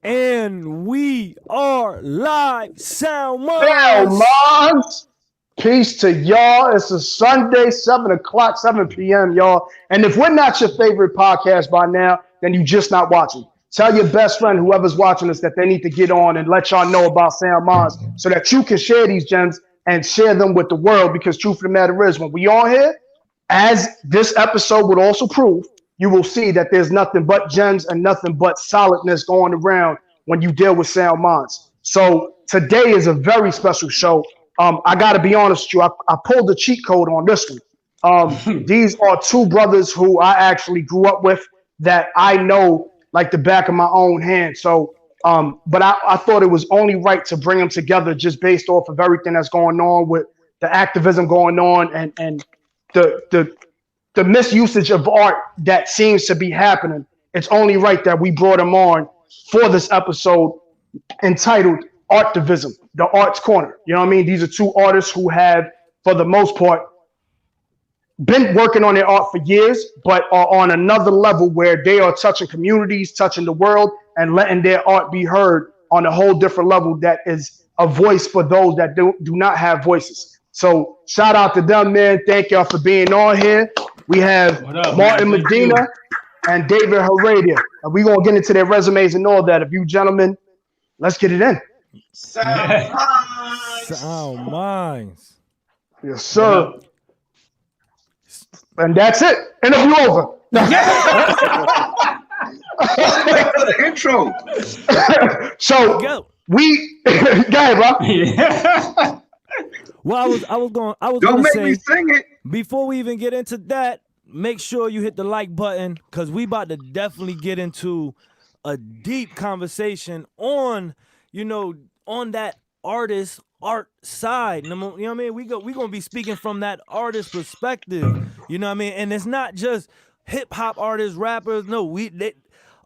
And we are live. SoundMinds. SoundMinds. Peace to y'all. It's a Sunday, 7 o'clock, 7 p.m., y'all. And if we're not your favorite podcast by now, then you just not watching. Tell your best friend, whoever's watching us, that they need to get on and let y'all know about SoundMinds so that you can share these gems and share them with the world. Because truth of the matter is, when we on here, as this episode would also prove, you will see that there's nothing but gems and nothing but solidness going around when you deal with SoundMinds. So today is a very special show. I got to be honest with you. I pulled the cheat code on this one. These are two brothers who I actually grew up with that I know like the back of my own hand. So, but I thought it was only right to bring them together just based off of everything that's going on with the activism going on and the misusage of art that seems to be happening. It's only right that we brought them on for this episode entitled ARTIVISM, the Arts Corner. You know what I mean? These are two artists who have, for the most part, been working on their art for years, but are on another level where they are touching communities, touching the world, and letting their art be heard on a whole different level that is a voice for those that do not have voices. So shout out to them, man. Thank y'all for being on here. We have Martin Medina and David Heredia. And we're going to get into their resumes and all that. If you gentlemen, let's get it in. SoundMinds. Yes, sir. And that's it. Interview over. The intro. So Go. we go ahead, bro. Yeah. Well, I was going Don't to make say me sing it. before we even get into that, make sure you hit the like button because we about to definitely get into a deep conversation on, on that artist art side. You know what I mean? We gonna be speaking from that artist perspective. You know what I mean? And it's not just hip hop artists, rappers. No,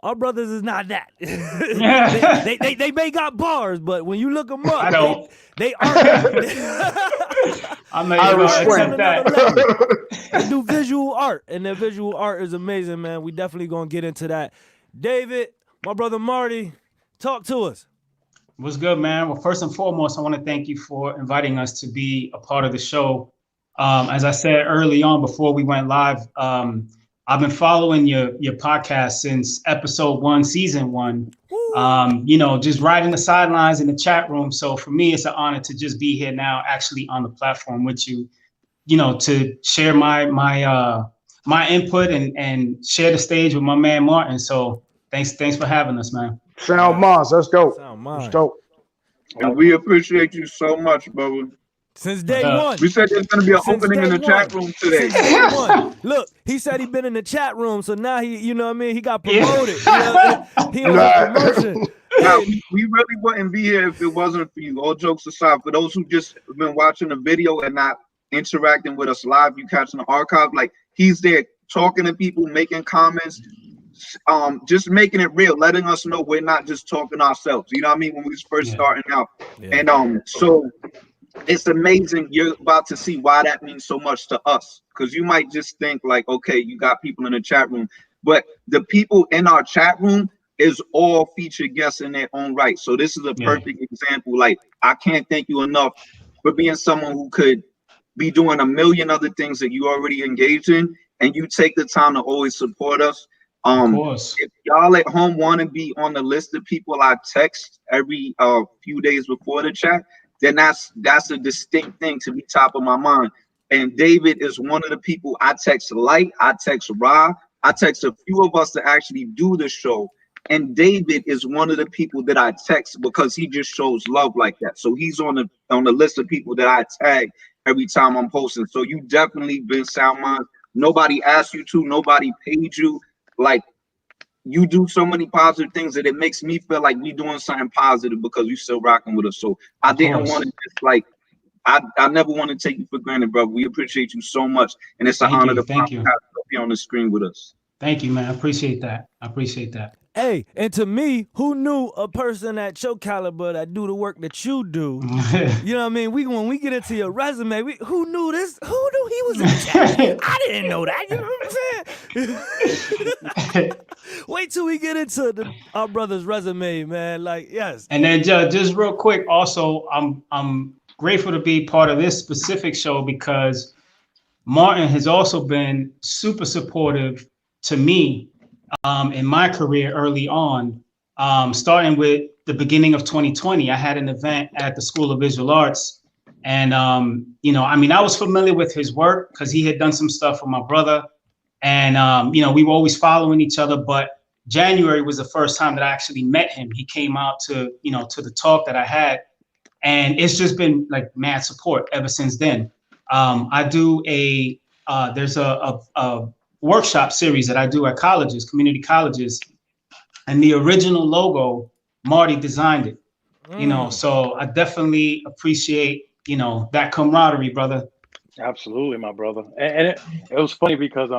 our brothers is not that. they may got bars, but when you look them up, I don't. they are. I'm not even gonna accept that. They do visual art, and their visual art is amazing, man. We definitely gonna get into that. David, my brother Marty, talk to us. What's good, man? Well, first and foremost, I want to thank you for inviting us to be a part of the show. As I said early on before we went live, I've been following your podcast since episode 1, season 1. Just riding the sidelines in the chat room. So for me, it's an honor to just be here now, actually on the platform with you, to share my input and share the stage with my man Martin. So thanks for having us, man. SoundMinds, let's go. SoundMinds. Let's go. And we appreciate you so much, brother. Since day one. We said there's going to be an opening in the chat room today. Since day one. Look, he said he been in the chat room, so now he, you know what I mean? He got promoted. Yeah. He on a promotion. Now, we really wouldn't be here if it wasn't for you. All jokes aside, for those who just been watching the video and not interacting with us live, you catching the archive, like he's there talking to people, making comments, just making it real, letting us know we're not just talking ourselves. You know what I mean? When we was first starting out. Yeah. And so it's amazing. You're about to see why that means so much to us. Because you might just think like, okay, you got people in the chat room, but the people in our chat room is all featured guests in their own right. So this is a perfect example. Like, I can't thank you enough for being someone who could be doing a million other things that you already engaged in, and you take the time to always support us. If y'all at home want to be on the list of people I text every few days before the chat, then that's a distinct thing to be top of my mind. And David is one of the people I text. Light, I text Ra, I text a few of us to actually do the show. And David is one of the people that I text because he just shows love like that. So he's on the list of people that I tag every time I'm posting. So you definitely been SoundMinds. Nobody asked you to, nobody paid you. Like, you do so many positive things that it makes me feel like we doing something positive because you still rocking with us. So I didn't want to just like, I never want to take you for granted, bro. We appreciate you so much. And it's an honor to be on the screen with us. Thank you, man. I appreciate that. I appreciate that. Hey, and to me, who knew a person at your caliber that do the work that you do? You know what I mean? When we get into your resume, who knew this? Who knew he was a champion? I didn't know that. You know what I'm saying? Wait till we get into our brother's resume, man. Like, yes. And then just real quick, also, I'm grateful to be part of this specific show because Martin has also been super supportive to me in my career early on, starting with the beginning of 2020. I had an event at the School of Visual Arts. And, you know, I mean, I was familiar with his work because he had done some stuff for my brother. And, you know, we were always following each other. But January was the first time that I actually met him. He came out to, you know, to the talk that I had. And it's just been like mad support ever since then. I do there's a workshop series that I do at colleges, community colleges, and the original logo, Marty designed it, you know, so I definitely appreciate, you know, that camaraderie, brother. Absolutely, my brother. And it was funny because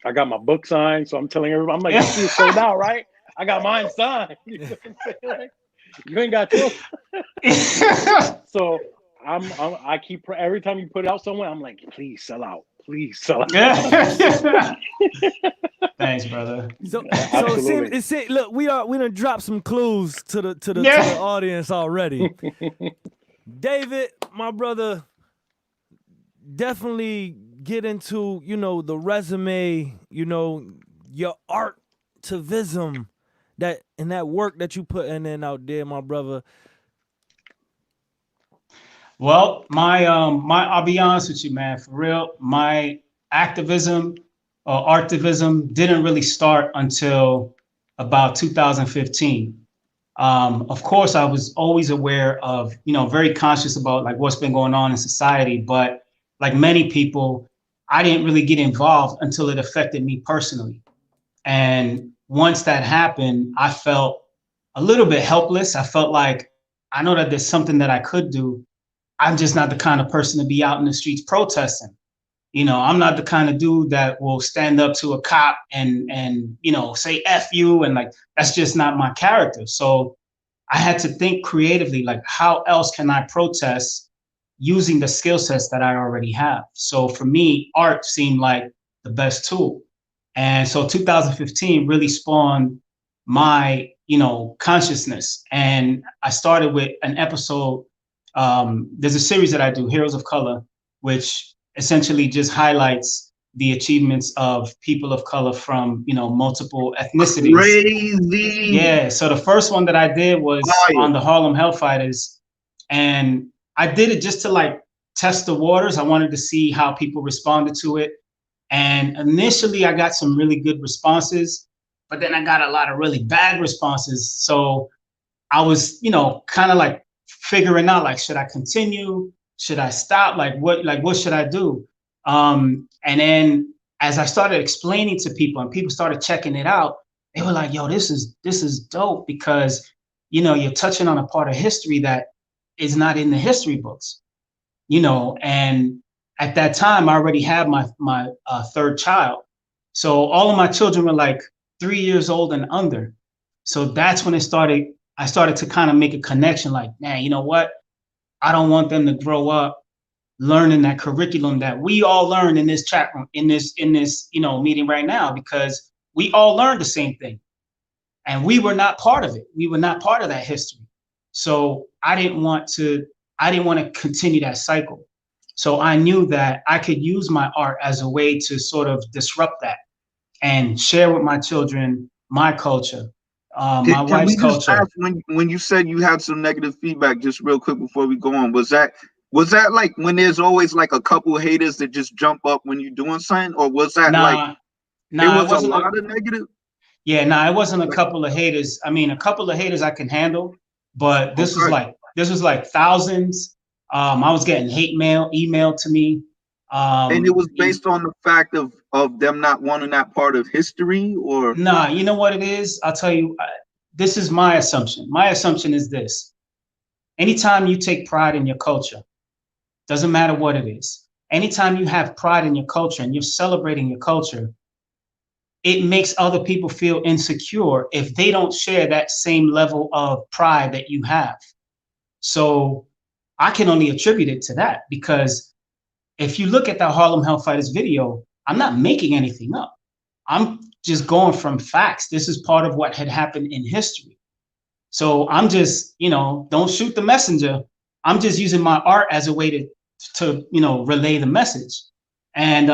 I got my book signed, so I'm telling everybody, I'm like, you see it sold out, right? I got mine signed. You know what I'm saying? Like, you ain't got yours. So I keep, every time you put it out somewhere, I'm like, please sell out. Please sell out. Thanks, brother. So look, we done dropped some clues to the audience already. David, my brother, definitely get into, you know, the resume, you know, your ARTIVISM, that work that you put in out there, my brother. Well, I'll be honest with you, man, for real. My activism or ARTIVISM didn't really start until about 2015. Of course, I was always aware of, you know, very conscious about like what's been going on in society. But like many people, I didn't really get involved until it affected me personally. And once that happened, I felt a little bit helpless. I felt like I know that there's something that I could do. I'm just not the kind of person to be out in the streets protesting. You know, I'm not the kind of dude that will stand up to a cop and you know, say F you, and like, that's just not my character. So I had to think creatively, like, how else can I protest using the skill sets that I already have? So for me, art seemed like the best tool. And so 2015 really spawned my, you know, consciousness. And I started with an episode. There's a series that I do, Heroes of Color, which essentially just highlights the achievements of people of color from, you know, multiple ethnicities. Crazy. Yeah. So the first one that I did was on the Harlem Hellfighters. And I did it just to like test the waters. I wanted to see how people responded to it. And initially I got some really good responses, but then I got a lot of really bad responses. So I was, you know, kind of like figuring out, like, should I continue? Should I stop? Like what should I do? And then as I started explaining to people and people started checking it out, they were like, yo, this is dope, because, you know, you're touching on a part of history that is not in the history books, you know. And at that time I already had my third child. So all of my children were like 3 years old and under. So that's when I started to kind of make a connection, like, man, you know what? I don't want them to grow up learning that curriculum that we all learned in this chat room, in this, you know, meeting right now, because we all learned the same thing and we were not part of it. We were not part of that history. So I didn't want to continue that cycle. So I knew that I could use my art as a way to sort of disrupt that and share with my children my culture. My wife's culture. When you said you had some negative feedback, just real quick before we go on, was that like when there's always like a couple of haters that just jump up when you're doing something, or was that it was a lot of negative? Yeah, it wasn't a couple of haters. I mean, a couple of haters I can handle, but this was like thousands. I was getting hate mail emailed to me. And it was based on the fact of them not wanting that part of history, or? Nah, you know what it is? I'll tell you, this is my assumption. My assumption is this: anytime you take pride in your culture, doesn't matter what it is, anytime you have pride in your culture and you're celebrating your culture, it makes other people feel insecure if they don't share that same level of pride that you have. So I can only attribute it to that, because if you look at the Harlem Hellfighters video, I'm not making anything up. I'm just going from facts. This is part of what had happened in history. So I'm just, don't shoot the messenger. I'm just using my art as a way to relay the message. And,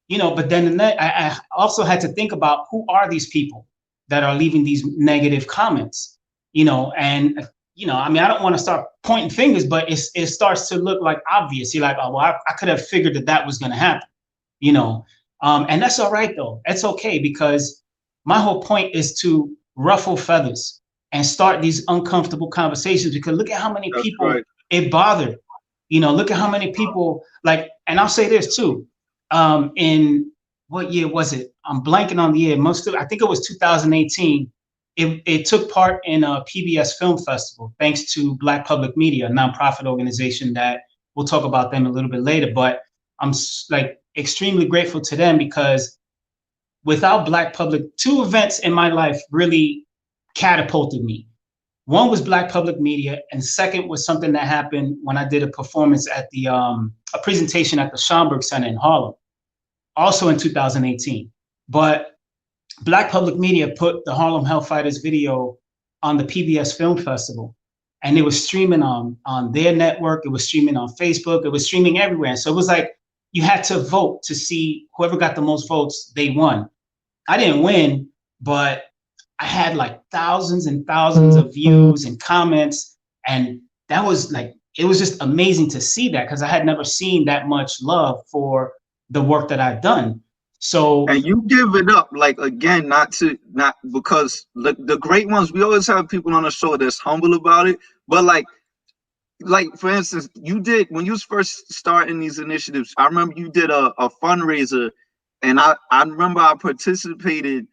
but then I also had to think about, who are these people that are leaving these negative comments, and, I mean, I don't want to start pointing fingers, but it starts to look like obvious. You're like, oh, well, I could have figured that was going to happen, and that's all right, though. It's okay, because my whole point is to ruffle feathers and start these uncomfortable conversations, because look at how many people it bothered. Look at how many people, like, and I'll say this too. In what year was it? I'm blanking on the year. I think it was 2018. It took part in a PBS Film Festival, thanks to Black Public Media, a nonprofit organization that we'll talk about them a little bit later. But I'm extremely grateful to them, because without Black Public, 2 events in my life really catapulted me. One was Black Public Media, and second was something that happened when I did a performance at a presentation at the Schomburg Center in Harlem, also in 2018. But Black Public Media put the Harlem Hellfighters video on the PBS Film Festival, and it was streaming on their network. It was streaming on Facebook. It was streaming everywhere. So it was like you had to vote to see whoever got the most votes, they won. I didn't win, but I had like thousands and thousands of views and comments. And that was it was just amazing to see that, because I had never seen that much love for the work that I've done. So, and you give it up, again, not because the great ones, we always have people on the show that's humble about it, but like for instance, you did, when you was first starting these initiatives, I remember you did a fundraiser, and I remember I participated,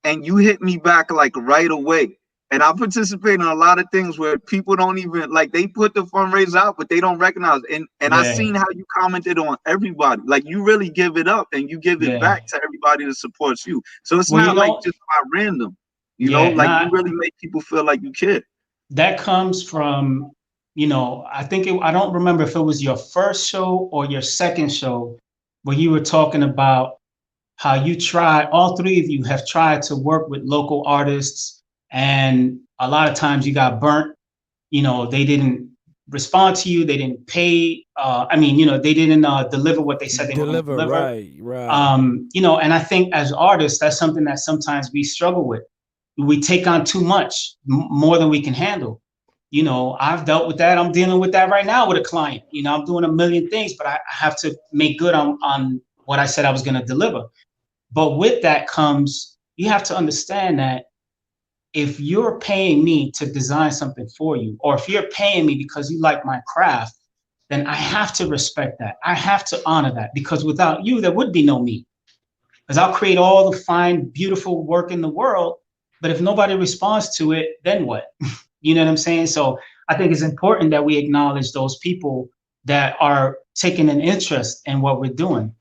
and you hit me back right away. And I participate in a lot of things where people don't even they put the fundraiser out, but they don't recognize it. And I seen how you commented on everybody. You really give it up, and you give it back to everybody that supports you. So it's not just by random, you really make people feel like you care. That comes from, I think I don't remember if it was your first show or your second show, where you were talking about how you all 3 of you have tried to work with local artists, and a lot of times you got burnt. They didn't respond to you. They didn't pay. They didn't deliver what they said they were going to deliver. Right. And I think as artists, that's something that sometimes we struggle with. We take on too much, more than we can handle. I've dealt with that. I'm dealing with that right now with a client. I'm doing a million things, but I have to make good on what I said I was going to deliver. But with that comes, you have to understand that if you're paying me to design something for you, or if you're paying me because you like my craft, then I have to respect that. I have to honor that, because without you, there would be no me. Because I'll create all the fine, beautiful work in the world, but if nobody responds to it, then what? You know what I'm saying? So I think it's important that we acknowledge those people that are taking an interest in what we're doing.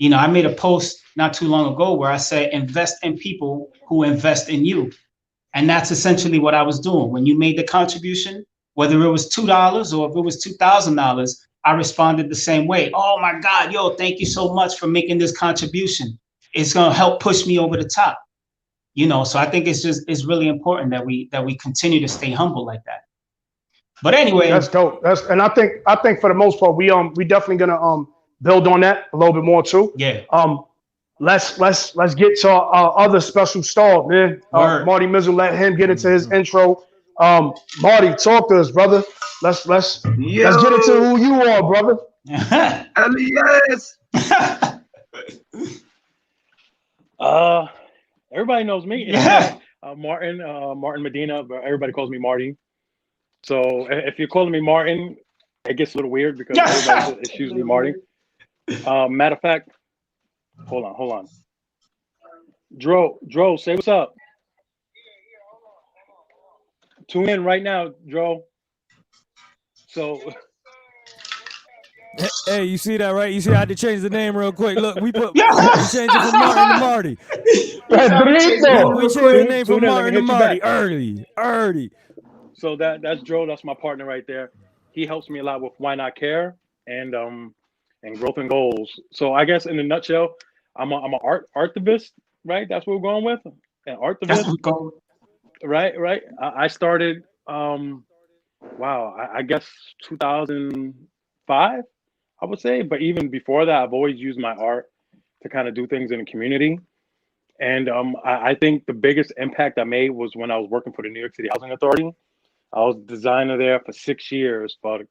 I made a post not too long ago where I said, invest in people who invest in you. And that's essentially what I was doing. When you made the contribution, whether it was $2 or if it was $2,000, I responded the same way. Oh my God, yo, thank you so much for making this contribution. It's going to help push me over the top. So I think it's really important that we continue to stay humble like that. But anyway, that's dope. And I think for the most part, we definitely gonna build on that a little bit more too. Yeah. Let's get to our other special star, man. Marty Mizzle, let him get into his intro. Marty, talk to us, brother. Let's get into who you are, brother. Yes. Everybody knows me. Martin Medina, but everybody calls me Marty. So if you're calling me Martin, it gets a little weird because it's usually Marty. Matter of fact, hold on. Dro, say what's up. Tune in right now, Dro. So Hey, you see that, right? You see I had to change the name real quick. Look, we changed it from Martin to Marty. Pedrito. We changed the name from Tune in, let me Martin to hit you Marty. back. Early. So that's Joe. That's my partner right there. He helps me a lot with Why Not Care and growth and goals. So I guess in a nutshell, I'm an artivist, right? That's what we're going with. An That's artivist, what we call it. right. I started I guess 2005, I would say. But even before that, I've always used my art to kind of do things in the community. And I think the biggest impact I made was when I was working for the New York City Housing Authority. I was designer there for 6 years for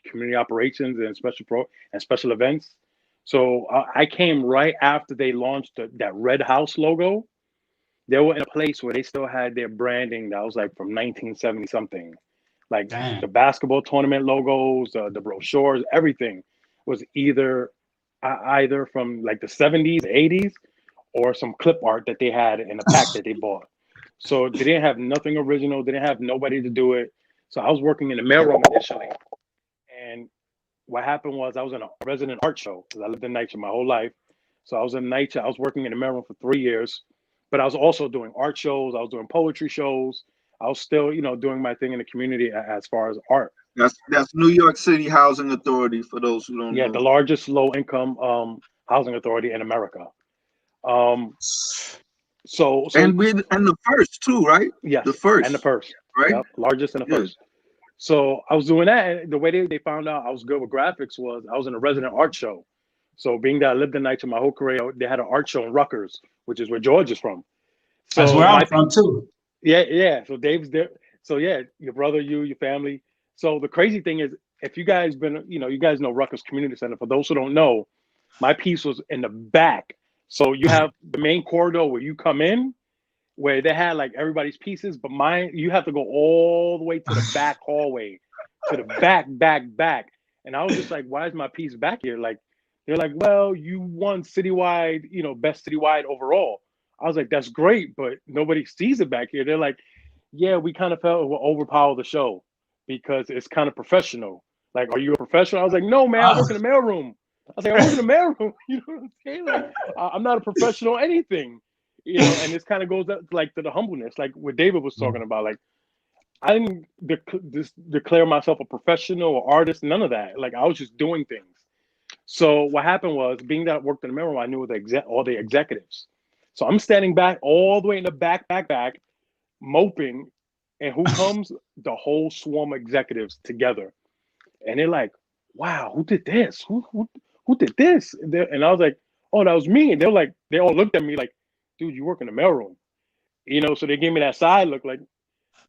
community operations and special events. So I came right after they launched that Red House logo. They were in a place where they still had their branding that was like from 1970 something, like Damn. the basketball tournament logos, the brochures, everything was either from like the 70s, 80s, or some clip art that they had in a pack that they bought. So they didn't have nothing original. They didn't have nobody to do it. So I was working in the mailroom initially. And what happened was I was in a resident art show because I lived in NYCHA my whole life. So I was in NYCHA. I was working in the mailroom for 3 years, but I was also doing art shows. I was doing poetry shows. I was still, doing my thing in the community as far as art. That's New York City Housing Authority for those who don't know. The largest low-income housing authority in America. So and the first too, right? Yes, the first and the first, right? Yep, largest and the first. So I was doing that, and the way they found out I was good with graphics was I was in a resident art show. So being that I lived in NYCHA my whole career, they had an art show in Rutgers, which is where George is from. So that's where I'm from too. Yeah. So Dave's there. So yeah, your brother, your family. So the crazy thing is, if you guys you guys know Rutgers Community Center. For those who don't know, my piece was in the back. So you have the main corridor where you come in, where they had like everybody's pieces, but mine, you have to go all the way to the back hallway, to the back. And I was just like, why is my piece back here? Like, they're like, well, you won citywide, best citywide overall. I was like, that's great, but nobody sees it back here. They're like, yeah, we kind of felt it would overpower the show because it's kind of professional. Like, are you a professional? I was like, no, man, I work in the mailroom. I was like, I work in the mailroom. You know what I'm saying? Like, I'm not a professional anything. And this kind of goes up like to the humbleness, like what David was talking about. Like, I didn't declare myself a professional or artist, none of that. Like, I was just doing things. So what happened was, being that I worked in the mailroom, I knew all the executives. So I'm standing back all the way in the back, moping, and who comes? The whole swarm of executives together, and they're like, "Wow, who did this? Who did this?" And I was like, "Oh, that was me." And they all looked at me like, "Dude, you work in the mailroom," So they gave me that side look, like.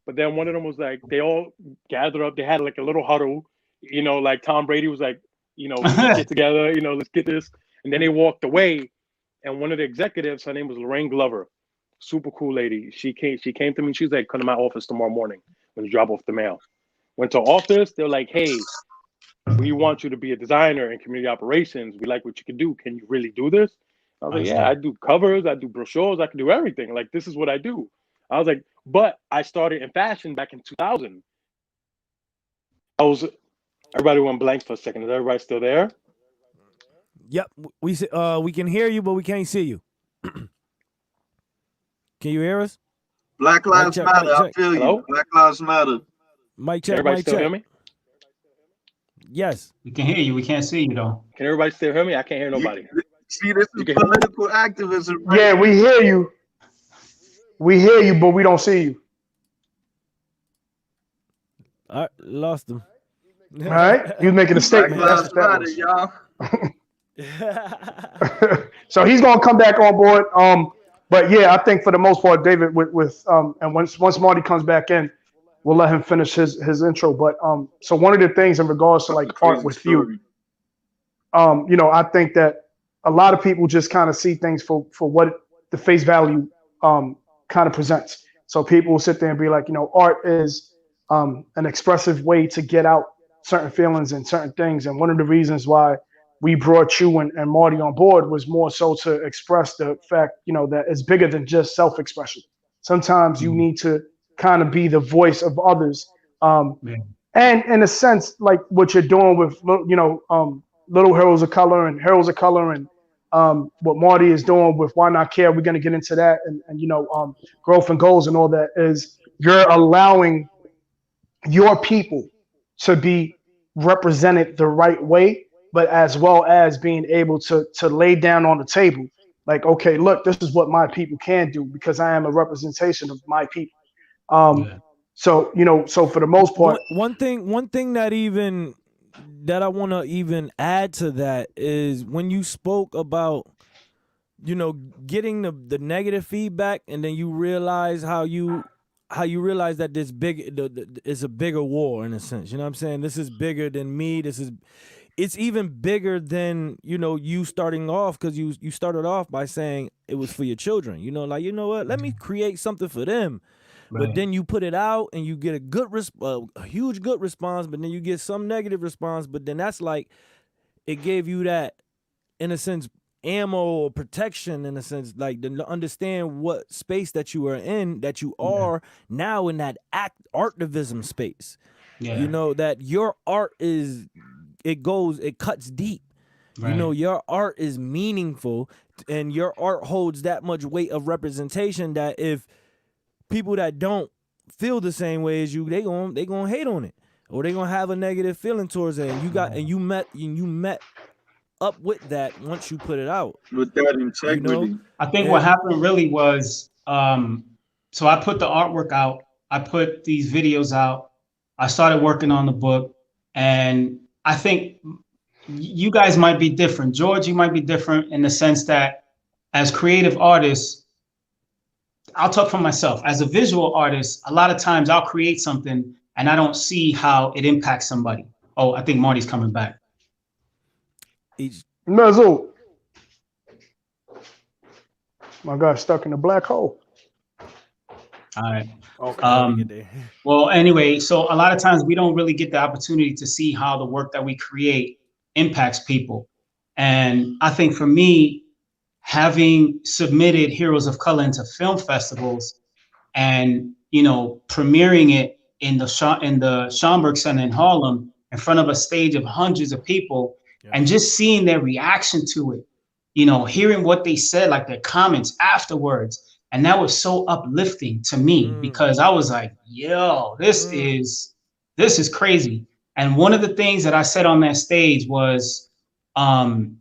But then one of them was like, they all gathered up. They had like a little huddle, like Tom Brady was like, let's get together, let's get this. And then they walked away. And one of the executives, her name was Lorraine Glover, super cool lady. She came to me. She's like, come to my office tomorrow morning when you drop off the mail. Went to office. They're like, hey, we want you to be a designer in community operations. We like what you can do. Can you really do this? I was like, yeah, I do covers. I do brochures. I can do everything. Like, this is what I do. I was like, but I started in fashion back in 2000. Everybody went blank for a second. Is everybody still there? Yep, we can hear you, but we can't see you. Can you hear us? Black Lives Matter. I feel Hello? you. Black Lives Matter. Mic check. Everybody Mic still check. hear me? Yes. We can hear you. We can't see you though. Can everybody still hear me? I can't hear nobody. See, this is political activism. Right? Yeah, we hear you. We hear you, but we don't see you. I lost him. All right, you making a statement. Black Lives Matter, y'all. So he's gonna come back on board. But yeah, I think for the most part, David, and once Marty comes back in, we'll let him finish his intro. But so one of the things in regards to like art with you, I think that a lot of people just kind of see things for what the face value kind of presents. So people will sit there and be like, art is an expressive way to get out certain feelings and certain things. And one of the reasons why we brought you and Marty on board was more so to express the fact, that it's bigger than just self-expression. Sometimes you need to kind of be the voice of others. And in a sense, like what you're doing with, Little Heroes of Color and Heroes of Color and what Marty is doing with Why Not Care. We're going to get into that and growth and goals and all that is you're allowing your people to be represented the right way, but as well as being able to lay down on the table. Like, okay, look, this is what my people can do because I am a representation of my people. So, so for the most part, one thing that I want to even add to that is when you spoke about, getting the negative feedback, and then you realize how you realize that this it's a bigger war in a sense. You know what I'm saying? This is bigger than me. It's even bigger than, you starting off, because you started off by saying it was for your children. Like, you know what? Let me create something for them. Right. But then you put it out and you get a huge good response, but then you get some negative response. But then that's like, it gave you that, in a sense, ammo or protection, in a sense, like to understand what space that you are in, that you are now in that artivism space. Yeah. That your art it cuts deep. Right. Your art is meaningful, and your art holds that much weight of representation that if people that don't feel the same way as you, they gonna hate on it, or they gonna have a negative feeling towards it. And you met up with that once you put it out with that integrity. I think what happened really was, so I put the artwork out, I put these videos out, I started working on the book, and I think you guys might be different. George, you might be different in the sense that as creative artists, I'll talk for myself. As a visual artist, a lot of times I'll create something and I don't see how it impacts somebody. Oh, I think Marty's coming back. Mezzo. My God, stuck in a black hole. All right. Okay. Well, anyway, so a lot of times we don't really get the opportunity to see how the work that we create impacts people. And I think for me, having submitted Heroes of Color into film festivals and, premiering it in the Schomburg Center in Harlem in front of a stage of hundreds of people, and just seeing their reaction to it, hearing what they said, like their comments afterwards. And that was so uplifting to me because I was like, yo, this is crazy. And one of the things that I said on that stage was to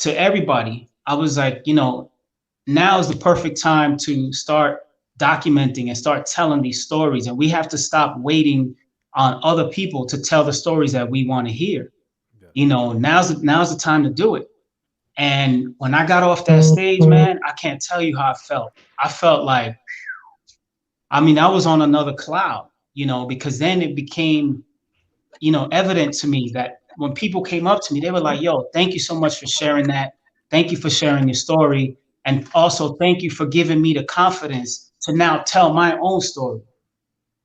everybody, I was like, now is the perfect time to start documenting and start telling these stories. And we have to stop waiting on other people to tell the stories that we want to hear. Now's the time to do it. And when I got off that stage, man, I can't tell you how I felt. I felt like, I was on another cloud, because then it became, evident to me that when people came up to me, they were like, yo, thank you so much for sharing that. Thank you for sharing your story. And also thank you for giving me the confidence to now tell my own story.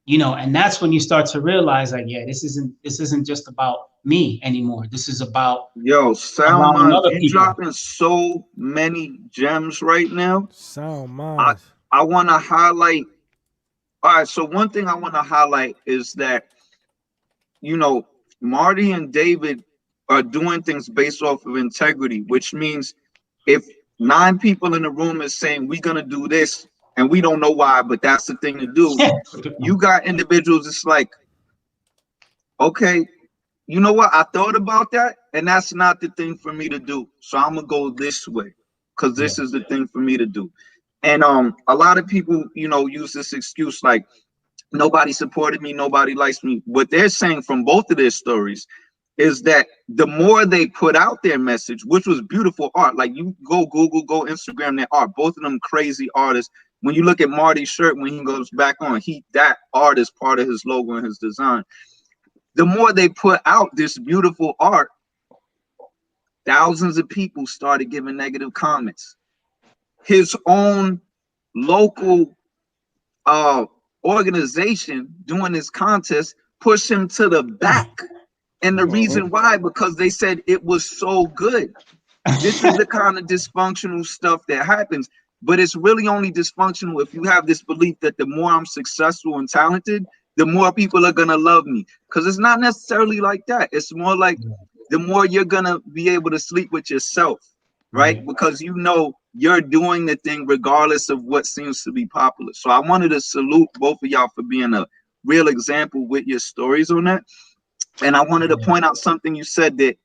And that's when you start to realize, like, yeah, this isn't just about me anymore. This is about SoundMinds. You dropping so many gems right now. SoundMinds. I want to highlight. All right, so one thing I want to highlight is that, Marty and David are doing things based off of integrity, which means if 9 people in the room is saying we're gonna do this, and we don't know why, but that's the thing to do. You got individuals, it's like, okay, you know what? I thought about that, and that's not the thing for me to do. So I'm gonna go this way, because this is the thing for me to do. And a lot of people, use this excuse like, nobody supported me, nobody likes me. What they're saying from both of their stories is that the more they put out their message, which was beautiful art, like you go Google, go Instagram their art, both of them crazy artists. When you look at Marty's shirt, when he goes back on, that art is part of his logo and his design. The more they put out this beautiful art, thousands of people started giving negative comments. His own local organization doing this contest pushed him to the back. And the reason why, because they said it was so good. This is the kind of dysfunctional stuff that happens. But it's really only dysfunctional if you have this belief that the more I'm successful and talented, the more people are going to love me. Because it's not necessarily like that. It's more like the more you're gonna be able to sleep with yourself, right? Because you know you're doing the thing regardless of what seems to be popular. So I wanted to salute both of y'all for being a real example with your stories on that. And I wanted to point out something you said that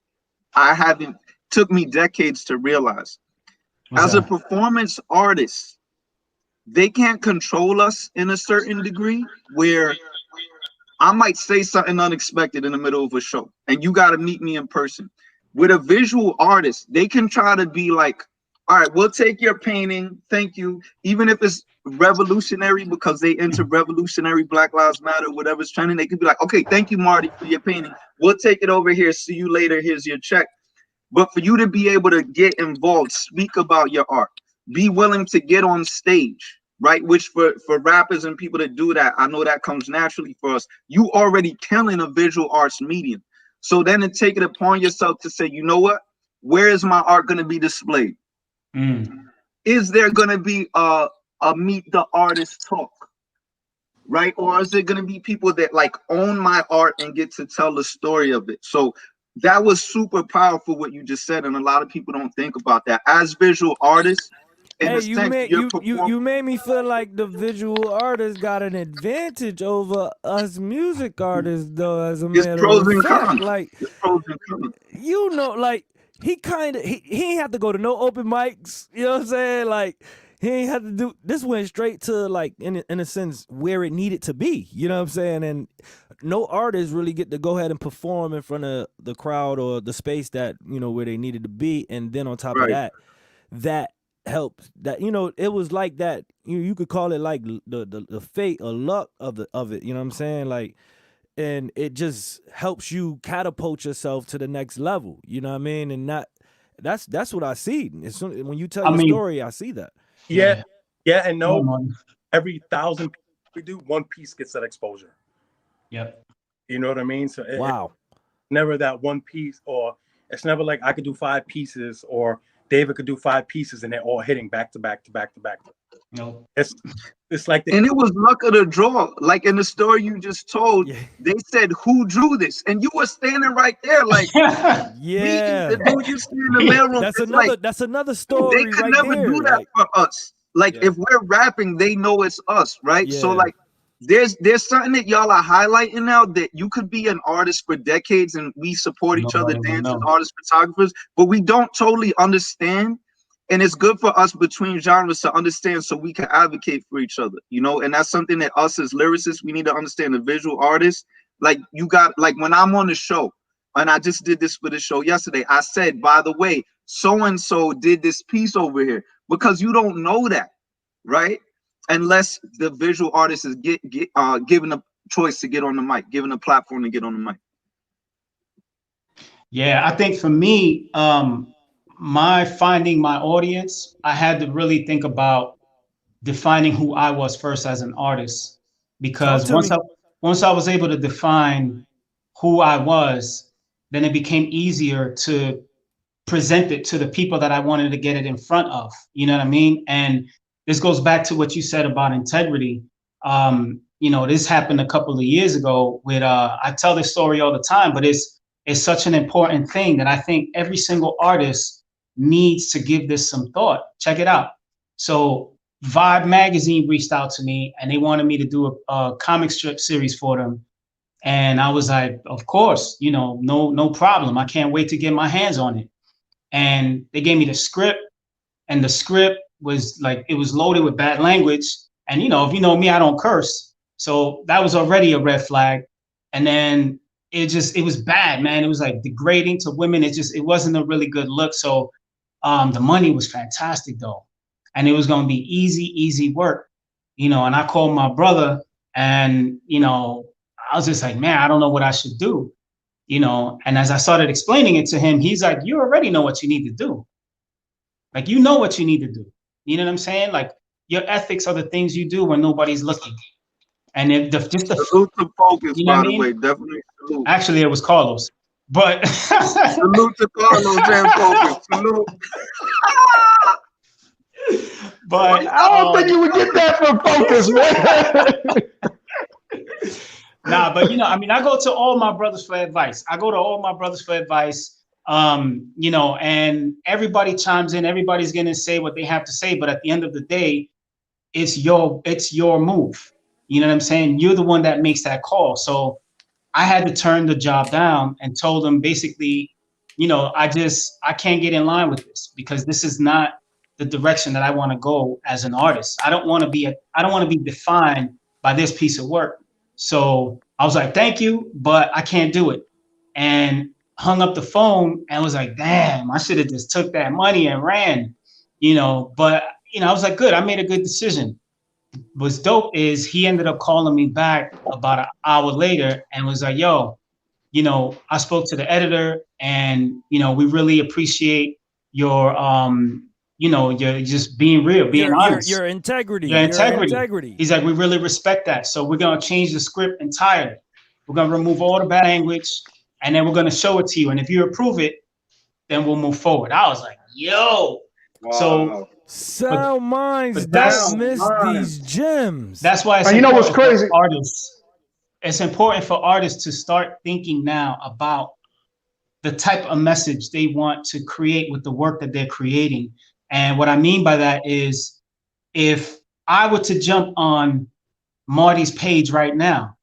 took me decades to realize. As a performance artist, they can't control us in a certain degree where I might say something unexpected in the middle of a show and you got to meet me in person. With a visual artist, they can try to be like, all right, we'll take your painting. Thank you. Even if it's revolutionary because they into revolutionary Black Lives Matter, whatever's trending, they could be like, okay, thank you, Marty, for your painting. We'll take it over here. See you later. Here's your check. But for you to be able to get involved, speak about your art, be willing to get on stage, right? Which for rappers and people that do that, I know that comes naturally for us. You already killing a visual arts medium. So then to take it upon yourself to say, you know what? Where is my art going to be displayed? Is there going to be a meet the artist talk, right? Or is it going to be people that like own my art and get to tell the story of it? So that was super powerful what you just said, and a lot of people don't think about that. As visual artists, hey, you made me feel like the visual artist got an advantage over us music artists, though. As a matter of fact, like you know, like he ain't have to go to no open mics. You know what I'm saying? Like he ain't have to do this. Went straight to like in a sense where it needed to be. You know what I'm saying? And no artists really get to go ahead and perform in front of the crowd or the space that you know where they needed to be. And then on top of that helped that it was like that. You could call it like the fate or luck of it. You know what I'm saying? Like. And it just helps you catapult yourself to the next level. You know what I mean? And that's what I see. When you tell your story, I see that. Yeah. And every 1,000 people we do, one piece gets that exposure. Yep. You know what I mean? So wow. Never that one piece, or it's never like I could do 5 pieces or David could do 5 pieces and they're all hitting back to back to back to back. No. It's like and it was luck of the draw. Like in the story you just told, they said who drew this, and you were standing right there, like the dude you see in the mailroom. That's another story. They could never do that for us. Like if we're rapping, they know it's us, right? So like there's something that y'all are highlighting now that you could be an artist for decades and we support each other, dancers, artists, photographers, but we don't totally understand. And it's good for us between genres to understand so we can advocate for each other, and that's something that us as lyricists, we need to understand. The visual artists, like you got, like when I'm on the show, and I just did this for the show yesterday, I said, by the way, so-and-so did this piece over here, because you don't know that, right? Unless the visual artist is given a choice to get on the mic, given a platform to get on the mic. Yeah, I think for me, my finding my audience, I had to really think about defining who I was first as an artist, because once I was able to define who I was, then it became easier to present it to the people that I wanted to get it in front of. You know what I mean? And this goes back to what you said about integrity. This happened a couple of years ago with I tell this story all the time, but it's such an important thing that I think every single artist needs to give this some thought. Check it out. So Vibe magazine reached out to me and they wanted me to do a comic strip series for them. And I was like, of course, no problem. I can't wait to get my hands on it. And they gave me the script, and the script was like, it was loaded with bad language. And, if you know me, I don't curse. So that was already a red flag. And then it was bad, man. It was like degrading to women. It wasn't a really good look. So the money was fantastic though. And it was going to be easy work, and I called my brother and, I was just like, man, I don't know what I should do, and as I started explaining it to him, he's like, you already know what you need to do. Like, you know what you need to do. You know what I'm saying? Like, your ethics are the things you do when nobody's looking. And salute to Focus, by the way, definitely salute. Actually, it was Carlos, but salute to Carlos and Focus. Salute. But I don't think you would get that from Focus, man. Nah, but you know, I mean, I go to all my brothers for advice. You know, and everybody chimes in. Everybody's gonna say what they have to say, but at the end of the day, it's your move. You know what I'm saying? You're the one that makes that call. So I had to turn the job down and told them basically, you know, I can't get in line with this because this is not the direction that I want to go as an artist. I don't want to be defined by this piece of work. So I was like, thank you, but I can't do it. And hung up the phone and was like, damn, I should have just took that money and ran, you know, but you know, I was like, good, I made a good decision. What's dope is he ended up calling me back about an hour later and was like, yo, you know, I spoke to the editor and, you know, we really appreciate your, you know, you're just being real, being honest. Your integrity. Your integrity. He's like, we really respect that. So we're going to change the script entirely. We're going to remove all the bad language and then we're going to show it to you. And if you approve it, then we'll move forward. I was like, yo. Wow. So SoundMinds don't miss these gems. That's why it's, you know what's crazy? Artists. It's important for artists to start thinking now about the type of message they want to create with the work that they're creating. And what I mean by that is, if I were to jump on Marty's page right now,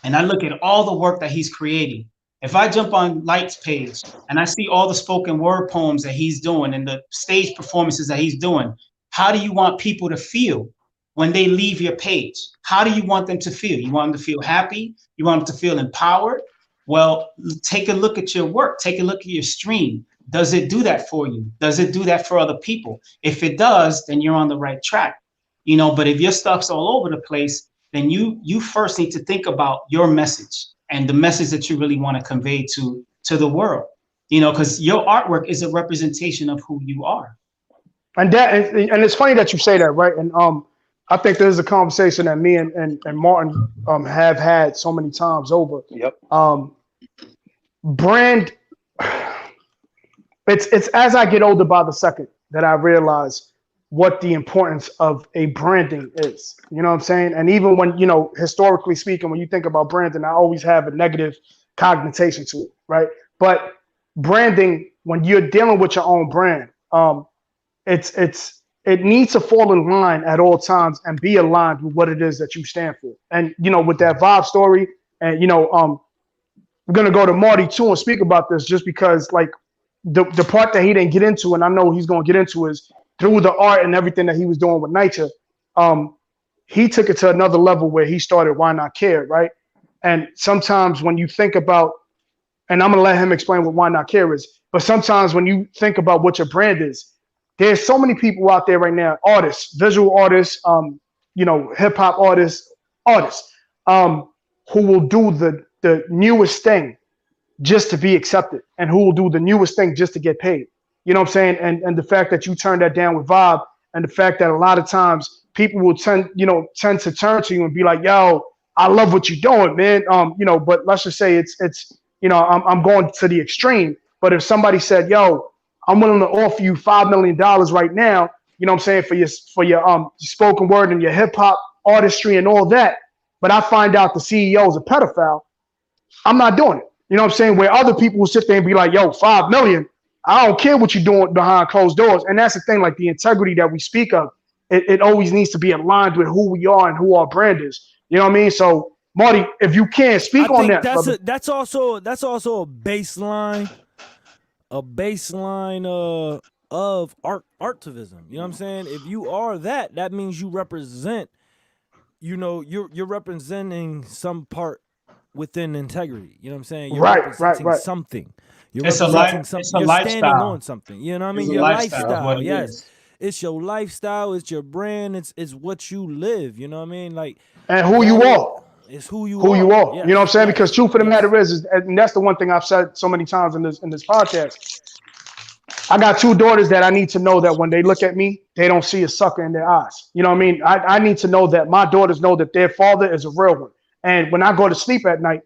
and I look at all the work that he's creating, if I jump on Light's page and I see all the spoken word poems that he's doing and the stage performances that he's doing, how do you want people to feel when they leave your page? How do you want them to feel? You want them to feel happy? You want them to feel empowered? Well, take a look at your work. Take a look at your stream. Does it do that for you? Does it do that for other people? If it does, then you're on the right track. You know, but if your stuff's all over the place, then you first need to think about your message and the message that you really want to convey to the world, you know, because your artwork is a representation of who you are. And it's funny that you say that, right? And I think there's a conversation that me and Martin have had so many times over. Yep. Brand. It's as I get older by the second that I realize what the importance of a branding is. You know what I'm saying? And even when, you know, historically speaking, when you think about branding, I always have a negative connotation to it, right? But branding, when you're dealing with your own brand, it needs to fall in line at all times and be aligned with what it is that you stand for. And, you know, with that Vibe story, and, you know, we're going to go to Marty too and speak about this just because, like, the part that he didn't get into, and I know he's going to get into, is through the art and everything that he was doing with nature, he took it to another level where he started Why Not Care, right? And sometimes when you think about, and I'm going to let him explain what Why Not Care is, but sometimes when you think about what your brand is, there's so many people out there right now, artists, visual artists, you know, hip hop artists, who will do the newest thing just to be accepted, and who will do the newest thing just to get paid. You know what I'm saying? And the fact that you turn that down with Vibe, and the fact that a lot of times people will tend to turn to you and be like, yo, I love what you're doing, man. You know, but let's just say it's you know, I'm going to the extreme. But if somebody said, yo, I'm willing to offer you $5 million right now, you know what I'm saying, for your spoken word and your hip hop artistry and all that, but I find out the CEO is a pedophile, I'm not doing it. You know what I'm saying? Where other people will sit there and be like, yo, 5 million. I don't care what you're doing behind closed doors. And that's the thing, like the integrity that we speak of, it always needs to be aligned with who we are and who our brand is. You know what I mean? So, Marty, if you can speak on that. That's also a baseline of artivism. You know what I'm saying? If you are that means you represent, you know, you're representing some part within integrity. You know what I'm saying? You're representing something. It's a lifestyle. Standing on something. You know what I mean? It's your lifestyle. Yes. It's your lifestyle. It's your brand. It's what you live. You know what I mean? Like, and who you are. It's who you are. Yeah. You know what I'm saying? Because truth of the matter is, and that's the one thing I've said so many times in this podcast. I got 2 daughters that I need to know that when they look at me, they don't see a sucker in their eyes. You know what I mean? I need to know that my daughters know that their father is a real one. And when I go to sleep at night,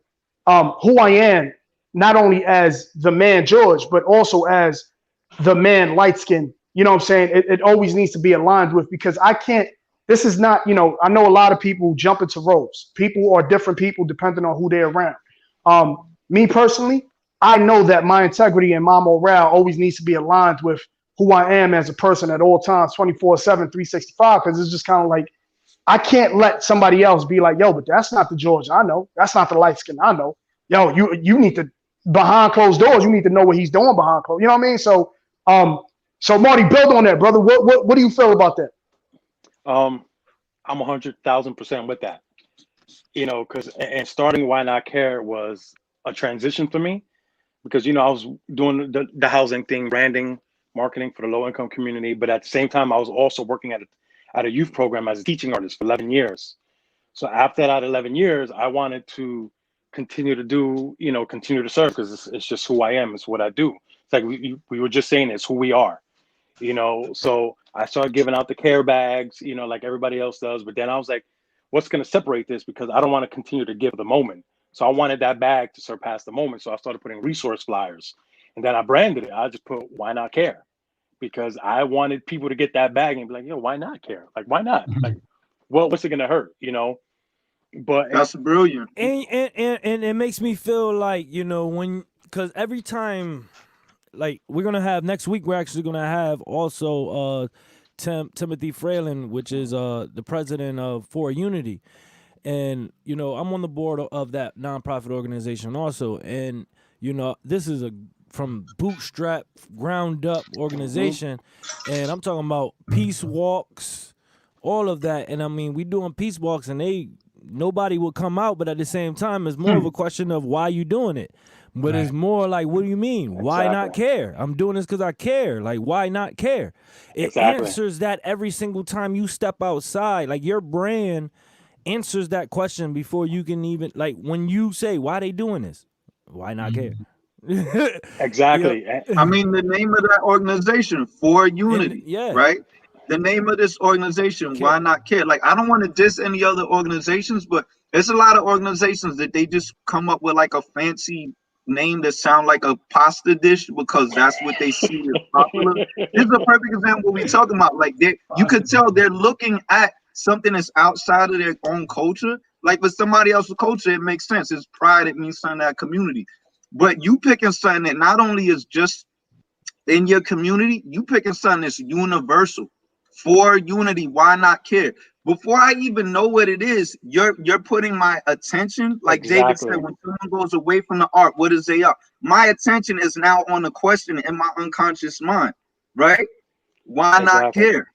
who I am, not only as the man George, but also as the man LiteSkin. You know what I'm saying? It always needs to be aligned with, because this is not, you know, I know a lot of people jump into roles. People are different people depending on who they're around. Me personally, I know that my integrity and my morale always needs to be aligned with who I am as a person at all times, 24/7, 365, because it's just kind of like, I can't let somebody else be like, yo, but that's not the George I know. That's not the LiteSkin I know. Yo, you need to, behind closed doors, you need to know what he's doing behind closed. You know what I mean? So, so Marty, build on that, brother. What do you feel about that? I'm 100,000% with that. You know, because and starting Why Not Care was a transition for me, because I was doing the housing thing, branding, marketing for the low income community, but at the same time I was also working at a youth program as a teaching artist for 11 years. So after that 11 years, I wanted to continue to do, continue to serve, because it's just who I am. It's what I do. It's like we were just saying, it's who we are, So I started giving out the care bags, like everybody else does. But then I was like, what's going to separate this? Because I don't want to continue to give the moment. So I wanted that bag to surpass the moment. So I started putting resource flyers, and then I branded it. I just put Why Not Care, because I wanted people to get that bag and be like, yo, why not care? Like, why not? Like, what's it going to hurt? But that's brilliant. And it makes me feel like, because every time, like, we're going to have next week, we're actually going to have also Timothy Fralin, which is the president of For Unity. And, I'm on the board of that nonprofit organization also. And, this is a from bootstrap, ground up organization. And I'm talking about peace walks, all of that. And I mean, we doing peace walks and nobody will come out, but at the same time, it's more of a question of why you doing it. But it's more like, what do you mean? Why not care? I'm doing this because I care. Like, why not care? It answers that every single time you step outside. Like, your brand answers that question before you can even, like, when you say, why they doing this? Why not care? Exactly. I mean, the name of that organization, For Unity, right? The name of this organization, Why Not Care? Like, I don't want to diss any other organizations, but there's a lot of organizations that they just come up with like a fancy name that sound like a pasta dish because that's what they see as popular. This is a perfect example of what we're talking about. Like, you could tell they're looking at something that's outside of their own culture. Like, with somebody else's culture, it makes sense. It's pride. It means something to that community. But you picking something that not only is just in your community, you picking something that's universal. For Unity, Why Not Care? Before I even know what it is, you're putting my attention, like David said, when someone goes away from the art, what is they are? My attention is now on the question in my unconscious mind, right? Why not care?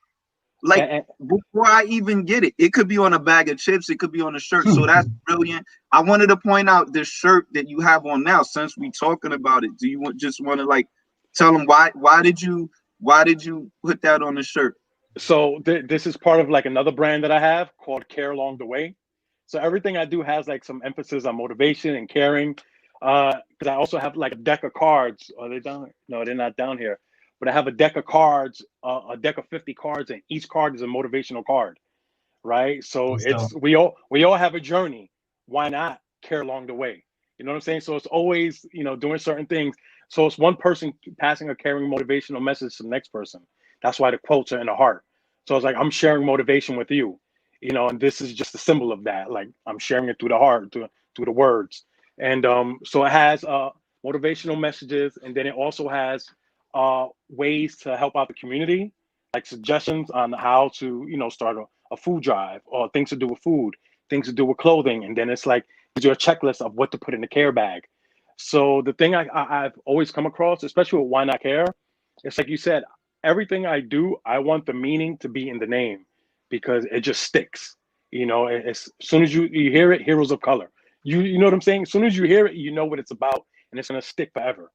Like, before I even get it, it could be on a bag of chips, it could be on a shirt. So that's brilliant. I wanted to point out the shirt that you have on now, since we talking about it. Do you just want to like tell them why did you put that on the shirt? So this is part of like another brand that I have called Care Along the Way. So everything I do has like some emphasis on motivation and caring. Because I also have like a deck of cards. Are they down? No, they're not down here. But I have a deck of cards, a deck of 50 cards, and each card is a motivational card, right? So we all have a journey. Why not care along the way? You know what I'm saying? So it's always, doing certain things. So it's one person passing a caring motivational message to the next person. That's why the quotes are in the heart. So it's like, I'm sharing motivation with you, and this is just a symbol of that. Like, I'm sharing it through the heart, through the words. And so it has motivational messages, and then it also has ways to help out the community, like suggestions on how to, start a food drive, or things to do with food, things to do with clothing. And then it's like, gives you a checklist of what to put in the care bag. So the thing I've always come across, especially with Why Not Care, it's like you said, everything I do, I want the meaning to be in the name, because it just sticks. As soon as you hear it, Heroes of Color. You know what I'm saying? As soon as you hear it, you know what it's about, and it's gonna stick forever.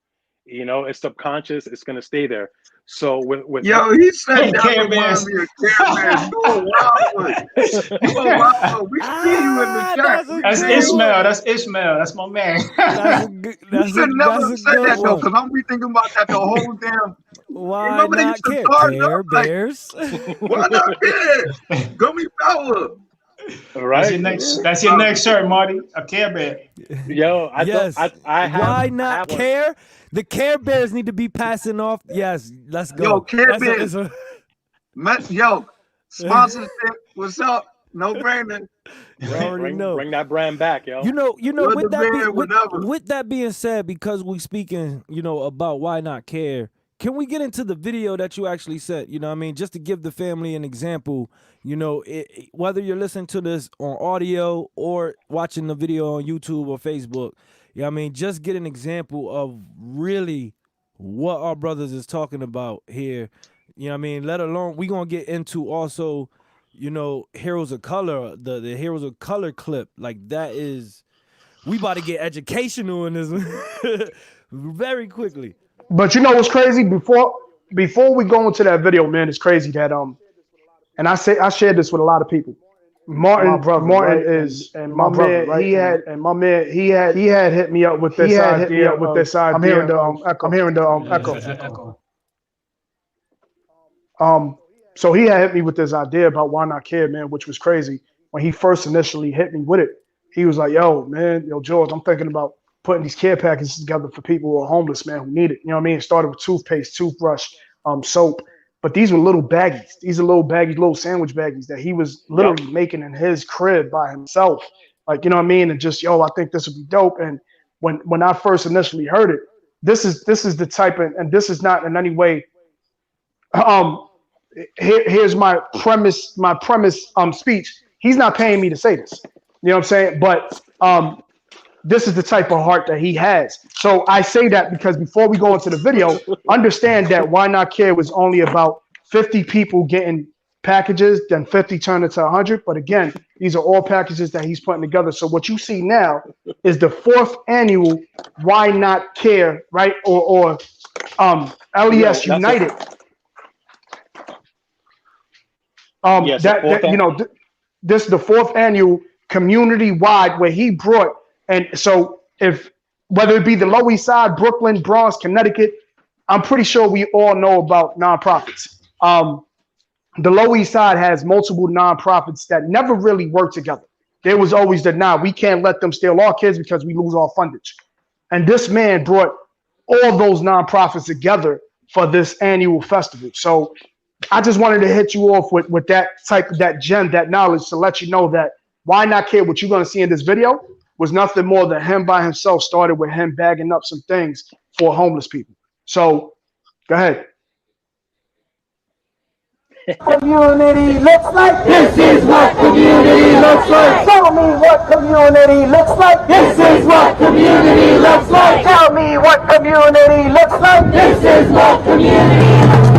It's subconscious. It's gonna stay there. So with yo, he said that reminds me of Care Bears. You a wild one. We see you in the chat. That's Ishmael. That's Ishmael. That's my man. You should never said that though, because I'm be thinking about that the whole damn. Why not care? Care Bears. Why not care? Gummy Power. Right. That's your next shirt, Marty. A Care Bear. Yo, I have. Why not care? The Care Bears need to be passing off. Yes, let's go. Yo, Care Bears. Yo, Sponsorship. What's up? No brainer. You already know. Bring that brand back, yo. You know. Good With to that, bear, whatever. with that being said, because we speaking, about why not care. Can we get into the video that you actually sent? You know what I mean? Just to give the family an example, whether you're listening to this on audio or watching the video on YouTube or Facebook, you know what I mean? Just get an example of really what our brothers is talking about here. You know what I mean? Let alone, we going to get into also, Heroes of Color, the Heroes of Color clip. Like that is, we about to get educational in this very quickly. But you know what's crazy? Before we go into that video, man, it's crazy that and I shared this with a lot of people. Martin right? is and my my brother, man. right? He had hit me up with this idea. I'm hearing the echo. I'm hearing the echo. So he had hit me with this idea about why not care, man, which was crazy. When he first initially hit me with it, he was like, yo, George, I'm thinking about putting these care packages together for people who are homeless, man, who need it. You know what I mean? It started with toothpaste, toothbrush, soap. But these were little baggies. These are little baggies, little sandwich baggies that he was literally making in his crib by himself. Like, you know what I mean? And just, I think this would be dope. And when I first initially heard it, this is the type of, and this is not in any way, here's my premise speech. He's not paying me to say this. You know what I'm saying? But this is the type of heart that he has. So I say that because before we go into the video, understand that Why Not Care was only about 50 people getting packages, then 50 turned into 100. But again, these are all packages that he's putting together. So what you see now is the 4th annual Why Not Care, right? Or LES United. This is the 4th annual community-wide where he brought. And so whether it be the Lower East Side, Brooklyn, Bronx, Connecticut, I'm pretty sure we all know about nonprofits. The Lower East Side has multiple nonprofits that never really work together. There was always we can't let them steal our kids because we lose our fundage. And this man brought all those nonprofits together for this annual festival. So I just wanted to hit you off with that gem, that knowledge to let you know that Why Not Care, what you're going to see in this video, was nothing more than him by himself. Started with him bagging up some things for homeless people. So go ahead. Community looks like. This is what community looks like. Tell me what community looks like. This is what community looks like. Tell me what community looks like. This is what community.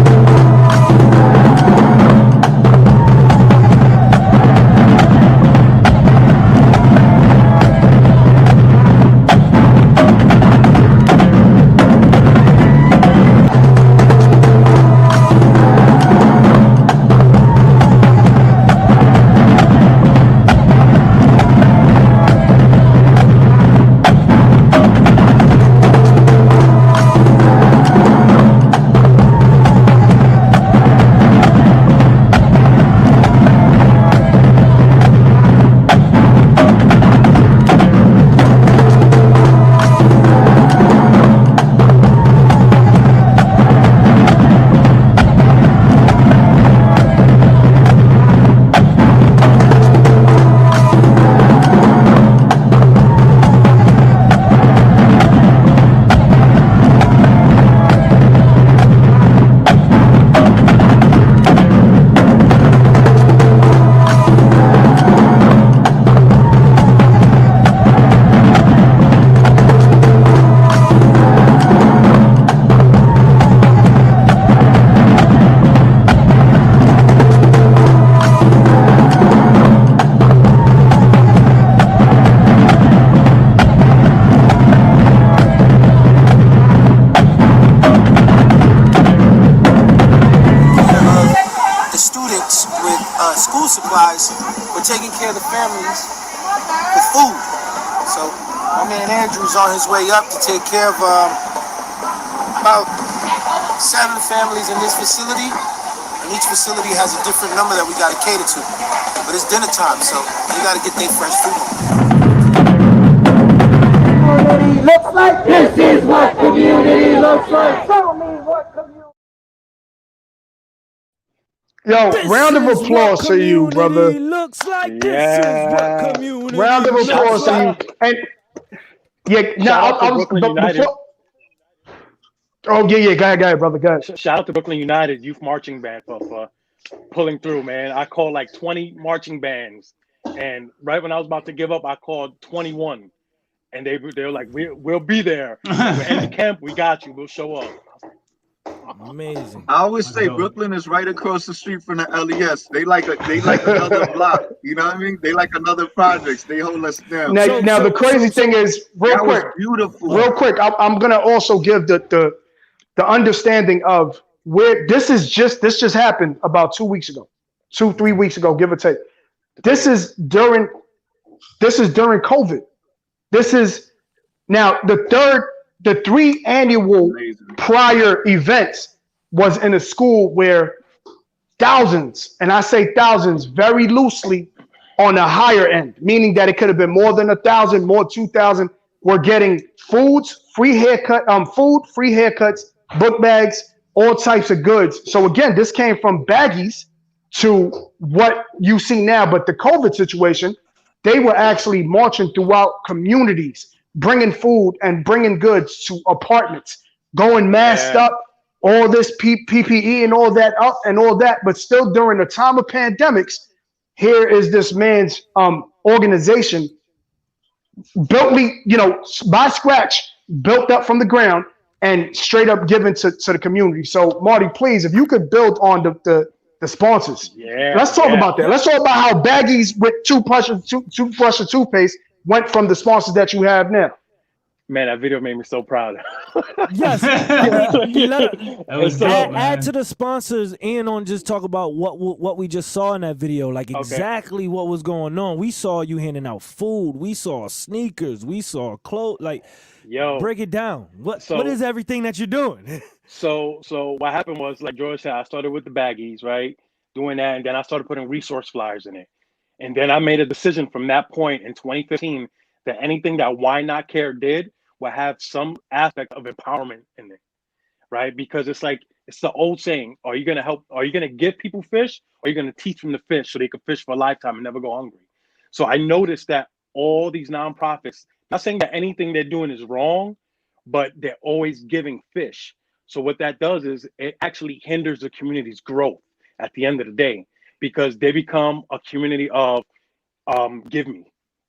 school supplies, but taking care of the families with food. So my man Andrew's on his way up to take care of about 7 families in this facility. And each facility has a different number that we got to cater to. But it's dinner time, so we got to get their fresh food on. Community looks like. This is what community looks like. Tell me what community. Yo, This round of is applause what to you, brother. community looks like. This is Yeah. what community Round of looks applause to like. you. And yeah, now Shout out to I was Brooklyn but United. before. Oh yeah, go ahead, brother, go ahead. Shout out to Brooklyn United Youth Marching Band for pulling through, man. I called like 20 marching bands, and right when I was about to give up, I called 21, and they were like, "We'll be there. We're ending camp. We got you. We'll show up." Amazing. I always That's say dope. Brooklyn is right across the street from the LES. They like another block. You know what I mean? They like another projects. They hold us down. Now the crazy thing is, real That was quick, beautiful. I'm gonna also give the understanding of where this just happened about 2 weeks ago, 3 weeks ago, give or take. This is during COVID. This is now the 3 annual Amazing. prior events was in a school where thousands, and I say thousands very loosely, on the higher end, meaning that it could have been more than 1,000, more 2,000, were getting food, free haircuts, book bags, all types of goods. So again, this came from baggies to what you see now. But the COVID situation, they were actually marching throughout communities, bringing food and bringing goods to apartments, going masked up, all this PPE and all that up and all that. But still, during the time of pandemics, here is this man's organization built by scratch, built up from the ground and straight up given to the community. So Marty, please, if you could build on the sponsors. Let's talk about that. Let's talk about how baggies with toothbrush and toothpaste went from the sponsors that you have now. Man, that video made me so proud. Yes. That was dope, add man. to the sponsors and on just talk about what we just saw in that video, like exactly what was going on. We saw you handing out food. We saw sneakers. We saw clothes. Like, break it down. What is everything that you're doing? So what happened was, like George said, I started with the baggies, right? Doing that, and then I started putting resource flyers in it. And then I made a decision from that point in 2015 that anything that Why Not Care did will have some aspect of empowerment in it, right? Because it's the old saying, are you gonna give people fish, or are you gonna teach them to fish so they can fish for a lifetime and never go hungry? So I noticed that all these nonprofits, not saying that anything they're doing is wrong, but they're always giving fish. So what that does is it actually hinders the community's growth at the end of the day, because they become a community of give me.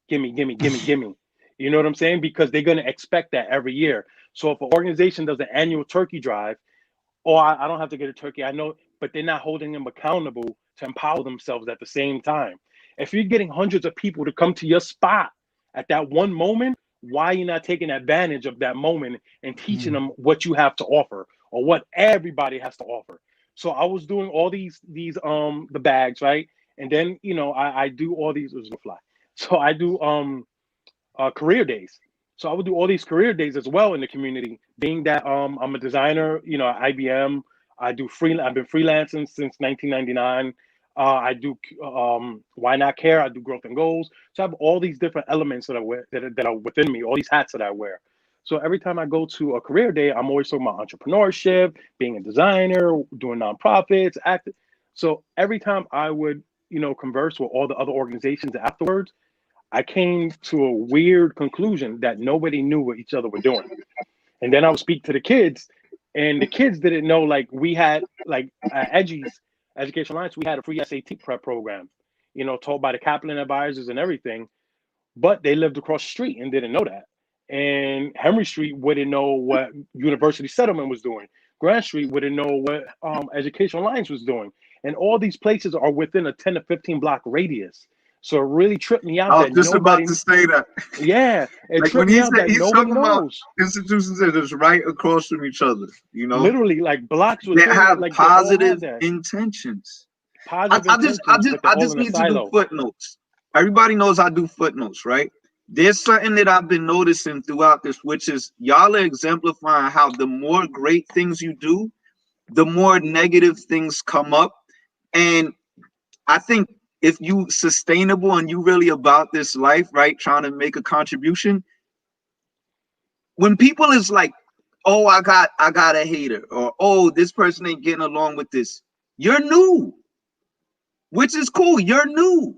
You know what I'm saying? Because they're going to expect that every year. So if an organization does an annual turkey drive, I don't have to get a turkey, I know, but they're not holding them accountable to empower themselves at the same time. If you're getting hundreds of people to come to your spot at that one moment, why are you not taking advantage of that moment and teaching them what you have to offer or what everybody has to offer? So I was doing all these the bags, right? And then, I do all these, so I do career days. So I would do all these career days as well in the community, being that I'm a designer, at IBM. I've been freelancing since 1999. I do Why Not Care. I do growth and goals. So I have all these different elements that I wear that are within me, all these hats that I wear. So every time I go to a career day, I'm always talking about entrepreneurship, being a designer, doing nonprofits, acting. So every time I would, converse with all the other organizations afterwards, I came to a weird conclusion that nobody knew what each other were doing. And then I would speak to the kids, and the kids didn't know, like, we had, like, at Edgy's Education Alliance, we had a free SAT prep program, taught by the Kaplan advisors and everything, but they lived across the street and didn't know that. And Henry Street wouldn't know what University Settlement was doing. Grand Street wouldn't know what Education Alliance was doing. And all these places are within a 10 to 15 block radius. So it really tripped me out. I was just about to say that. Yeah, it like tripped me out that nobody knows. Institutions that is right across from each other, literally like blocks. They have positive intentions. I just need to do footnotes. Everybody knows I do footnotes, right? There's something that I've been noticing throughout this, which is y'all are exemplifying how the more great things you do, the more negative things come up. And I think if you sustainable and you really about this life, right, trying to make a contribution, when people is like, oh, I got a hater, or oh, this person ain't getting along with this, you're new. which is cool. You're new.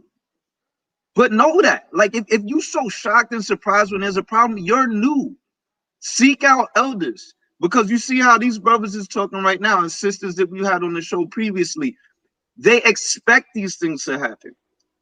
But know that, like, if you so shocked and surprised when there's a problem, you're new. Seek out elders, because you see how these brothers is talking right now and sisters that we had on the show previously. They expect these things to happen,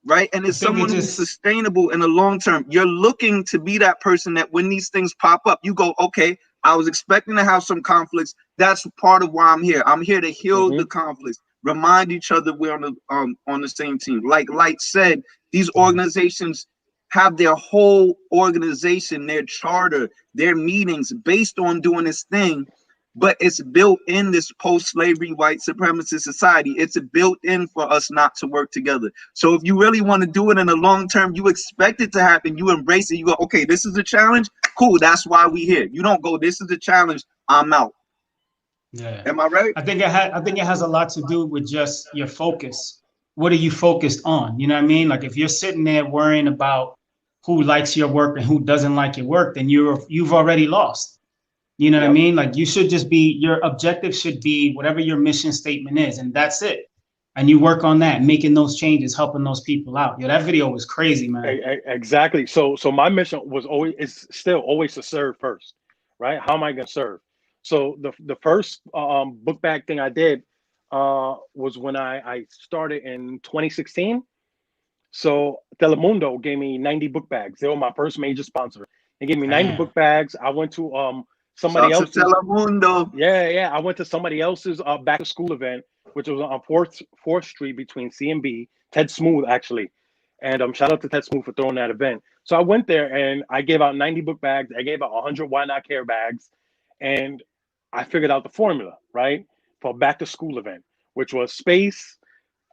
right? And it's someone who's sustainable in the long term. You're looking to be that person that when these things pop up, you go, okay, I was expecting to have some conflicts. That's part of why I'm here. I'm here to heal the conflicts, remind each other we're on the same team. Like Light said, these organizations have their whole organization, their charter, their meetings based on doing this thing, but it's built in this post-slavery white supremacist society. It's built in for us not to work together. So if you really want to do it in the long term, you expect it to happen, you embrace it, you go, okay, this is a challenge, cool, that's why we here. You don't go, this is a challenge, I'm out. Yeah. Am I right? I think it has a lot to do with just your focus. What are you focused on? You know what I mean? Like if you're sitting there worrying about who likes your work and who doesn't like your work, then you've already lost. You know what I mean? Like you should just be, your objective should be whatever your mission statement is, and that's it. And you work on that, making those changes, helping those people out. Yeah, that video was crazy, man. Exactly. So my mission was is still always to serve first, right? How am I going to serve? So the first book bag thing I did was when I started in 2016. So Telemundo gave me 90 book bags. They were my first major sponsor. They gave me 90 book bags. I went to somebody else's. Telemundo. Yeah. I went to somebody else's back to school event, which was on 4th Street between C and B. Ted Smooth, actually. And shout out to Ted Smooth for throwing that event. So I went there and I gave out 90 book bags. I gave out 100 Why Not Care bags. And I figured out the formula, right, for a back to school event, which was space,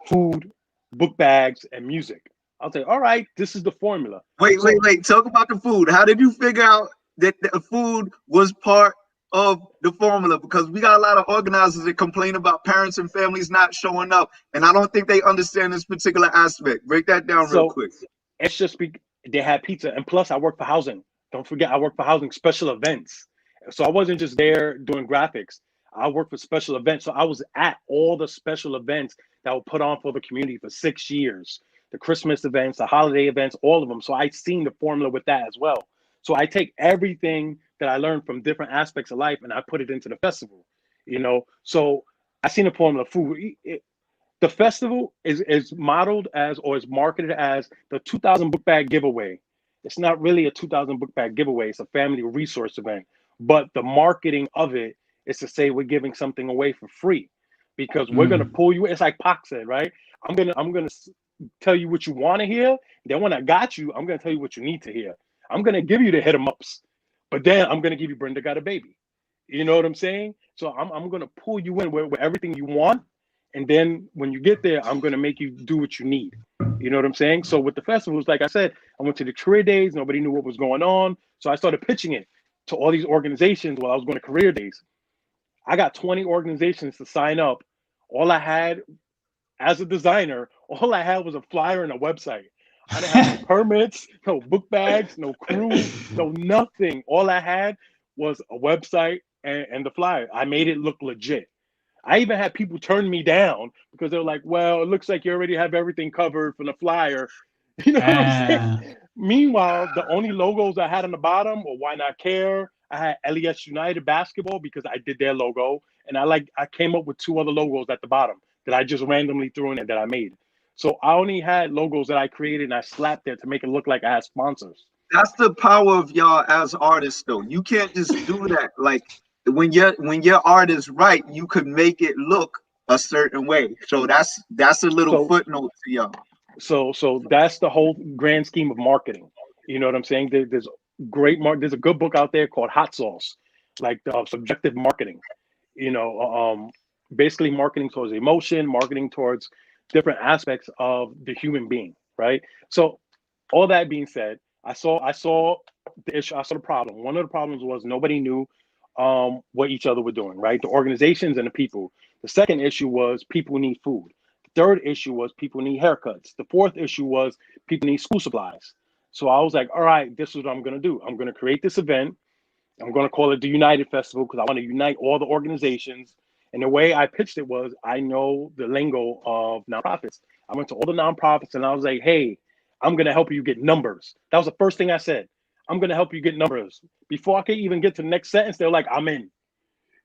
food, book bags, and music. I'll say, all right, this is the formula. Wait. Talk about the food. How did you figure out that the food was part of the formula? Because we got a lot of organizers that complain about parents and families not showing up, and I don't think they understand this particular aspect. Break that down real quick. It's just they had pizza, and plus I work for housing. Don't forget, I work for housing special events. So I wasn't just there doing graphics. I worked for special events. So I was at all the special events that were put on for the community for 6 years. The Christmas events, the holiday events, all of them. So I seen the formula with that as well. So I take everything that I learned from different aspects of life and I put it into the festival, you know? So I seen the formula food. The festival is modeled as, or is marketed as, the 2000 book bag giveaway. It's not really a 2000 book bag giveaway. It's a family resource event. But the marketing of it is to say we're giving something away for free, because we're gonna pull you. It's like Pac said, right? I'm gonna tell you what you want to hear. Then when I got you, I'm gonna tell you what you need to hear. I'm gonna give you the hit 'em ups, but then I'm gonna give you Brenda Got a Baby. You know what I'm saying? So I'm gonna pull you in with everything you want, and then when you get there, I'm gonna make you do what you need. You know what I'm saying? So with the festivals, like I said, I went to the career days. Nobody knew what was going on, so I started pitching it to all these organizations while I was going to career days. I got 20 organizations to sign up. All I had as a designer, all I had was a flyer and a website. I didn't have no permits, no book bags, no crew, no nothing. All I had was a website and the flyer. I made it look legit. I even had people turn me down because they're like, well, it looks like you already have everything covered from the flyer. You know what I'm saying? Meanwhile, the only logos I had on the bottom were Why Not Care. I had LES United basketball because I did their logo. And I came up with 2 other logos at the bottom that I just randomly threw in there that I made. So I only had logos that I created and I slapped there to make it look like I had sponsors. That's the power of y'all as artists, though. You can't just do that. Like when your art is right, you could make it look a certain way. So that's a little footnote to y'all. So that's the whole grand scheme of marketing. You know what I'm saying? There's a good book out there called Hot Sauce, like subjective marketing. You know, basically marketing towards emotion, marketing towards different aspects of the human being, right? So all that being said, I saw the issue. I saw the problem. One of the problems was nobody knew what each other were doing, right? The organizations and the people. The second issue was people need food. The third issue was people need haircuts. The fourth issue was people need school supplies. So I was like, all right, this is what I'm going to do. I'm going to create this event. I'm going to call it the United Festival because I want to unite all the organizations. And the way I pitched it was, I know the lingo of nonprofits. I went to all the nonprofits and I was like, hey, I'm going to help you get numbers. That was the first thing I said. I'm going to help you get numbers. Before I could even get to the next sentence, they're like, I'm in.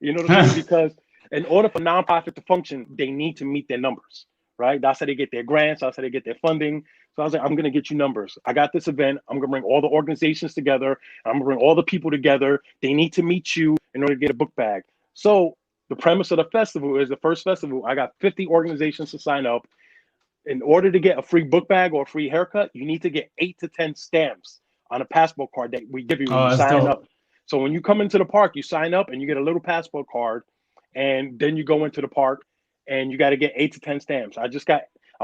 You know what I'm saying? Because in order for nonprofit to function, they need to meet their numbers, right? That's how they get their grants. That's how they get their funding. So I was like, I'm going to get you numbers. I got this event. I'm going to bring all the organizations together. I'm going to bring all the people together. They need to meet you in order to get a book bag. So the premise of the festival is the first festival. I got 50 organizations to sign up. In order to get a free book bag or a free haircut, you need to get 8 to 10 stamps on a passport card that we give you when you sign up. So when you come into the park, you sign up and you get a little passport card, and then you go into the park and you got to get 8 to 10 stamps. I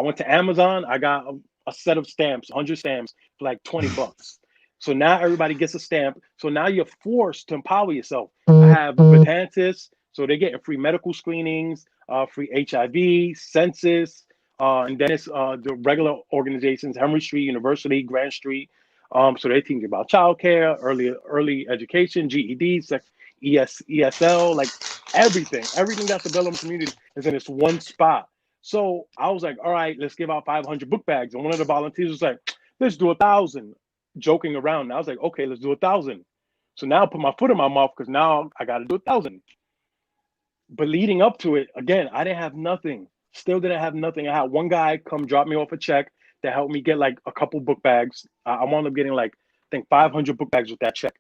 went to Amazon. I got a set of stamps, 100 stamps for like $20. So now everybody gets a stamp. So now you're forced to empower yourself. I have Botantists, so they're getting free medical screenings, free HIV, census, and then it's the regular organizations, Henry Street University, Grand Street. So they teach about childcare, early education, GED, ESL, like everything that's available in the community is in this one spot. So I was like, all right, let's give out 500 book bags. And one of the volunteers was like, let's do 1,000, joking around. And I was like, okay, let's do 1,000. So now I put my foot in my mouth because now I got to do 1,000. But leading up to it, again, I didn't have nothing. Still didn't have nothing. I had one guy come drop me off a check that helped me get like a couple book bags. I wound up getting like, I think 500 book bags with that check.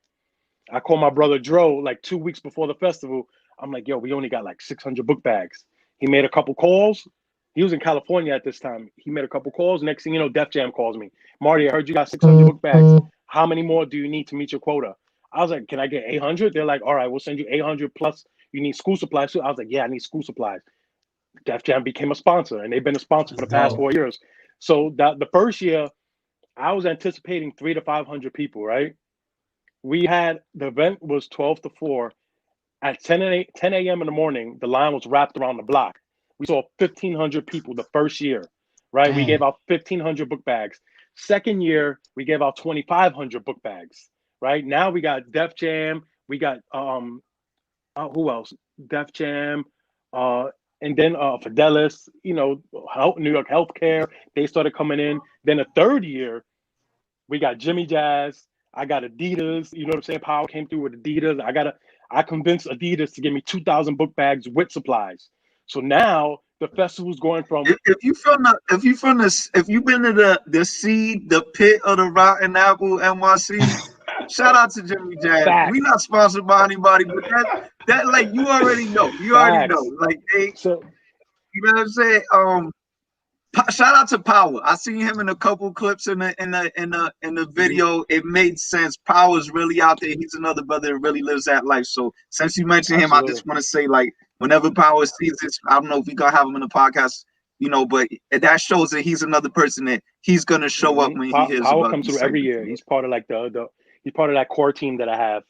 I called my brother Dro like 2 weeks before the festival. I'm like, yo, we only got like 600 book bags. He made a couple calls. He was in California at this time. He made a couple calls. Next thing you know, Def Jam calls me. Marty, I heard you got 600 book bags. How many more do you need to meet your quota? I was like, can I get 800? They're like, all right, we'll send you 800 plus you need school supplies too. I was like, yeah, I need school supplies. Def Jam became a sponsor, and they've been a sponsor for the past 4 years. So the first year, I was anticipating 300 to 500 people, right? We had, the event was 12 to 4. At 10 a.m. in the morning, the line was wrapped around the block. We saw 1,500 people the first year, right? Dang. We gave out 1,500 book bags. Second year, we gave out 2,500 book bags, right? Now we got Def Jam. We got, who else? Def Jam, and then Fidelis, you know, New York Healthcare, they started coming in. Then the third year, we got Jimmy Jazz. I got Adidas. You know what I'm saying? Power came through with Adidas. I convinced Adidas to give me 2,000 book bags with supplies. So now the festival's going from. If you've been to the seed, the pit of the rotten apple, NYC. Shout out to Jimmy Jazz. Facts. We not sponsored by anybody, but that like you already know. You already know. Like you know what I'm saying? Shout out to Power. I seen him in a couple clips in the video. It made sense. Power's really out there. He's another brother that really lives that life. So since you mentioned him, I just want to say, like, whenever Power sees this, I don't know if we gonna have him in the podcast, you know, but that shows that he's another person that he's gonna show up when he hears Power about comes through every year. He's part of like he's part of that core team that I have,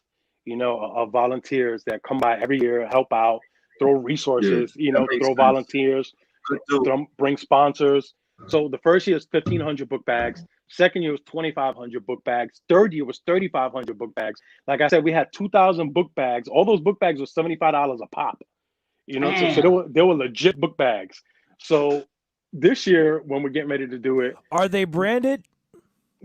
you know, of volunteers that come by every year, help out, throw resources, you know, throw volunteers, bring sponsors. So the first year is 1,500 book bags. Second year was 2,500 book bags. Third year was 3,500 book bags. Like I said, we had 2,000 book bags. All those book bags were $75 a pop. You know, so they were legit book bags. So this year, when we're getting ready to do it, are they branded?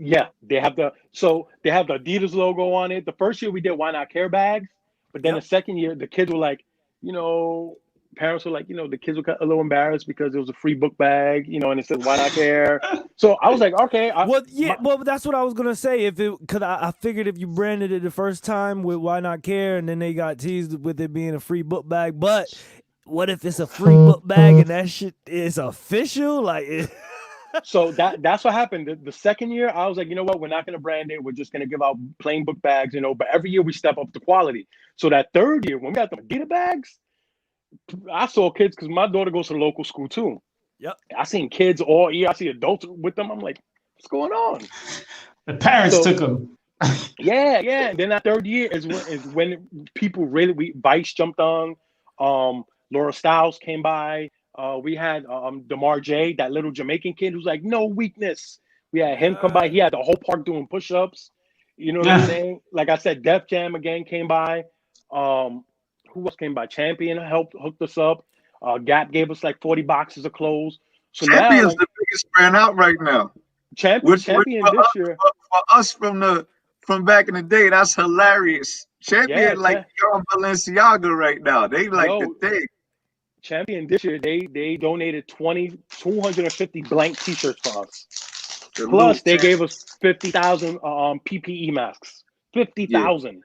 Yeah, they have the Adidas logo on it. The first year we did Why Not Care bags, but then the second year the kids were like, you know, parents were like, you know, the kids were a little embarrassed because it was a free book bag, you know, and it said Why Not Care. So I was like, okay. Well, that's what I was gonna say. Because I figured if you branded it the first time with Why Not Care, and then they got teased with it being a free book bag, but what if it's a free book bag and that shit is official? Like. So that's what happened. The second year, I was like, you know what? We're not going to brand it. We're just going to give out plain book bags, you know. But every year we step up the quality. So that third year, when we got the Adidas bags, I saw kids because my daughter goes to the local school too. Yep. I seen kids all year. I see adults with them. I'm like, what's going on? The parents took them. Yeah. And then that third year is when people really Vice jumped on. Laura Stiles came by. We had DeMar J, that little Jamaican kid who's like, no weakness. We had him come by. He had the whole park doing push-ups. You know what I'm saying? Like I said, Def Jam again came by. Who else came by? Champion hooked us up. Gap gave us like 40 boxes of clothes. So Champion's now, like, the niggas spreading out right now. Champion For this us, year. for us from back in the day, that's hilarious. Champion Yeah, like y'all Balenciaga right now. They like the yo, thing. Champion this year, they donated 250 blank t-shirts for us. Plus, they gave us 50,000 PPE masks. 50,000.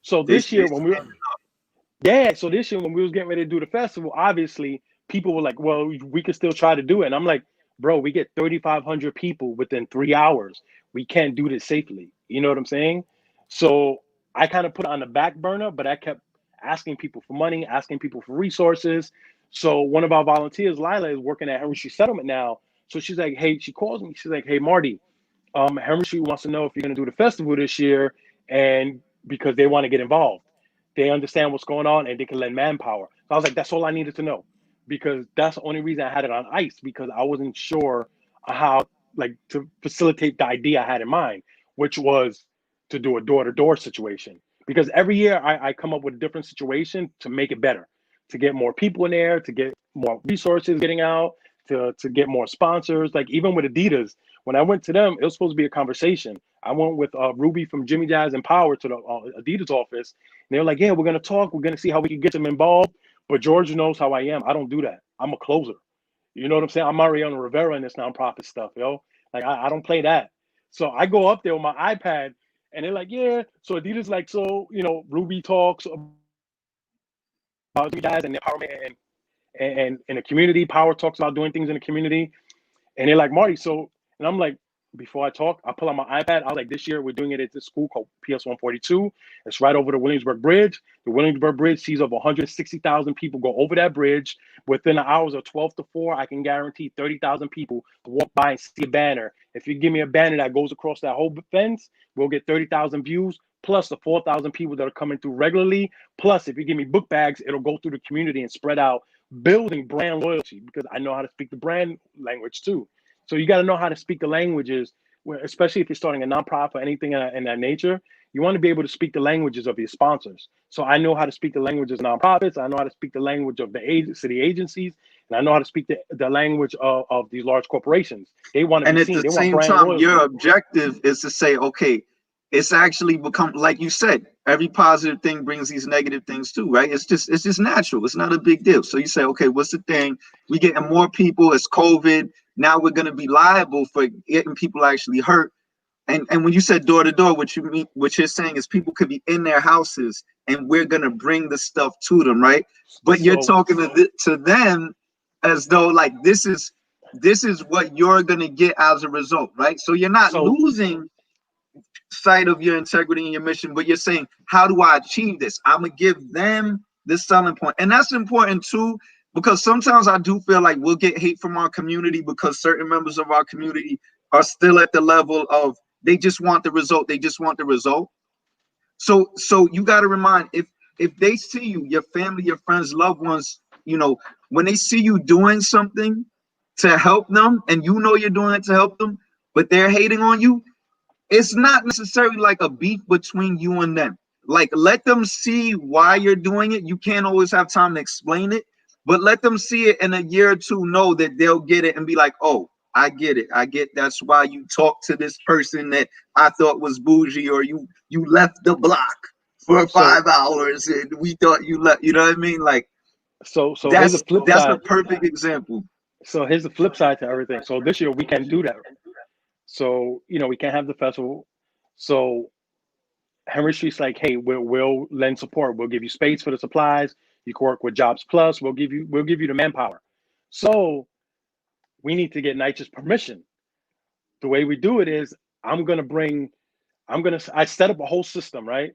So this year when we were so this year when we was getting ready to do the festival, obviously people were like, well, we could still try to do it. And I'm like, bro, we get 3,500 people within 3 hours. We can't do this safely. You know what I'm saying? So I kind of put it on the back burner, but I kept asking people for money, asking people for resources. So one of our volunteers, Lila, is working at Henry Street Settlement now. So she's like, hey, she calls me. She's like, hey, Marty, Henry Street wants to know if you're going to do the festival this year, and because they want to get involved. They understand what's going on and they can lend manpower. So I was like, that's all I needed to know, because that's the only reason I had it on ice, because I wasn't sure how to facilitate the idea I had in mind, which was to do a door-to-door situation. Because every year I come up with a different situation to make it better, to get more people in there, to get more resources getting out, to get more sponsors. Like even with Adidas, when I went to them, it was supposed to be a conversation. I went with Ruby from Jimmy Jazz and Power to the Adidas office. And they were like, yeah, we're going to talk. We're going to see how we can get them involved. But George knows how I am. I don't do that. I'm a closer. You know what I'm saying? I'm Mariano Rivera in this nonprofit stuff, yo. Like, I don't play that. So I go up there with my iPad, and they're like, yeah. So Adidas like, so, Ruby talks about Jimmy Jazz and empowerment and in the community. Power talks about doing things in the community. And they're like, Marty, so, and I'm like, before I talk, I pull out my iPad. I was like, this year we're doing it at this school called PS 142. It's right over the Williamsburg Bridge. The Williamsburg Bridge sees over 160,000 people go over that bridge. Within the hours of 12 to 4, I can guarantee 30,000 people to walk by and see a banner. If you give me a banner that goes across that whole fence, we'll get 30,000 views, plus the 4,000 people that are coming through regularly. Plus, if you give me book bags, it'll go through the community and spread out, building brand loyalty, because I know how to speak the brand language too. So you got to know how to speak the languages, especially if you're starting a nonprofit or anything in that nature. You want to be able to speak the languages of your sponsors. So I know how to speak the languages of nonprofits. I know how to speak the language of the city agencies, and I know how to speak the language of these large corporations. They want to be seen. And at the They want same brand time, loyalty. your objective is to say, okay, it's actually become, like you said, every positive thing brings these negative things too, right? It's just natural. It's not a big deal. So you say, okay, what's the thing? We getting more people. It's COVID. Now we're going to be liable for getting people actually hurt. And when you said door to door, what you're saying is people could be in their houses and we're going to bring the stuff to them, right? But you're talking to them as though like this is what you're going to get as a result, right? So you're not losing sight of your integrity and your mission, but you're saying, how do I achieve this? I'm gonna give them this selling point. And that's important too, because sometimes I do feel like we'll get hate from our community because certain members of our community are still at the level of they just want the result. They just want the result. So you got to remind, if they see you, your family, your friends, loved ones, when they see you doing something to help them, and you're doing it to help them, but they're hating on you, it's not necessarily like a beef between you and them. Like, let them see why you're doing it. You can't always have time to explain it, but let them see it in a year or two, know that they'll get it and be like, oh, I get it. I get that's why you talked to this person that I thought was bougie, or you left the block for 5 hours and we thought you left. You know what I mean? Like, so here's the flip side. That's a perfect example. So here's the flip side to everything. So this year we can't do that. So, we can't have the festival. So Henry Street's like, hey, we'll lend support. We'll give you space for the supplies. You can work with Jobs Plus. We'll give you the manpower. So we need to get NYCHA's permission. The way we do it is I set up a whole system, right?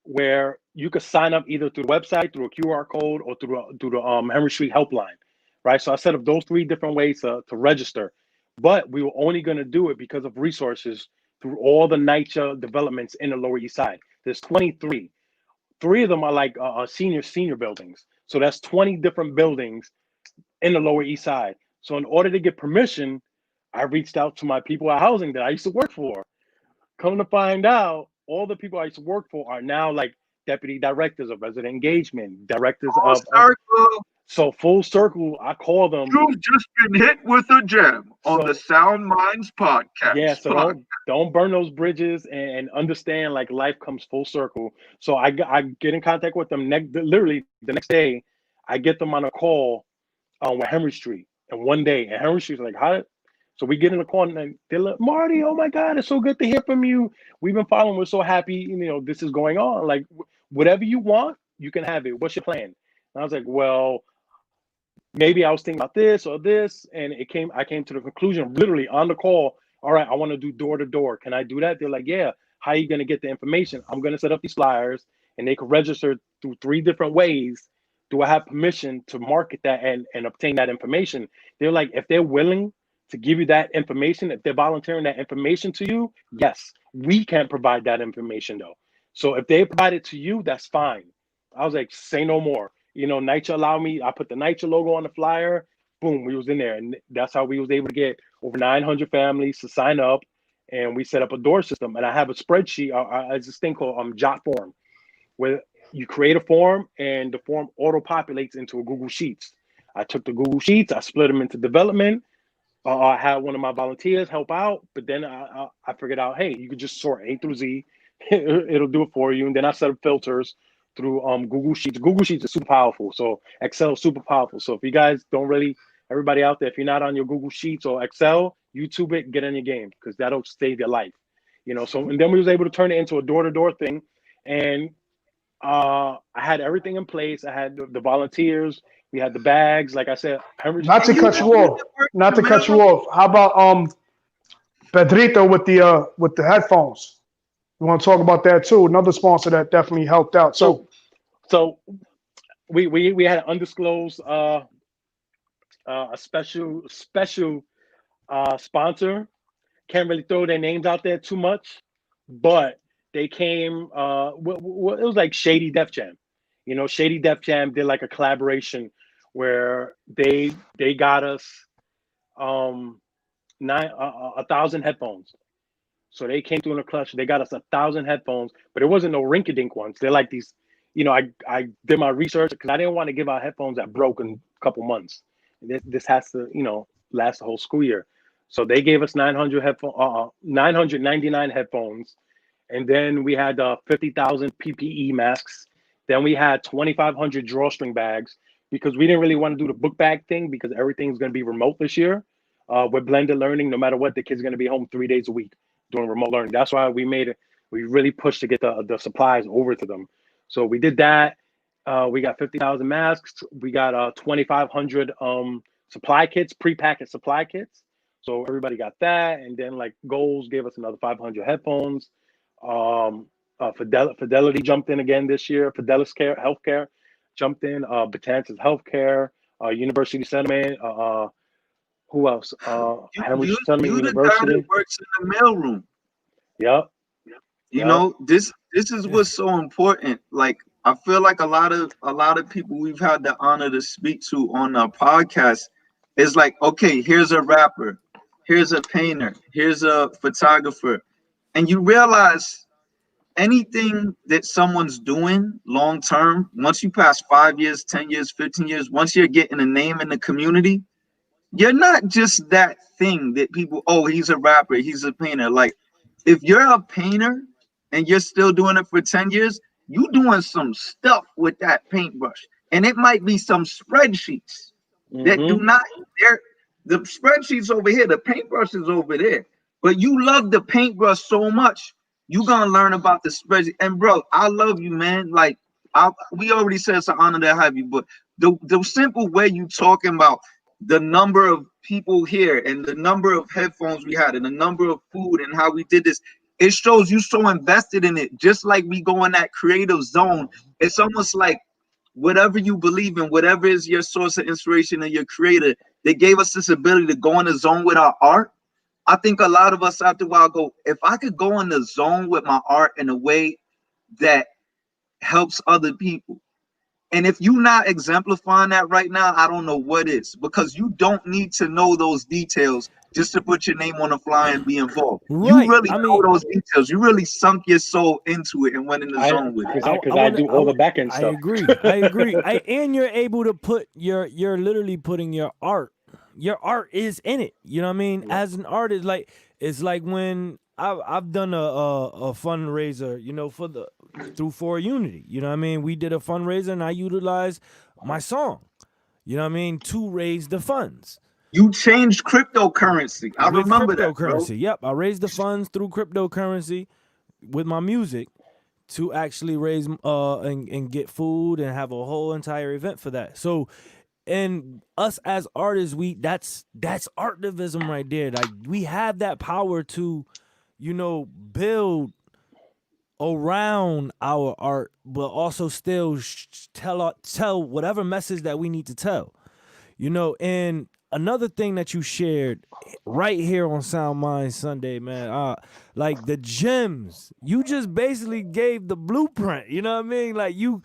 Where you could sign up either through the website, through a QR code, or through the Henry Street helpline, right? So I set up those 3 different ways to register. But we were only going to do it because of resources through all the NYCHA developments in the Lower East Side. There's 23. 3 of them are like senior buildings. So that's 20 different buildings in the Lower East Side. So in order to get permission, I reached out to my people at housing that I used to work for. Come to find out, all the people I used to work for are now like deputy directors of resident engagement, directors of So full circle, I call them. You've just been hit with a gem on the SoundMinds podcast. Yeah, so don't burn those bridges and understand like life comes full circle. So I get in contact with them literally the next day. I get them on a call with Henry Street, and one day, and Henry Street's like, "How?" So we get in the call, and they're like, "Marty, oh my God, it's so good to hear from you. We've been following. We're so happy. You know, this is going on. Like, whatever you want, you can have it. What's your plan?" And I was like, "Well, maybe I was thinking about this or this," and I came to the conclusion literally on the call. All right, I want to do door to door. Can I do that? They're like, "Yeah." How are you going to get the information? I'm going to set up these flyers, and they can register through 3 different ways. Do I have permission to market that and obtain that information? They're like, if they're willing to give you that information, if they're volunteering that information to you, yes. We can't provide that information though. So if they provide it to you, that's fine. I was like, say no more. You know, NYCHA allowed me. I put the NYCHA logo on the flyer. Boom, we was in there, and that's how we was able to get over 900 families to sign up, and we set up a door system. And I have a spreadsheet. It's this thing called Jot Form, where you create a form and the form auto populates into a Google Sheets. I took the Google Sheets, I split them into development. I had one of my volunteers help out, but then I figured out, hey, you could just sort A through Z. It'll do it for you. And then I set up filters through Google Sheets. Google Sheets is super powerful. So Excel is super powerful. So if you guys don't really, everybody out there, if you're not on your Google Sheets or Excel, YouTube it, get in your game, because that'll save your life. You know, so, and then we was able to turn it into a door-to-door thing. And I had everything in place. I had the volunteers. We had the bags. Like I said, not to cut you off. How about Pedrito with the headphones? We want to talk about that too. Another sponsor that definitely helped out. So we had an undisclosed a special sponsor. Can't really throw their names out there too much, but they came. It was like Shady Def Jam. You know, Shady Def Jam did like a collaboration where they got us 1,000 headphones. So they came through in a clutch. They got us 1,000 headphones, but it wasn't no rinky-dink ones. They're like these. You know, I did my research because I didn't want to give out headphones that broke in a couple months. This has to, you know, last the whole school year. So they gave us 999 headphones. And then we had 50,000 PPE masks. Then we had 2,500 drawstring bags, because we didn't really want to do the book bag thing, because everything's going to be remote this year. With blended learning, no matter what, the kids are going to be home 3 days a week doing remote learning. That's why we really pushed to get the supplies over to them. So we did that. We got 50,000 masks. We got 2,500 supply kits, prepackaged supply kits. So everybody got that. And then like Goals gave us another 500 headphones. Fidelity jumped in again this year. Fidelis Care Healthcare jumped in. Batanzas Healthcare, University Sentiment. Who else? Henry Sentiment University. The guy that works in the mailroom. Yep. You know, this is what's so important. Like, I feel like a lot of people we've had the honor to speak to on our podcast is like, okay, here's a rapper, here's a painter, here's a photographer, and you realize anything that someone's doing long term, once you pass 5 years, 10 years, 15 years, once you're getting a name in the community, you're not just that thing that people, oh, he's a rapper, he's a painter. Like, if you're a painter and you're still doing it for 10 years, you doing some stuff with that paintbrush. And it might be some spreadsheets that do not, the spreadsheets over here, the paintbrush is over there. But you love the paintbrush so much, you're going to learn about the spreadsheet. And bro, I love you, man. Like, we already said it's an honor to have you, but the simple way you talking about the number of people here and the number of headphones we had and the number of food and how we did this, it shows you so invested in it. Just like we go in that creative zone, it's almost like whatever you believe in, whatever is your source of inspiration and your creator, they gave us this ability to go in the zone with our art. I think a lot of us after a while go, if I could go in the zone with my art in a way that helps other people, And if you're not exemplifying that right now, I don't know what is, because you don't need to know those details just to put your name on a flyer and be involved. You Right. really I know mean, those details. You really sunk your soul into it and went in the zone with it. Because I do all the back end I stuff. agree. I agree. And you're able to put you're literally putting your art is in it. You know what I mean? Yeah. As an artist, like it's like when I've done a fundraiser, you know, through For Unity. You know what I mean? We did a fundraiser and I utilized my song, you know what I mean, to raise the funds. You changed cryptocurrency. I remember that, bro. Yep, I raised the funds through cryptocurrency with my music to actually raise and get food and have a whole entire event for that. So, and us as artists, that's artivism right there. Like we have that power to, you know, build around our art, but also still tell whatever message that we need to tell, you know. And another thing that you shared right here on SoundMinds Sunday, man, like the gems, you just basically gave the blueprint, you know what I mean? Like you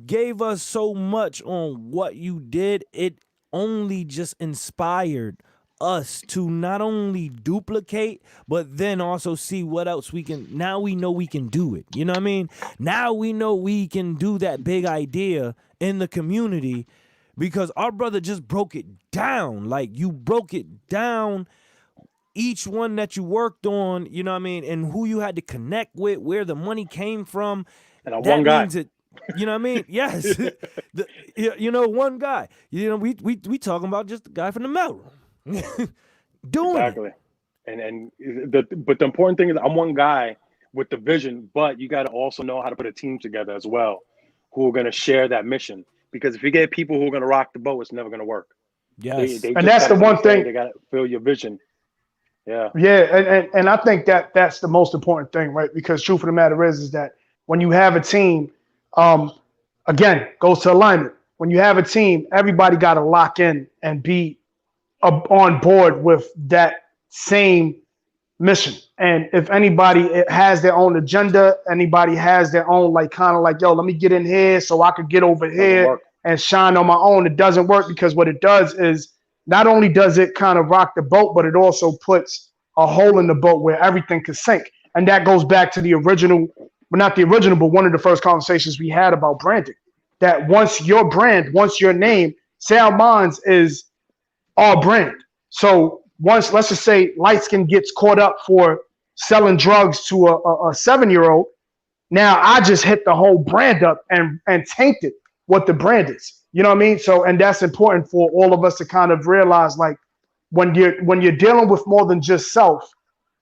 gave us so much on what you did. It only just inspired us to not only duplicate, but then also see what else we can. Now we know we can do it. You know what I mean? Now we know we can do that big idea in the community because our brother just broke it down. Like you broke it down, each one that you worked on, you know what I mean? And who you had to connect with, where the money came from. And one guy. You know what I mean? Yes. You know, one guy. You know, we talking about just the guy from the mailroom. Doing exactly. it. But the important thing is I'm one guy with the vision, but you got to also know how to put a team together as well who are going to share that mission. Because if you get people who are going to rock the boat, it's never going to work. Yes. And that's the one thing. They got to feel your vision. Yeah. Yeah. And I think that's the most important thing, right? Because truth of the matter is that when you have a team, again, goes to alignment. When you have a team, everybody got to lock in and be on board with that same mission. And if anybody has their own agenda, anybody has their own, like, kind of like, yo, let me get in here so I could get over here and shine on my own. It doesn't work, because what it does is not only does it kind of rock the boat, but it also puts a hole in the boat where everything could sink. And that goes back to the original, well, not the original, but one of the first conversations we had about branding. That once your brand, once your name, SoundMinds is our brand. So once, let's just say, LiteSkin gets caught up for selling drugs to a 7-year-old, now I just hit the whole brand up and tainted what the brand is. You know what I mean? So, and that's important for all of us to kind of realize, like, when you're dealing with more than just self,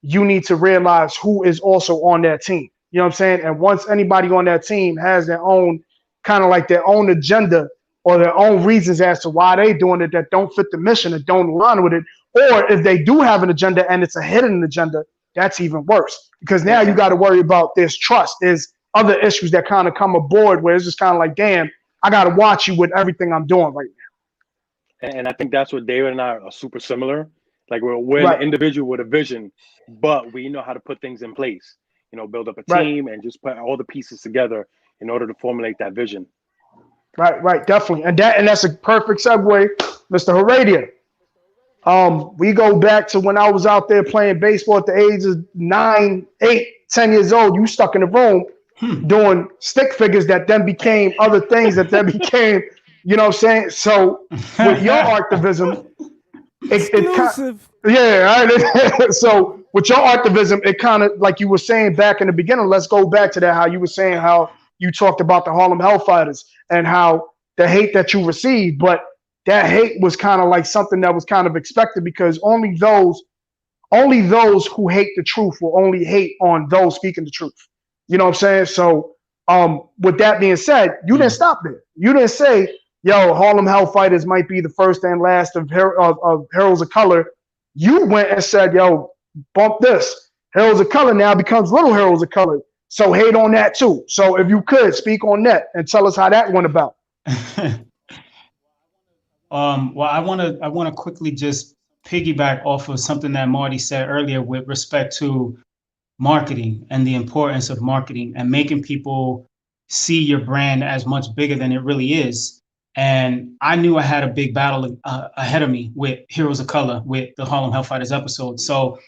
you need to realize who is also on that team. You know what I'm saying? And once anybody on that team has their own kind of like their own agenda or their own reasons as to why they doing it that don't fit the mission and don't align with it, or if they do have an agenda and it's a hidden agenda, that's even worse, because now you got to worry about there's trust. There's other issues that kind of come aboard where it's just kind of like, damn, I got to watch you with everything I'm doing right now. And I think that's what David and I are super similar. Like we're an individual with a vision, but we know how to put things in place, you know, build up a team and just put all the pieces together in order to formulate that vision. Right, definitely. And that's a perfect segue, Mr. Heredia. We go back to when I was out there playing baseball at the age of 9, 8, 10 years old. You stuck in the room doing stick figures that then became other things that then became, you know what I'm saying? So with your artivism, so with your artivism, it kind of, like you were saying back in the beginning, let's go back to that, how you were saying how you talked about the Harlem Hellfighters and how the hate that you received, but that hate was kind of like something that was kind of expected, because only those who hate the truth will only hate on those speaking the truth. You know what I'm saying? So with that being said, you didn't stop there. You didn't say, yo, Harlem Hellfighters might be the first and last of Heroes of Color. You went and said, yo, bump this. Heroes of Color now becomes Little Heroes of Color. So hate on that too. So if you could speak on that and tell us how that went about. Well, I want to quickly just piggyback off of something that Marty said earlier with respect to marketing and the importance of marketing and making people see your brand as much bigger than it really is. And I knew I had a big battle ahead of me with Heroes of Color, with the Harlem Hellfighters episode. So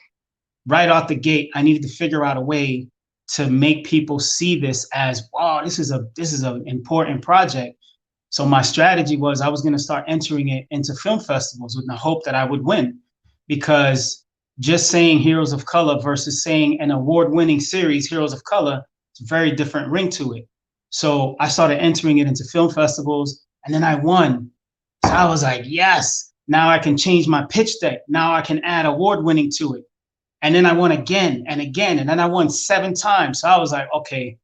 right off the gate, I needed to figure out a way to make people see this as, wow, this is an important project. So my strategy was I was going to start entering it into film festivals with the hope that I would win, because just saying Heroes of Color versus saying an award-winning series, Heroes of Color, it's a very different ring to it. So I started entering it into film festivals, and then I won. So I was like, yes, now I can change my pitch deck. Now I can add award-winning to it. And then I won again and again, and then I won 7 times. So I was like, okay,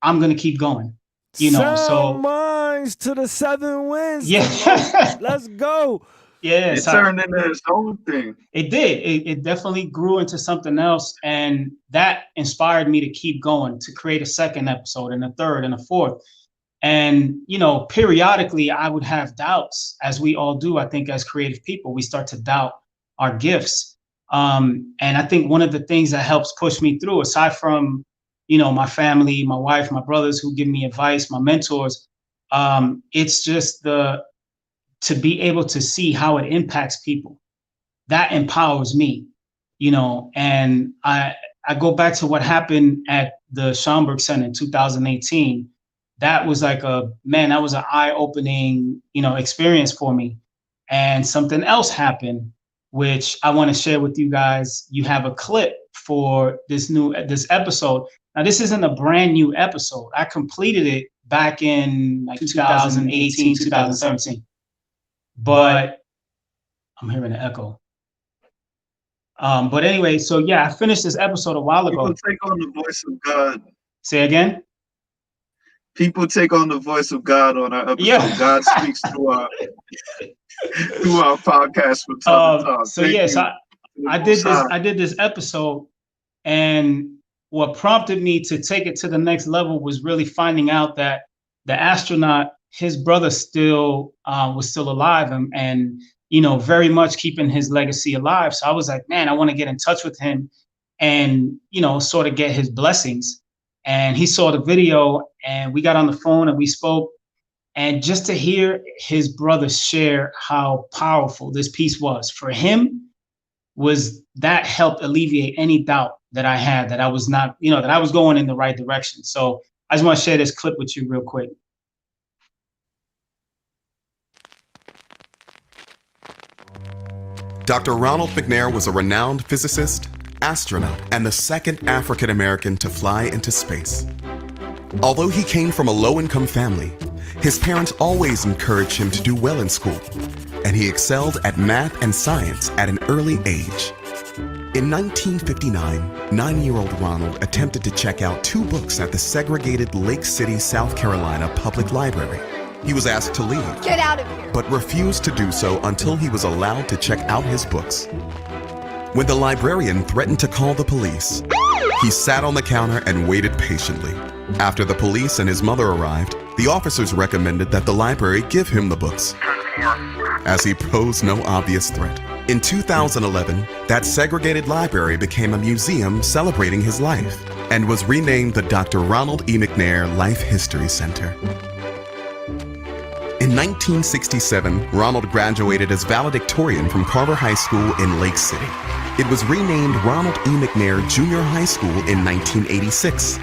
I'm going to keep going. You know, SoundMinds to the 7 wins. Yeah. Let's go. Yeah. It turned into its own thing. It did. It definitely grew into something else. And that inspired me to keep going, to create a second episode and a third and a fourth. And, you know, periodically I would have doubts, as we all do. I think as creative people, we start to doubt our gifts. And I think one of the things that helps push me through, aside from, you know, my family, my wife, my brothers who give me advice, my mentors, it's just to be able to see how it impacts people. That empowers me, you know. And I go back to what happened at the Schomburg Center in 2018. That was like that was an eye-opening, you know, experience for me. And something else happened, which I want to share with you guys. You have a clip for this episode. Now, this isn't a brand new episode. I completed it back in like 2018, 2017. But I'm hearing an echo. But anyway, so yeah, I finished this episode a while ago. People take on the voice of God. Say again? People take on the voice of God on our episode. Yeah. God speaks through our podcast from time to time. So yes, I did this episode, and what prompted me to take it to the next level was really finding out that the astronaut, his brother still was still alive, and you know, very much keeping his legacy alive. So I was like, man, I want to get in touch with him and, you know, sort of get his blessings. And he saw the video, and we got on the phone and we spoke. And just to hear his brother share how powerful this piece was for him, that helped alleviate any doubt that I had, that I was not, you know, that I was going in the right direction. So I just want to share this clip with you real quick. Dr. Ronald Mcnair was a renowned physicist, astronaut, and the second African American to fly into space. Although he came from a low-income family, his parents always encouraged him to do well in school, and he excelled at math and science at an early age. In 1959, 9-year-old Ronald attempted to check out 2 books at the segregated Lake City, South Carolina Public Library. He was asked to leave. Get out of here. But refused to do so until he was allowed to check out his books. When the librarian threatened to call the police, he sat on the counter and waited patiently. After the police and his mother arrived, the officers recommended that the library give him the books, as he posed no obvious threat. In 2011, that segregated library became a museum celebrating his life and was renamed the Dr. Ronald E. Mcnair Life History Center. In 1967, Ronald graduated as valedictorian from Carver High School in Lake City. It was renamed Ronald E. Mcnair Junior High School in 1986.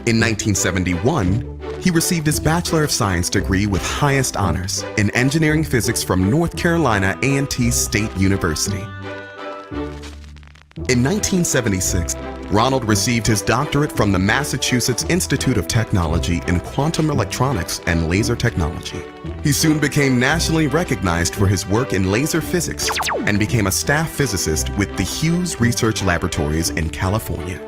In 1971, he received his Bachelor of Science degree with highest honors in engineering physics from North Carolina A&T State University. In 1976, Ronald received his doctorate from the Massachusetts Institute of Technology in quantum electronics and laser technology. He soon became nationally recognized for his work in laser physics and became a staff physicist with the Hughes Research Laboratories in California.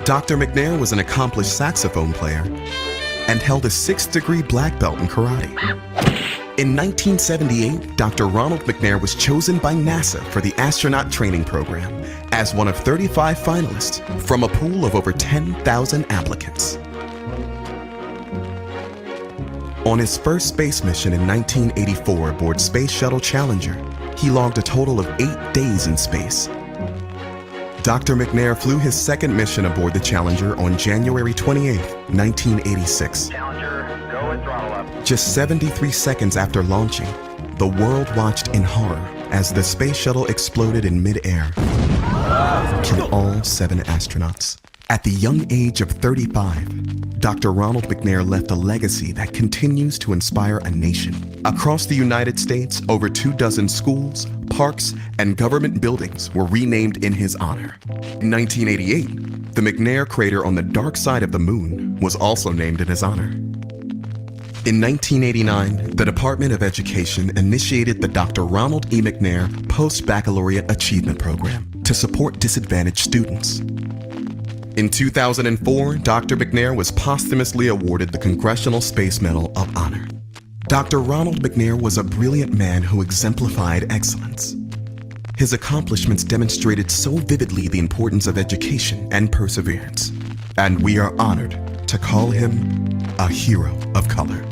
Dr. Mcnair was an accomplished saxophone player and held a 6th-degree black belt in karate. In 1978, Dr. Ronald Mcnair was chosen by NASA for the astronaut training program as one of 35 finalists from a pool of over 10,000 applicants. On his first space mission in 1984 aboard Space Shuttle Challenger, he logged a total of 8 days in space. Dr. Mcnair flew his second mission aboard the Challenger on January 28, 1986. Challenger, go and throttle up. Just 73 seconds after launching, the world watched in horror as the space shuttle exploded in mid-air, killing all 7 astronauts. At the young age of 35, Dr. Ronald Mcnair left a legacy that continues to inspire a nation. Across the United States, over 24 schools, parks, and government buildings were renamed in his honor. In 1988, the Mcnair crater on the dark side of the moon was also named in his honor. In 1989, the Department of Education initiated the Dr. Ronald E. Mcnair Post-Baccalaureate Achievement Program to support disadvantaged students. In 2004, Dr. Mcnair was posthumously awarded the Congressional Space Medal of Honor. Dr. Ronald Mcnair was a brilliant man who exemplified excellence. His accomplishments demonstrated so vividly the importance of education and perseverance, and we are honored to call him a hero of color.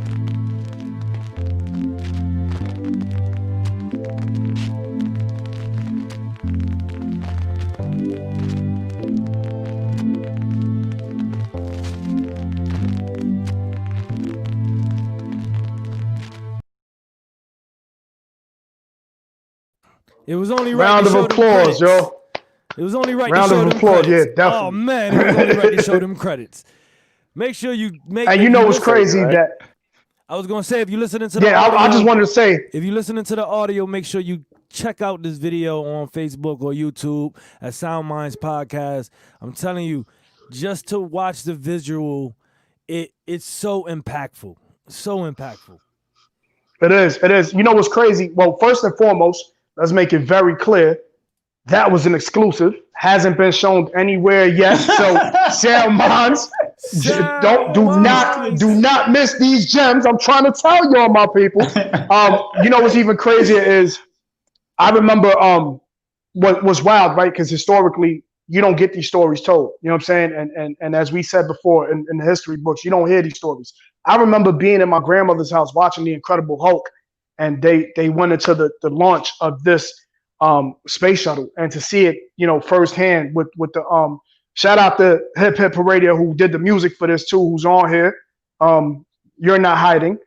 It was only right Round to of show them applause, credits. yo. It was only right Round to show of them applause, credits. yeah, definitely. Oh man, it was only right to show them credits. Make sure you make. And if you know what's listen- crazy that I was gonna say, if you're listening to the yeah, audio, I just wanted to say if you're listening to the audio, make sure you check out this video on Facebook or YouTube at SoundMinds Podcast. I'm telling you, just to watch the visual, it's so impactful, so impactful. it is. It is. You know what's crazy? Well, first and foremost, let's make it very clear. That was an exclusive. Hasn't been shown anywhere yet. So SoundMinds, do not miss these gems. I'm trying to tell y'all, my people. You know what's even crazier is I remember what was wild, right? Because historically, you don't get these stories told. You know what I'm saying? And as we said before in the history books, you don't hear these stories. I remember being in my grandmother's house watching The Incredible Hulk, and they went into the launch of this space shuttle, and to see it, you know, firsthand with the shout out to Hip Hip Radio who did the music for this too, who's on here. You're not hiding.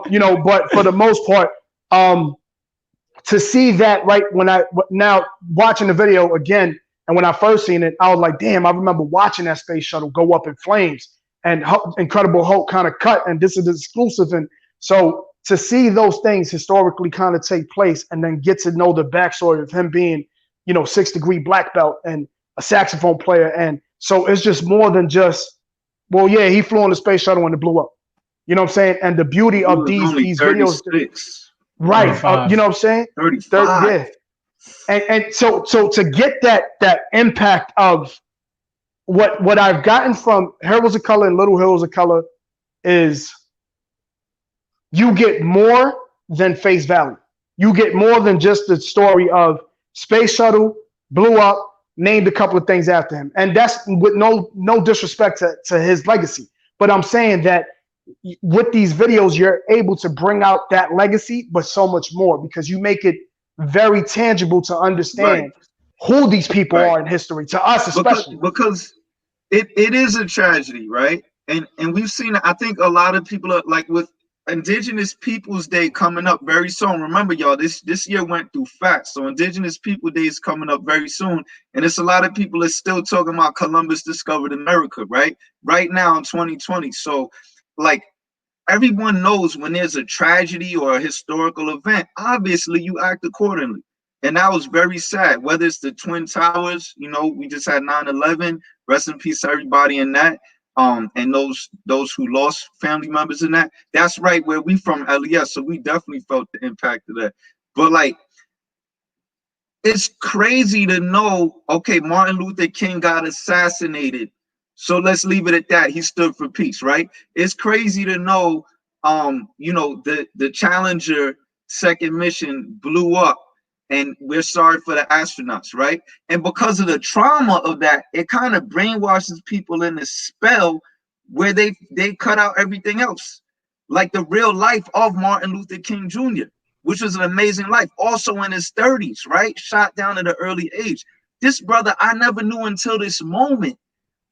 You know, but for the most part, to see that right when now watching the video again, and when I first seen it, I was like, damn, I remember watching that space shuttle go up in flames, and Incredible Hulk kind of cut, and this is exclusive. And so to see those things historically kind of take place, and then get to know the backstory of him being, you know, 6-degree black belt and a saxophone player. And so it's just more than just, well, yeah, he flew on the space shuttle and it blew up. You know what I'm saying? And the beauty of these videos, right? You know what I'm saying? 35. Yeah. And so to get that impact of what I've gotten from Heroes of Color and Little Heroes of Color is you get more than face value. You get more than just the story of space shuttle blew up, named a couple of things after him. And that's with no disrespect to his legacy. But I'm saying that with these videos, you're able to bring out that legacy, but so much more, because you make it very tangible to understand who these people are in history, to us especially. Because it is a tragedy, right? And we've seen, I think a lot of people are like, with Indigenous Peoples Day coming up very soon. Remember, y'all, this year went through fast. So Indigenous People Day is coming up very soon. And it's a lot of people are still talking about Columbus discovered America, right? Right now in 2020. So like, everyone knows when there's a tragedy or a historical event, obviously you act accordingly. And that was very sad, whether it's the Twin Towers, you know, we just had 9/11, rest in peace to everybody in that. And those who lost family members in that. That's right where we from, LES, so we definitely felt the impact of that. But like, it's crazy to know, okay, Martin Luther King got assassinated, so let's leave it at that. He stood for peace, right? It's crazy to know, you know, the Challenger second mission blew up, and we're sorry for the astronauts, right? And because of the trauma of that, it kind of brainwashes people in a spell where they cut out everything else, like the real life of Martin Luther King Jr., which was an amazing life. Also in his 30s, right? Shot down at an early age. This brother, I never knew until this moment.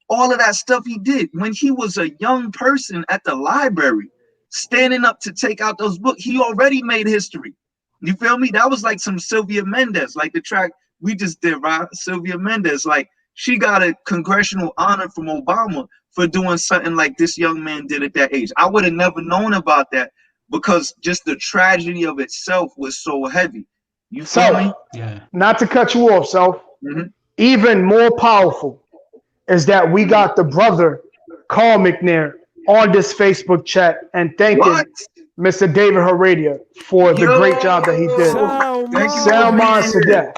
All of that stuff he did when he was a young person at the library, standing up to take out those books. He already made history. You feel me? That was like some Sylvia Mendez, like the track we just did, right? Sylvia Mendez, like she got a congressional honor from Obama for doing something like this young man did at that age. I would have never known about that because just the tragedy of itself was so heavy. You feel me? Yeah. Not to cut you off, Self. Even more powerful is that we got the brother, Carl McNair, on this Facebook chat and thanking Mr. David Heredia for the great job that he did. SoundMinds to death.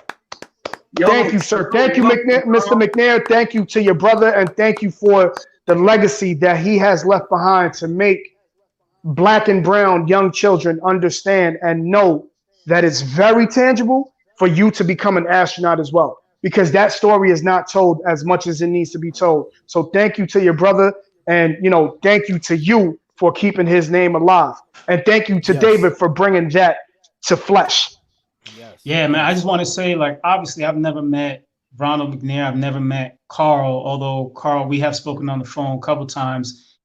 Thank you, sir. Thank you, Mr. McNair. Thank you to your brother, and thank you for the legacy that he has left behind to make Black and brown young children understand and know that it's very tangible for you to become an astronaut as well, because that story is not told as much as it needs to be told. So thank you to your brother, and thank you to you for keeping his name alive, and thank you to David for bringing that to flesh. Yeah, man, I just want to say, like, obviously I've never met Ronald McNair. I've never met Carl, although Carl, we have spoken on the phone a couple times.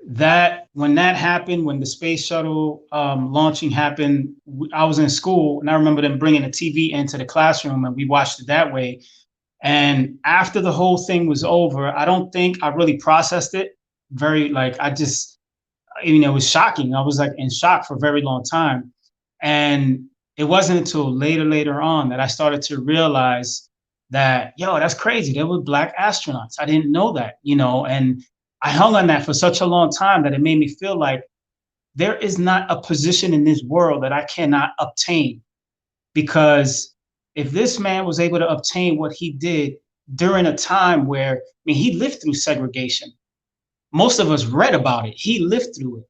That when that happened, when the space shuttle launching happened, I was in school, and I remember them bringing a TV into the classroom, and we watched it that way. And after the whole thing was over, I don't think I really processed it it was shocking. I was like in shock for a very long time. And it wasn't until later on that I started to realize that, that's crazy. There were Black astronauts. I didn't know that, and I hung on that for such a long time that it made me feel like there is not a position in this world that I cannot obtain. Because if this man was able to obtain what he did during a time where, he lived through segregation. Most of us read about it. He lived through it.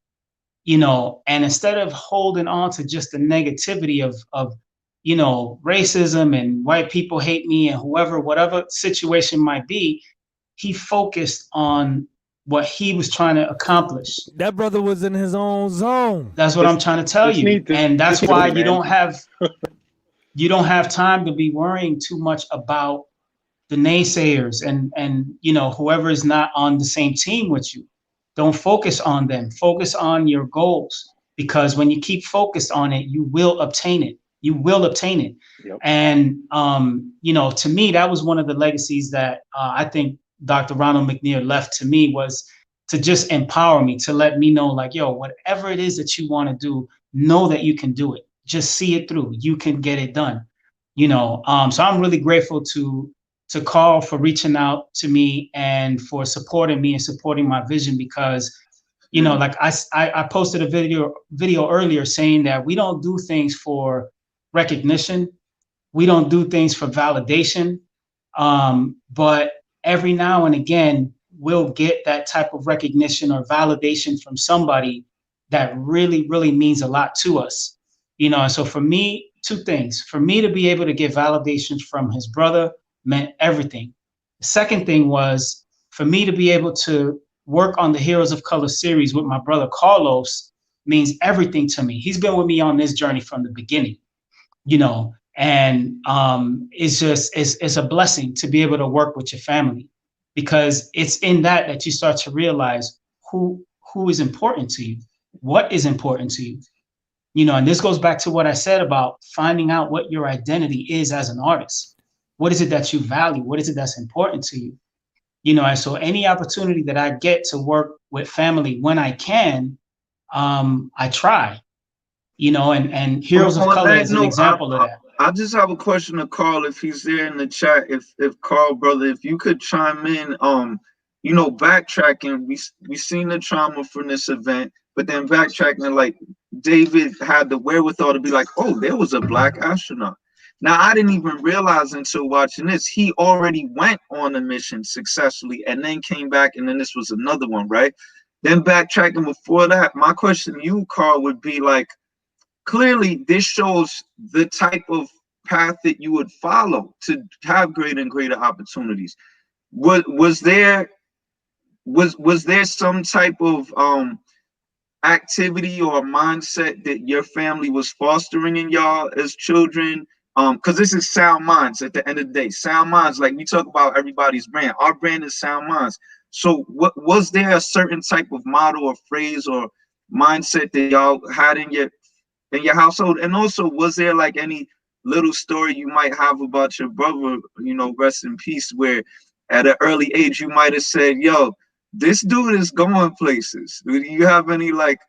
And instead of holding on to just the negativity of racism and white people hate me and whatever situation might be, he focused on what he was trying to accomplish. That brother was in his own zone. That's what I'm trying to tell you. And that's why you don't have time to be worrying too much about the naysayers and whoever is not on the same team with you. Don't focus on them. Focus on your goals, because when you keep focused on it, you will obtain it. You will obtain it. Yep. And, to me, that was one of the legacies that I think Dr. Ronald McNair left to me, was to just empower me, to let me know, like, whatever it is that you want to do, know that you can do it. Just see it through. You can get it done. So I'm really grateful to Carl for reaching out to me and for supporting me and supporting my vision, because, like I posted a video earlier saying that we don't do things for recognition. We don't do things for validation. But every now and again, we'll get that type of recognition or validation from somebody that really, really means a lot to us. And so for me, two things. For me to be able to get validation from his brother meant everything. The second thing was for me to be able to work on the Heroes of Color series with my brother Carlos means everything to me. He's been with me on this journey from the beginning, and it's a blessing to be able to work with your family, because it's in that you start to realize who is important to you, what is important to you, and this goes back to what I said about finding out what your identity is as an artist. What is it that you value? What is it that's important to you? And so any opportunity that I get to work with family when I can, I try, and Heroes of Color is an example of that. I just have a question to Carl, if he's there in the chat. If Carl, brother, if you could chime in, backtracking, we seen the trauma from this event, but then backtracking, like David had the wherewithal to be like, oh, there was a Black astronaut. Now, I didn't even realize until watching this, he already went on a mission successfully and then came back, and then this was another one, right? Then backtracking before that, my question to you, Carl, would be like, clearly this shows the type of path that you would follow to have greater and greater opportunities. Was there some type of activity or mindset that your family was fostering in y'all as children? Because this is Sound Minds at the end of the day. Sound Minds, like we talk about everybody's brand. Our brand is Sound Minds. So what was there a certain type of motto or phrase or mindset that y'all had in your household? And also, was there like any little story you might have about your brother, you know, rest in peace, where at an early age you might have said, yo, this dude is going places? Do you have any like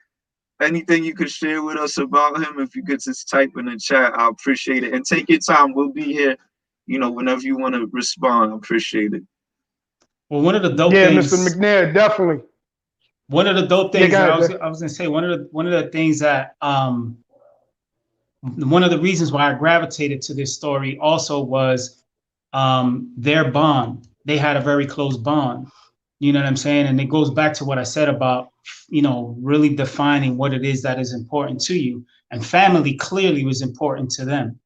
anything you could share with us about him? If you could just type in the chat, I appreciate it. And take your time. We'll be here, you know, whenever you want to respond. I appreciate it. Well, one of the dope Yeah, things, Mr. McNair, definitely. one of the dope things Yeah, that go I ahead. was gonna say, one of the things that one of the reasons why I gravitated to this story also was their bond. They had a very close bond. You know what I'm saying? And it goes back to what I said about, you know, really defining what it is that is important to you. And family clearly was important to them.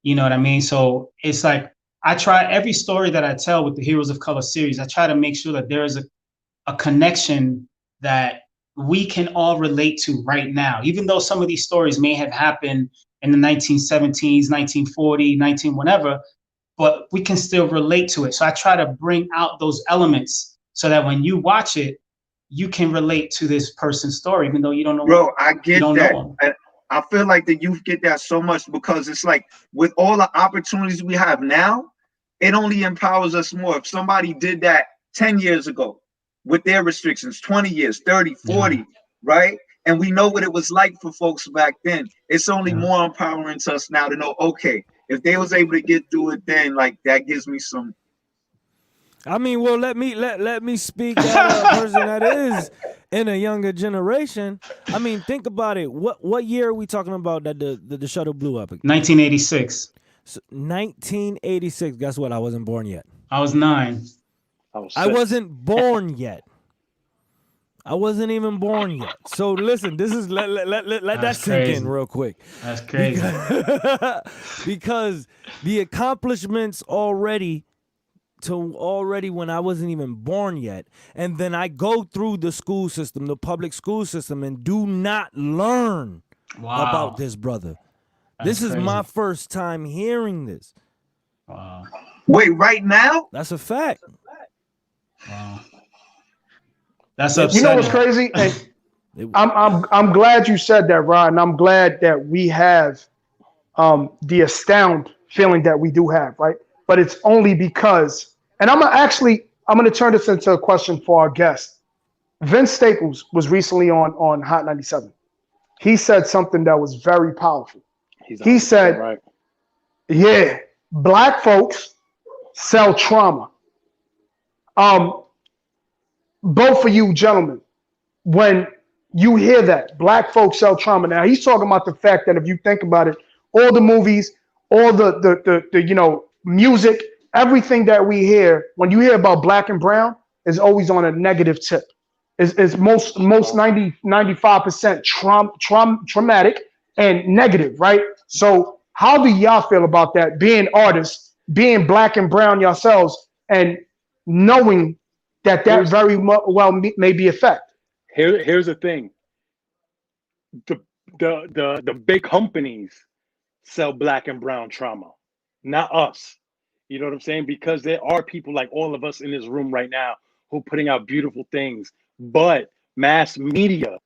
You know what I mean? So it's like, I try every story that I tell with the Heroes of Color series, I try to make sure that there is a connection that we can all relate to right now, even though some of these stories may have happened in the 1970s, 1940, 19 whatever, but we can still relate to it. So I try to bring out those elements so that when you watch it, you can relate to this person's story, even though you don't know. Bro, I get that. Know them. I feel like the youth get that so much because it's like with all the opportunities we have now, it only empowers us more. If somebody did that 10 years ago with their restrictions, 20 years, 30, 40, right? And we know what it was like for folks back then. It's only more empowering to us now to know, okay, if they was able to get through it then, like that gives me some. I mean, well, let me speak as a person that is in a younger generation. I mean, think about it. What year are we talking about that the shuttle blew up? 1986. So, 1986. Guess what? I wasn't born yet. I was 9. I wasn't born yet. I wasn't even born yet. So listen, this is let that sink in real quick. That's crazy. Because the accomplishments already when I wasn't even born yet, and then I go through the school system, the public school system, and do not learn about this brother. This is my first time hearing this. Wow. Wait, right now? That's a fact. Wow. That's upsetting. You know what's crazy? And I'm glad you said that, Rod, and I'm glad that we have the astound feeling that we do have, right? But it's only because, and I'm gonna turn this into a question for our guest. Vince Staples was recently on Hot 97. He said something that was very powerful. He said, right. Yeah, black folks sell trauma. Both of you gentlemen, when you hear that, black folks sell trauma. Now he's talking about the fact that if you think about it, all the movies, all the you know, music, everything that we hear, when you hear about black and brown, is always on a negative tip. Is most 95% traumatic and negative, right? So how do y'all feel about that, being artists, being black and brown yourselves, and knowing that very well may be a fact? Here's the thing. The big companies sell black and brown trauma, not us. You know what I'm saying? Because there are people like all of us in this room right now who are putting out beautiful things, but mass media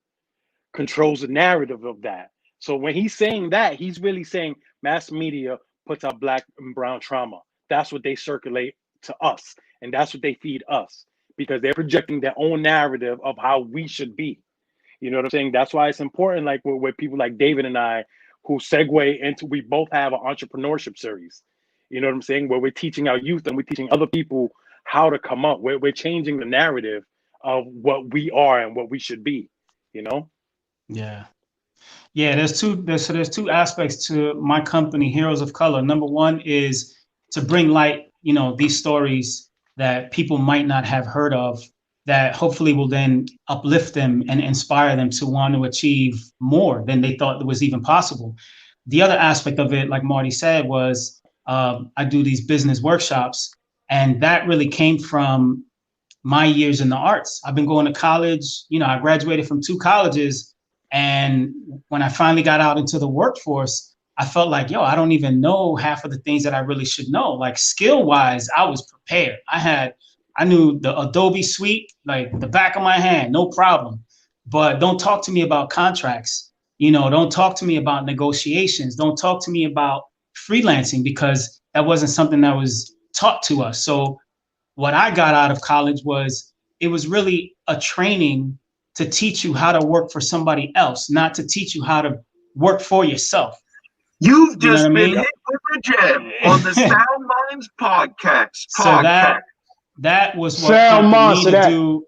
controls the narrative of that. So when he's saying that, he's really saying mass media puts out black and brown trauma. That's what they circulate to us, and that's what they feed us, because they're projecting their own narrative of how we should be. You know what I'm saying? That's why it's important, like with people like David and I, who segue into, we both have an entrepreneurship series. You know what I'm saying? Where we're teaching our youth and we're teaching other people how to come up. We're changing the narrative of what we are and what we should be, you know? Yeah. Yeah, there's two aspects to my company, Heroes of Color. Number one is to bring light, you know, these stories that people might not have heard of, that hopefully will then uplift them and inspire them to want to achieve more than they thought was even possible. The other aspect of it, like Marty said, was I do these business workshops, and that really came from my years in the arts. I've been going to college. You know, I graduated from 2 colleges And when I finally got out into the workforce, I felt like, yo, I don't even know half of the things that I really should know. Like skill wise, I was prepared. I knew the Adobe suite, like the back of my hand, no problem. But don't talk to me about contracts. You know, don't talk to me about negotiations. Don't talk to me about freelancing, because that wasn't something that was taught to us. So what I got out of college was, it was really a training to teach you how to work for somebody else, not to teach you how to work for yourself. You've You know just what I been mean? hit with a gem on the SoundMinds podcast. So that was what Sound prompted me to that. do.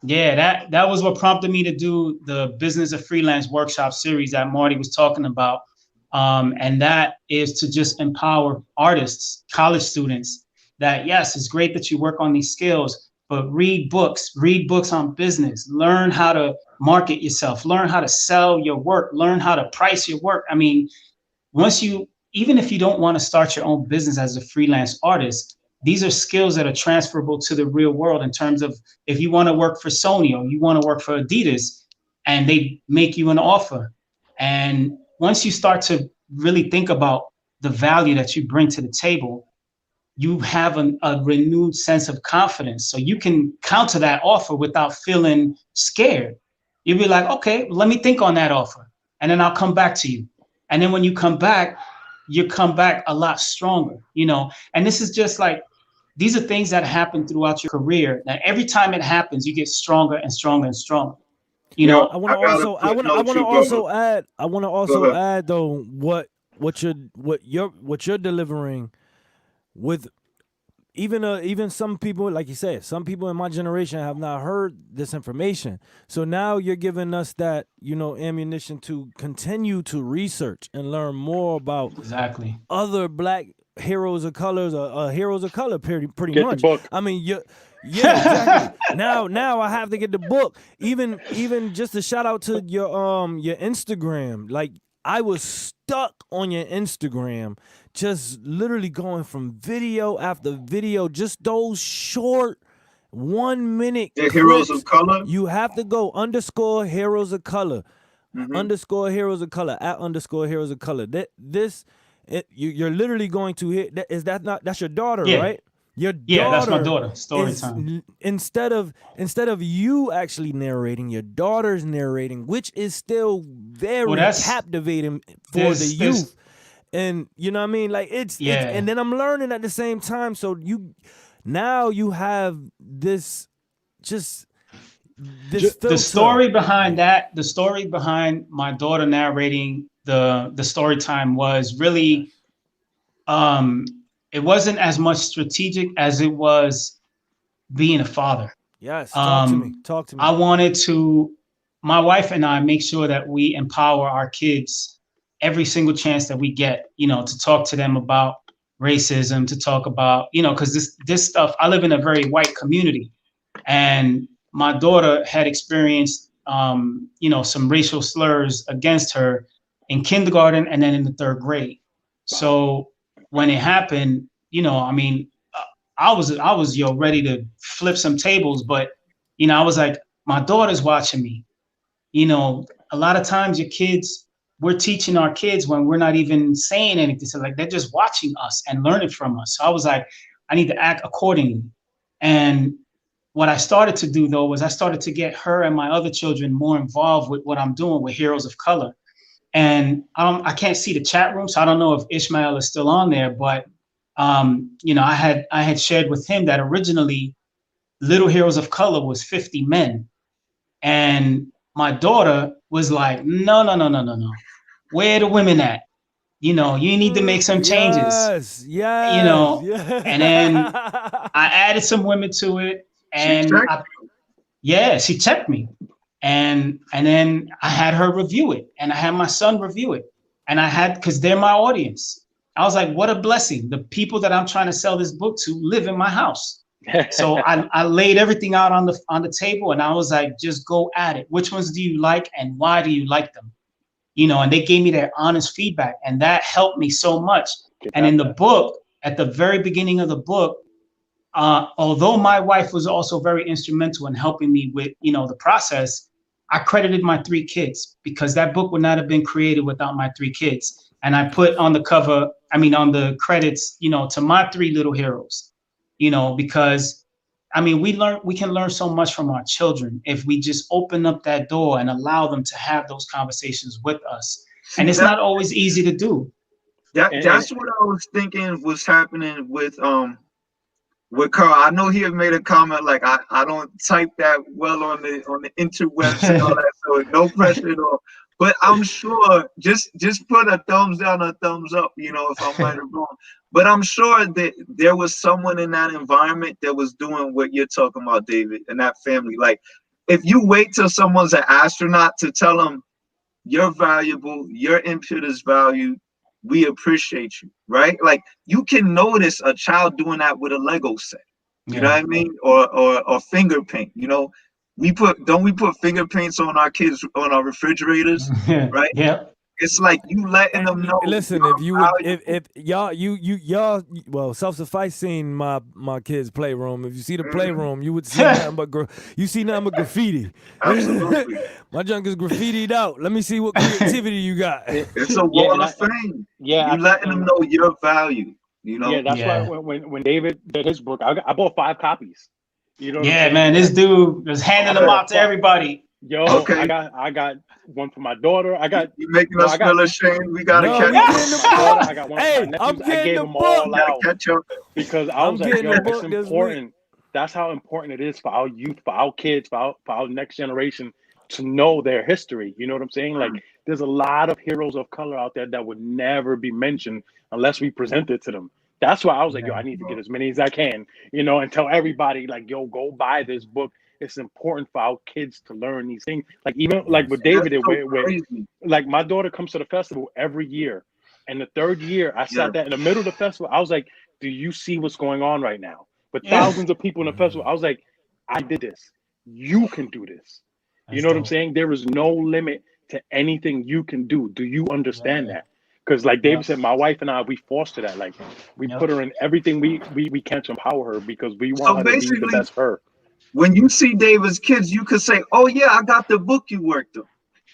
Yeah, that was what prompted me to do the Business of Freelance workshop series that Marty was talking about. And that is to just empower artists, college students, that yes, it's great that you work on these skills, but read books on business, learn how to market yourself, learn how to sell your work, learn how to price your work. I mean, even if you don't want to start your own business as a freelance artist, these are skills that are transferable to the real world, in terms of if you want to work for Sony or you want to work for Adidas and they make you an offer. And once you start to really think about the value that you bring to the table, you have a renewed sense of confidence. So you can counter that offer without feeling scared. You'll be like, okay, let me think on that offer, and then I'll come back to you. And then when you come back a lot stronger, you know. And this is just like, these are things that happen throughout your career. Now, every time it happens, you get stronger and stronger and stronger. You know, I want to also add though what you're delivering with even some people, like you said, some people in my generation have not heard this information. So now you're giving us that, you know, ammunition to continue to research and learn more about exactly other Black heroes of colors, heroes of color, pretty Get much. the book. I mean, yeah, exactly. now I have to get the book. Even just a shout out to your Instagram. Like, I was stuck on your Instagram, just literally going from video after video, just those short 1 minute the heroes clips. of color. You have to go _ heroes of color, _ heroes of color, @ _ heroes of color. You're literally going to hit. That's your daughter, Yeah. right? Your daughter. Yeah, that's my daughter. Story time. Instead of you actually narrating, your daughter's narrating, which is still very captivating for the youth. And you know what I mean? Like it's and then I'm learning at the same time. So you have this the story behind that, the story behind my daughter narrating the story time was really it wasn't as much strategic as it was being a father. Yes, talk to me. I wanted to, my wife and I, make sure that we empower our kids every single chance that we get, you know, to talk to them about racism, to talk about, you know, because this stuff, I live in a very white community, and my daughter had experienced, you know, some racial slurs against her in kindergarten and then in the 3rd grade. So when it happened, you know, I mean, I was ready to flip some tables, but, you know, I was like, my daughter's watching me. You know, a lot of times we're teaching our kids when we're not even saying anything. So like, they're just watching us and learning from us. So I was like, I need to act accordingly. And what I started to do though, was I started to get her and my other children more involved with what I'm doing with Heroes of Color. And I can't see the chat room, so I don't know if Ishmael is still on there, but you know, I had shared with him that originally Little Heroes of Color was 50 men. And my daughter was like, no. Where are the women at? You know, you need to make some changes. Yes. You know, and then I added some women to it, and she checked me. And then I had her review it, and I had my son review it, and because they're my audience. I was like, what a blessing. The people that I'm trying to sell this book to live in my house. So I laid everything out on the table, and I was like, just go at it. Which ones do you like, and why do you like them? You know, and they gave me their honest feedback, and that helped me so much. And in the book, at the very beginning of the book, although my wife was also very instrumental in helping me with, you know, the process, I credited my 3 kids because that book would not have been created without my 3 kids. And I put on the cover, on the credits, to my 3 little heroes, because we can learn so much from our children if we just open up that door and allow them to have those conversations with us. And it's not always easy to do. That's what I was thinking was happening with Carl. I know he had made a comment like I don't type that well on the interwebs and all that, so no pressure at all. But I'm sure just put a thumbs down or a thumbs up, if I'm right or wrong. But I'm sure that there was someone in that environment that was doing what you're talking about, David, and that family. Like, if you wait till someone's an astronaut to tell them you're valuable, your input is valued, we appreciate you, right? Like, you can notice a child doing that with a Lego set, you know what I mean? Or finger paint, don't we put finger paints on our kids on our refrigerators, right? Yeah. It's like you letting them know. Listen, if y'all well, self-sufficing my kids' playroom. If you see the playroom, you would see nothing but graffiti. Absolutely. My junk is graffitied out. Let me see what creativity you got. It's a wall of fame. Yeah, you letting them know your value. Yeah, that's why when David did his book, I bought 5 copies. Man, this dude was handing them out to everybody. Yo, okay. I got one for my daughter. You making us feel ashamed. We gotta catch up. I got one for my nephews. I'm getting I gave the them book. all out catch up. because I was like, yo, it's important. That's how important it is for our youth, for our kids, for our next generation to know their history. You know what I'm saying? Like, there's a lot of heroes of color out there that would never be mentioned unless we present it to them. That's why I was like, yo, I need to get as many as I can, and tell everybody, like, yo, go buy this book. It's important for our kids to learn these things. Like, even like with David, where like my daughter comes to the festival every year. And the 3rd year, I sat there in the middle of the festival. I was like, do you see what's going on right now? With thousands of people in the festival, I was like, I did this. You can do this. You know what I'm saying? There is no limit to anything you can do. Do you understand that? Because like David said, my wife and I, we foster that. Like, we put her in everything we can to empower her because we want her to be the best her. When you see David's kids, you could say, "Oh yeah, I got the book you worked on."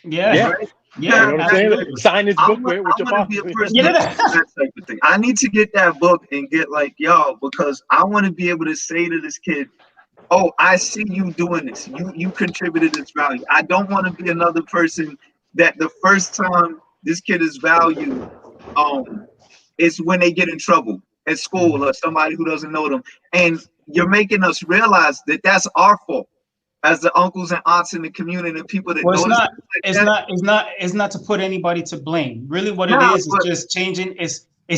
Yeah. Right? You know what I'm saying? Sign this book with your father. Be a person that type of thing. I need to get that book and get like y'all because I want to be able to say to this kid, "Oh, I see you doing this. You contributed this value." I don't want to be another person that the first time this kid is valued is when they get in trouble at school or somebody who doesn't know them. And you're making us realize that that's our fault as the uncles and aunts in the community and people that it's not to put anybody to blame. Really what it is just changing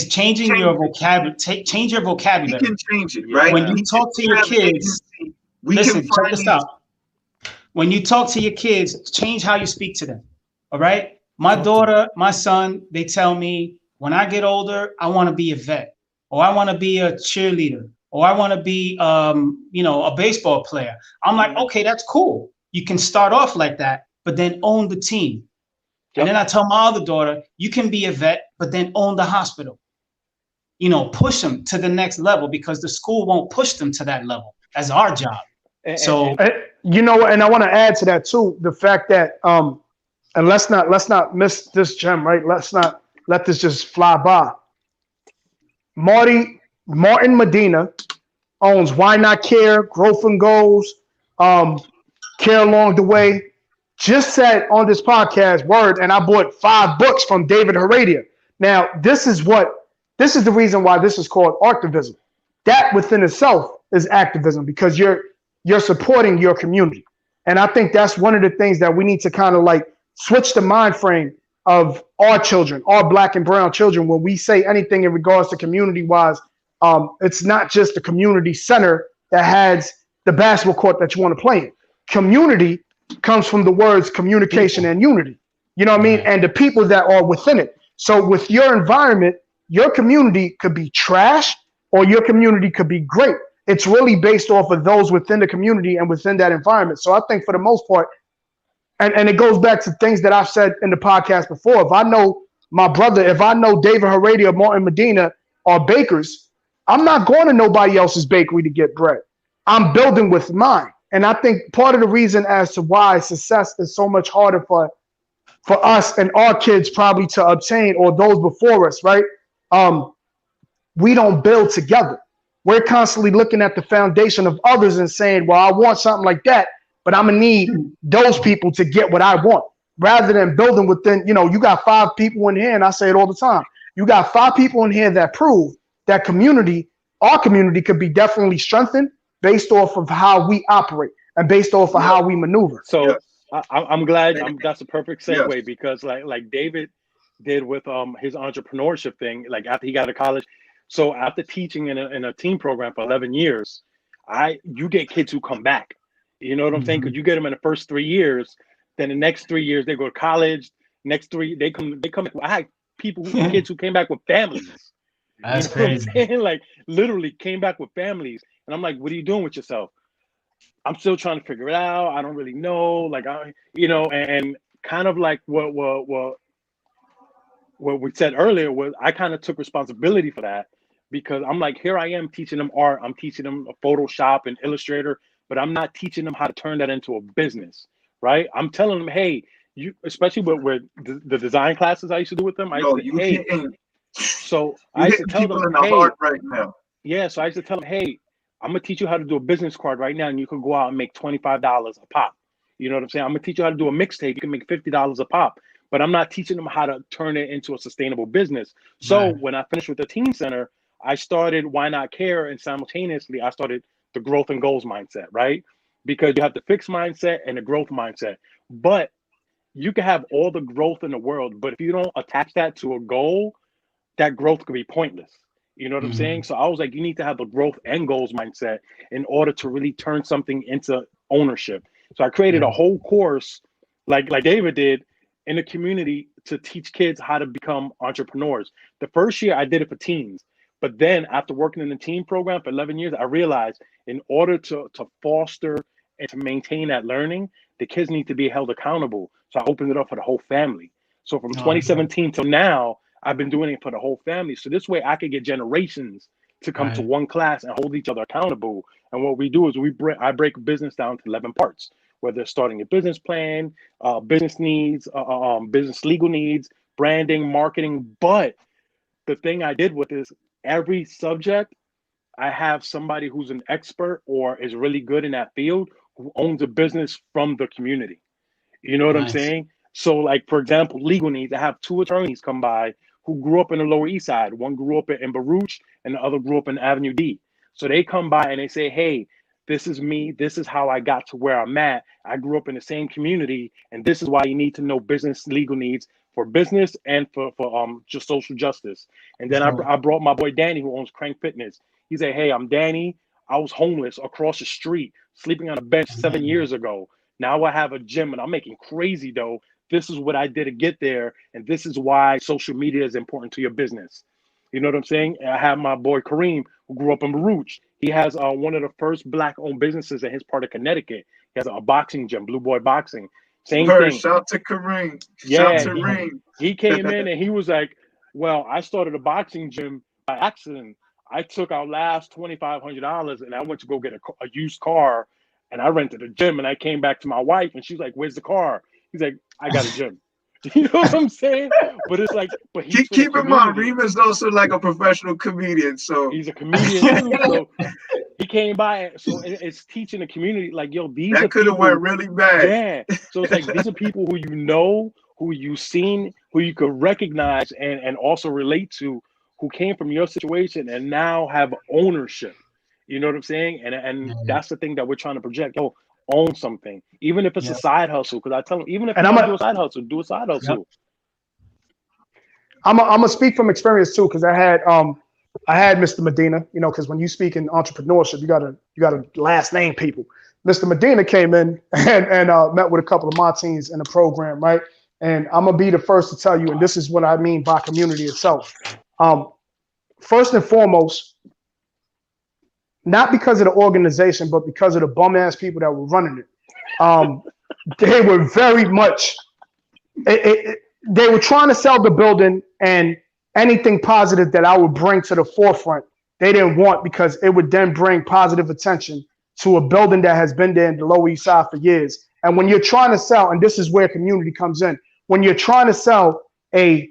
changing your vocabulary. Change your vocabulary. We can change it, right? When you talk to your kids, listen, check this out. When you talk to your kids, change how you speak to them. All right? My daughter, my son, they tell me when I get older, I want to be a vet, or I want to be a cheerleader, or I want to be, a baseball player. I'm like, okay, that's cool. You can start off like that, but then own the team. And then I tell my other daughter, you can be a vet, but then own the hospital. Push them to the next level because the school won't push them to that level. That's our job. And I want to add to that too, the fact that, and let's not miss this gem, right? Let's not let this just fly by. Martin Medina owns Why Not Care, Growth and Goals, Care Along the Way. Just said on this podcast, and I bought 5 books from David Heredia. Now, this is the reason why this is called ARTIVISM. That within itself is activism because you're supporting your community. And I think that's one of the things that we need to kind of like switch the mind frame of our children, our Black and brown children. When we say anything in regards to community-wise, it's not just the community center that has the basketball court that you want to play in. Community comes from the words communication and unity. You know what I mean? And the people that are within it. So with your environment, your community could be trash or your community could be great. It's really based off of those within the community and within that environment. So I think for the most part, and it goes back to things that I've said in the podcast before. If I know my brother, if I know David Heredia or Martin Medina are bakers, I'm not going to nobody else's bakery to get bread. I'm building with mine. And I think part of the reason as to why success is so much harder for us and our kids probably to obtain, or those before us, right? We don't build together. We're constantly looking at the foundation of others and saying, well, I want something like that, but I'm gonna need those people to get what I want, rather than building within. You know, you got 5 people in here, and I say it all the time. You got 5 people in here that prove that community, our community, could be definitely strengthened based off of how we operate and based off of how we maneuver. So I'm glad that's a perfect segue, because like David did with his entrepreneurship thing, like after he got to college. So after teaching in a team program for 11 years, you get kids who come back. You know what I'm saying? Because you get them in the first 3 years, then the next 3 years they go to college. Next 3 they come. I had kids who came back with families. That's crazy. crazy. Like literally came back with families, and I'm like, what are you doing with yourself? I'm still trying to figure it out. I don't really know. Like and kind of like what we said earlier was I kind of took responsibility for that, because I'm like, here I am teaching them art. I'm teaching them Photoshop and Illustrator, but I'm not teaching them how to turn that into a business, right? I'm telling them, hey, you, especially with the design classes I used to do with them. I used to tell them, hey, right now. Yeah, so I used to tell them, hey, I'm gonna teach you how to do a business card right now, and you can go out and make $25 a pop. You know what I'm saying? I'm gonna teach you how to do a mixtape. You can make $50 a pop, but I'm not teaching them how to turn it into a sustainable business. So when I finished with the Teen Center, I started Why Not Care, and simultaneously I started the growth and goals mindset, right? Because you have the fixed mindset and the growth mindset. But you can have all the growth in the world, but if you don't attach that to a goal, that growth could be pointless. You know what I'm saying? So I was like, you need to have the growth and goals mindset in order to really turn something into ownership. So I created a whole course, like David did, in the community to teach kids how to become entrepreneurs. The first year I did it for teens, but then after working in the teen program for 11 years, I realized in order to foster and to maintain that learning, the kids need to be held accountable. So I opened it up for the whole family. So from 2017 till now, I've been doing it for the whole family. So this way I could get generations to come to one class and hold each other accountable. And what we do is I break business down to 11 parts, whether it's starting a business plan, business needs, business legal needs, branding, marketing. But the thing I did with this, every subject, I have somebody who's an expert or is really good in that field who owns a business from the community. You know what I'm saying? So like, for example, legal needs, I have 2 attorneys come by who grew up in the Lower East Side. One grew up in Baruch and the other grew up in Avenue D. So they come by and they say, hey, this is me. This is how I got to where I'm at. I grew up in the same community, and this is why you need to know business legal needs for business and for just social justice. And then I brought my boy Danny, who owns Crank Fitness. He said, hey, I'm Danny. I was homeless across the street, sleeping on a bench 7 years ago. Now I have a gym and I'm making crazy dough. This is what I did to get there. And this is why social media is important to your business. You know what I'm saying? And I have my boy Kareem, who grew up in Baruch. He has one of the first Black-owned businesses in his part of Connecticut. He has a boxing gym, Blue Boy Boxing. Same thing. Shout to Kareem. Yeah, Shout to Kareem. He came in and he was like, well, I started a boxing gym by accident. I took our last $2,500 and I went to go get a used car, and I rented a gym, and I came back to my wife and she's like, where's the car? He's like, I got a gym. You know what I'm saying? But it's like, but he's keep in mind, Reem is also like a professional comedian, so he's a comedian too. So he came by, so it's teaching the community, like, yo, these that could have went really bad. Yeah. So it's like, these are people who you know, who you've seen, who you could recognize and also relate to, who came from your situation and now have ownership. You know what I'm saying? And that's the thing that we're trying to project. Yo, own something, even if it's a side hustle. Because I tell them, even if you do a side hustle, do a side hustle. Yep. I'm gonna speak from experience too, because I had Mr. Medina. You know, because when you speak in entrepreneurship, you gotta last name people. Mr. Medina came in and met with a couple of my teens in the program, right? And I'm gonna be the first to tell you, and this is what I mean by community itself. First and foremost, not because of the organization, but because of the bum ass people that were running it. They were very much, they were trying to sell the building, and anything positive that I would bring to the forefront, they didn't want, because it would then bring positive attention to a building that has been there in the Lower East Side for years. And when you're trying to sell, and this is where community comes in, when you're trying to sell a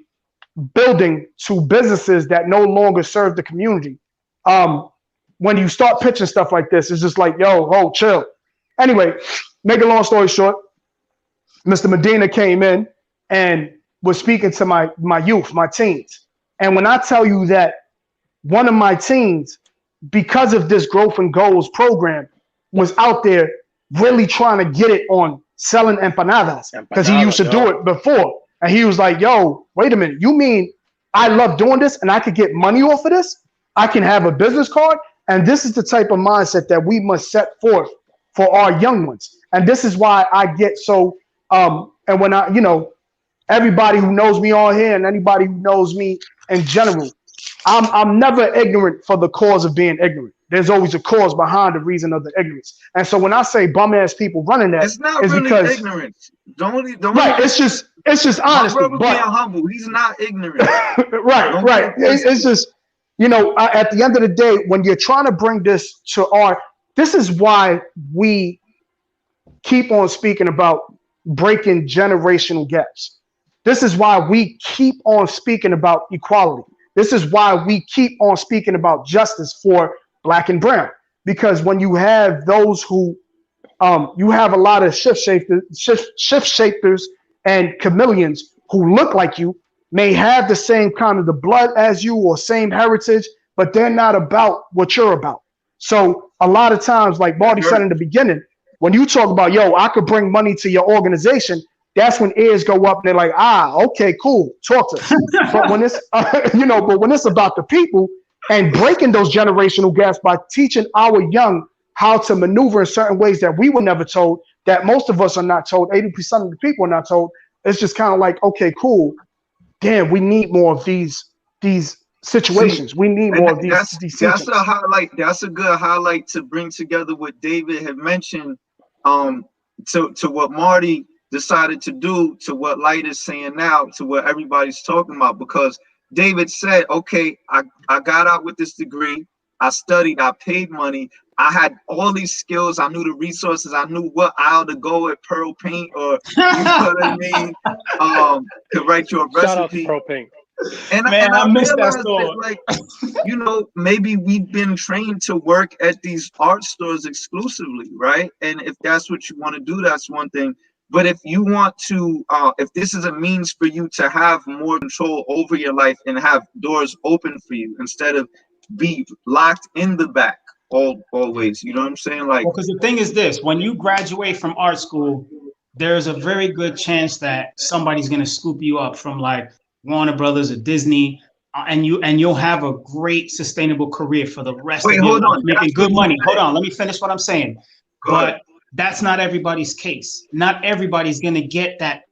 building to businesses that no longer serve the community, when you start pitching stuff like this, it's just like, yo, ho, chill. Anyway, make a long story short, Mr. Medina came in and was speaking to my youth, my teens. And when I tell you that one of my teens, because of this Growth and Goals program, was out there really trying to get it on selling empanadas because he used to do it before. And he was like, yo, wait a minute. You mean I love doing this and I could get money off of this? I can have a business card? And this is the type of mindset that we must set forth for our young ones. And this is why I get so, and when I, everybody who knows me on here and anybody who knows me in general, I'm never ignorant for the cause of being ignorant. There's always a cause behind the reason of the ignorance. And so when I say bum ass people running that, it's not really because ignorance. Don't right. It's just honesty. My brother being humble. He's not ignorant. right. It's just, at the end of the day, when you're trying to bring this to art, this is why we keep on speaking about breaking generational gaps. This is why we keep on speaking about equality. This is why we keep on speaking about justice for Black and brown, because when you have those who, you have a lot of shift shapers and chameleons who look like you, may have the same kind of the blood as you or same heritage, but they're not about what you're about. So a lot of times, like Marty said in the beginning, when you talk about, yo, I could bring money to your organization, that's when ears go up and they're like, okay, cool, talk to us. But when it's, but when it's about the people and breaking those generational gaps by teaching our young how to maneuver in certain ways that we were never told, that most of us are not told, 80% of the people are not told, it's just kind of like, okay, cool. Damn, we need more of these situations. We need more of these that's a highlight. That's a good highlight to bring together what David had mentioned, to what Marty decided to do, to what Light is saying now, to what everybody's talking about. Because David said, okay, I got out with this degree, I studied, I paid money, I had all these skills, I knew the resources, I knew what aisle to go at Pearl Paint, or you know what I mean, to write your recipe. Shout out to Pearl Paint. And I missed that store. Like, maybe we've been trained to work at these art stores exclusively, right? And if that's what you want to do, that's one thing. But if you want to, if this is a means for you to have more control over your life and have doors open for you instead of be locked in the back always, you know what I'm saying? Like, because the thing is this: when you graduate from art school, there's a very good chance that somebody's gonna scoop you up from like Warner Brothers or Disney, and you'll have a great sustainable career for the rest of your life, making good money. Hold on, let me finish what I'm saying. But that's not everybody's case. Not everybody's going to get that,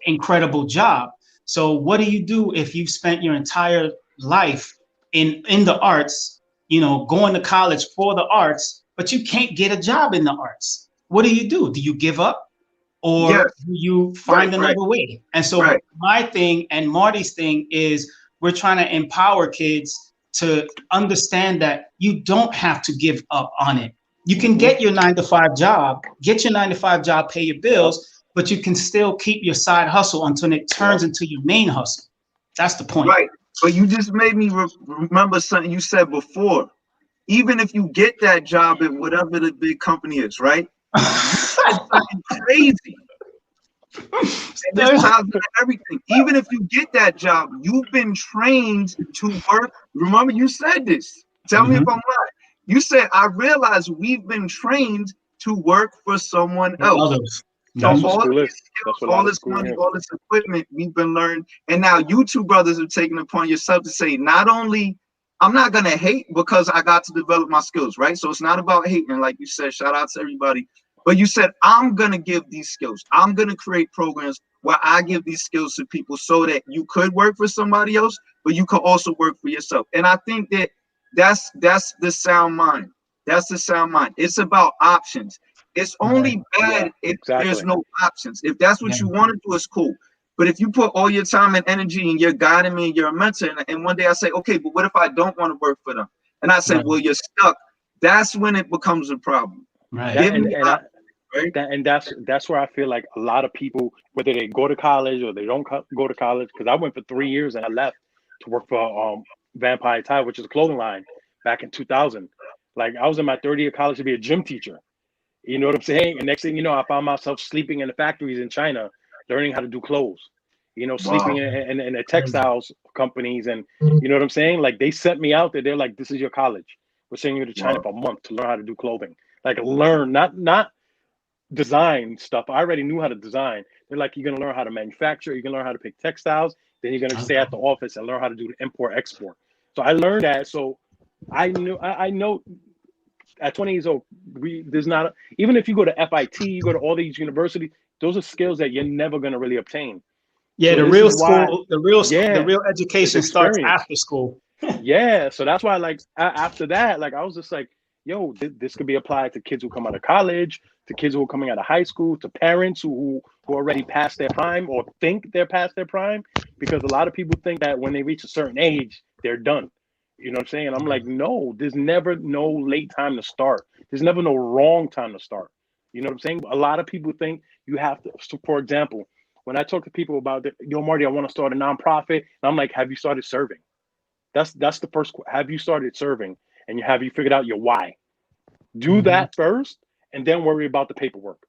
incredible job. So what do you do if you've spent your entire life in the arts, going to college for the arts, but you can't get a job in the arts? What do? Do you give up? Or do you find another way? And so my thing and Marty's thing is we're trying to empower kids to understand that you don't have to give up on it. You can get your 9-to-5 job, pay your bills, but you can still keep your side hustle until it turns into your main hustle. That's the point. Right. But you just made me remember something you said before. Even if you get that job at whatever the big company is, right? You said something crazy. And this ties into everything. Even if you get that job, you've been trained to work. Remember, you said this. Tell me if I'm right. You said, I realize we've been trained to work for someone else. So all this skills, all this money, all this equipment we've been learned. And now you two brothers have taken it upon yourself to say, not only, I'm not going to hate because I got to develop my skills, right? So it's not about hating. Like you said, shout out to everybody. But you said, I'm going to give these skills. I'm going to create programs where I give these skills to people so that you could work for somebody else, but you could also work for yourself. And I think that that's the sound mind. That's the sound mind. It's about options. It's only bad if there's no options. If that's what you want to do, it's cool. But if you put all your time and energy and you're guiding me and you're a mentor, and one day I say, okay, but what if I don't want to work for them? And I say, well, you're stuck That's when it becomes a problem. Right. Give me options, right? And that's where I feel like a lot of people, whether they go to college or they don't go to college, because I went for 3 years and I left to work for Vampire Tide, which is a clothing line, back in 2000. Like, I was in my third year of college to be a gym teacher. You know what I'm saying? And next thing you know, I found myself sleeping in the factories in China, learning how to do clothes. You know, sleeping in the textiles companies, and you know what I'm saying? Like, they sent me out there. They're like, "This is your college. We're sending you to China for a month to learn how to do clothing. Like, learn, not design stuff. I already knew how to design. They're like, you're gonna learn how to manufacture. You're gonna learn how to pick textiles. Then you're gonna stay at the office and learn how to do the import export." So I learned that. So I know at 20 years old, there's not, even if you go to FIT, you go to all these universities, those are skills that you're never gonna really obtain. Yeah, So the this real is why- school, the real education it's starts experience. after school. Yeah, so that's why, like, after that, like, I was just like, yo, this could be applied to kids who come out of college, to kids who are coming out of high school, to parents who already passed their prime or think they're past their prime, because a lot of people think that when they reach a certain age, they're done. You know what I'm saying? I'm like, no, there's never no late time to start. There's never no wrong time to start. You know what I'm saying? A lot of people think you have to. So, for example, when I talk to people about, yo, Marty, I want to start a nonprofit, and I'm like, have you started serving? That's the first. Have you started serving, and have you figured out your why? Do that first, and then worry about the paperwork.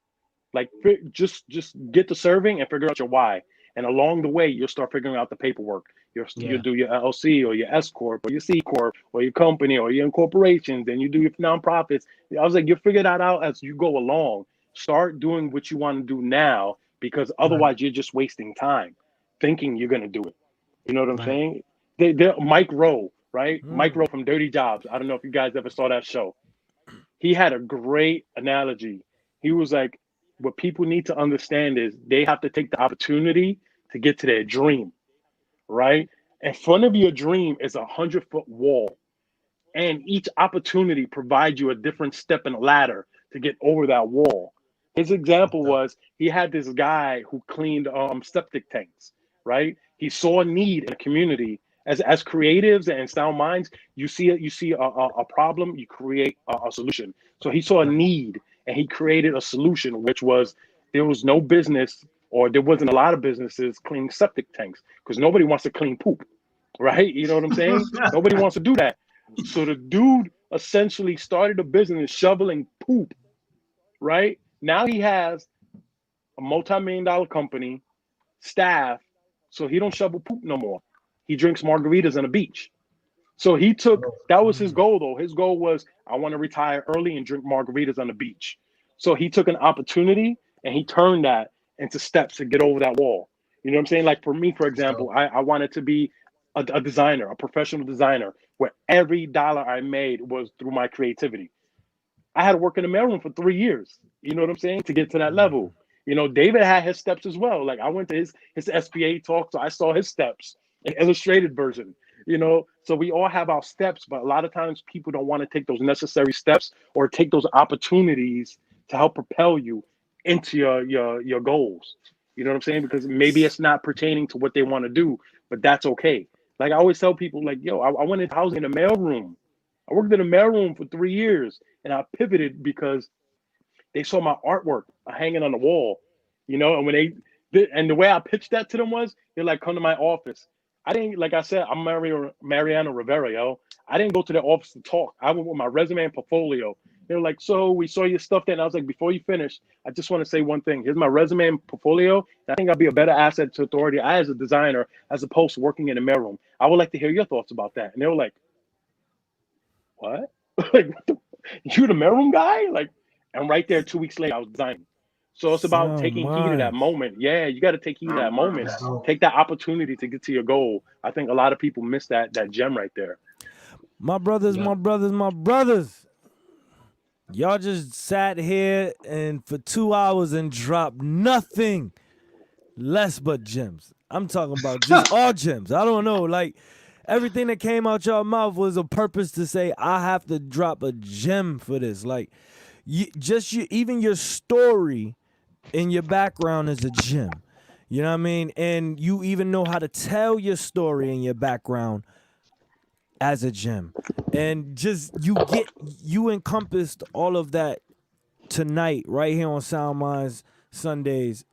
Like, just get to serving and figure out your why. And along the way, you'll start figuring out the paperwork. You'll do your LLC or your S corp or your C corp or your company or your incorporations. Then you do your nonprofits. I was like, you'll figure that out as you go along. Start doing what you want to do now, because otherwise you're just wasting time thinking you're gonna do it. You know what I'm saying? They're Mike Rowe, right? Mike Rowe from Dirty Jobs. I don't know if you guys ever saw that show. He had a great analogy. He was like, what people need to understand is they have to take the opportunity to get to their dream, right? In front of your dream is 100-foot wall, and each opportunity provides you a different step in the ladder to get over that wall. His example was, he had this guy who cleaned septic tanks, right? He saw a need in a community. As creatives and sound minds, you see a problem, you create a solution. So he saw a need and he created a solution, which was, there was no business, or there wasn't a lot of businesses cleaning septic tanks, because nobody wants to clean poop, right? You know what I'm saying? Nobody wants to do that. So the dude essentially started a business shoveling poop, right? Now he has a multi-million-dollar company, staff, so he don't shovel poop no more. He drinks margaritas on the beach. So he took, that was his goal though. His goal was, I want to retire early and drink margaritas on the beach. So he took an opportunity and he turned that into steps to get over that wall. You know what I'm saying? Like, for me, for example, I wanted to be a designer, a professional designer, where every dollar I made was through my creativity. I had to work in the mailroom for 3 years, you know what I'm saying, to get to that level. You know, David had his steps as well. Like, I went to his SBA talk, so I saw his steps, an illustrated version, you know. So we all have our steps, but a lot of times people don't want to take those necessary steps or take those opportunities to help propel you into your goals. You know what I'm saying? Because maybe it's not pertaining to what they want to do, but that's okay. Like, I always tell people, like, yo, I went into housing in the mailroom. I worked in the mailroom for 3 years, and I pivoted because they saw my artwork hanging on the wall, you know. And when and the way I pitched that to them was, they're like, come to my office. I didn't, like I said, I'm Mariano Rivera, yo. I didn't go to their office to talk. I went with my resume and portfolio. They were like, so we saw your stuff there. And I was like, before you finish, I just want to say one thing. Here's my resume and portfolio. I think I'll be a better asset to authority as a designer, as opposed to working in the mailroom. I would like to hear your thoughts about that. And they were like, what? Like, you the mailroom guy? Like, and right there, 2 weeks later, I was designing. So it's about taking heed of that moment. Yeah, you got to take heed of that moment. Take that opportunity to get to your goal. I think a lot of people miss that gem right there. My brothers, my brothers. Y'all just sat here and for 2 hours and dropped nothing less but gems. I'm talking about just all gems. I don't know, like, everything that came out your mouth was a purpose to say, I have to drop a gem for this. Like, even your story in your background is a gem. You know what I mean? And you even know how to tell your story in your background as a gym. And just you encompassed all of that tonight right here on SoundMinds Sundays.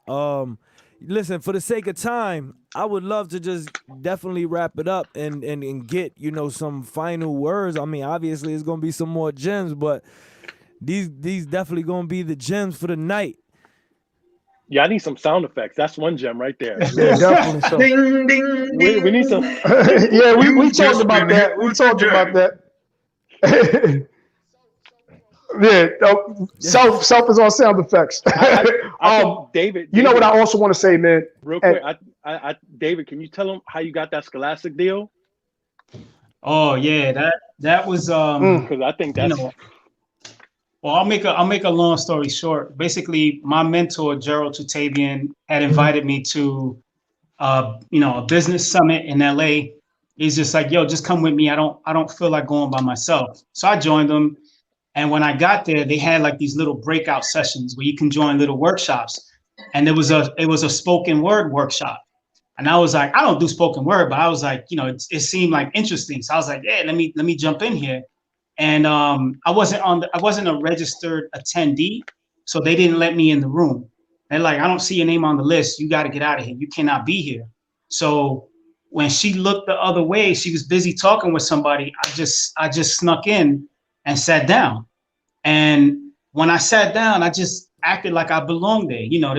Listen, for the sake of time, I would love to just definitely wrap it up and get, you know, some final words. I mean, obviously it's gonna be some more gems, but these definitely gonna be the gems for the night. Yeah, I need some sound effects. That's one gem right there. Yeah, definitely. So. Ding, ding, ding. We need some. Yeah, we talked about that. We talked about that. Yeah, self is on sound effects. I think David. You know what I also want to say, man? Real quick, David, can you tell them how you got that Scholastic deal? Oh yeah, that was because I think that's. You know, well, I'll make a long story short. Basically, my mentor Gerald Tutavian had invited me to, you know, a business summit in LA. He's just like, yo, just come with me. I don't feel like going by myself. So I joined him. And when I got there, they had like these little breakout sessions where you can join little workshops. And it was a spoken word workshop. And I was like, I don't do spoken word, but I was like, you know, it seemed like interesting. So I was like, yeah, let me jump in here. And I wasn't a registered attendee, so they didn't let me in the room. They're like, I don't see your name on the list. You got to get out of here. You cannot be here. So when she looked the other way, she was busy talking with somebody. I just snuck in and sat down. And when I sat down, I just acted like I belonged there. You know,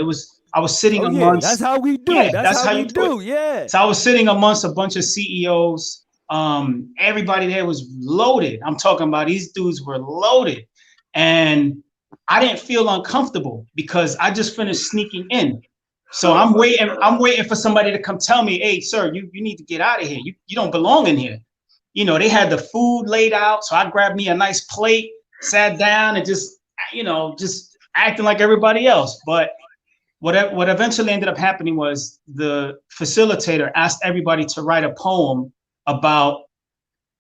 I was sitting amongst. That's how we do. Yeah, that's how we do. Yeah. So I was sitting amongst a bunch of CEOs. Everybody there was loaded. I'm talking about these dudes were loaded. And I didn't feel uncomfortable because I just finished sneaking in. So I'm waiting for somebody to come tell me, hey, sir, you need to get out of here. You don't belong in here. You know, they had the food laid out. So I grabbed me a nice plate, sat down and just acting like everybody else. But what eventually ended up happening was the facilitator asked everybody to write a poem about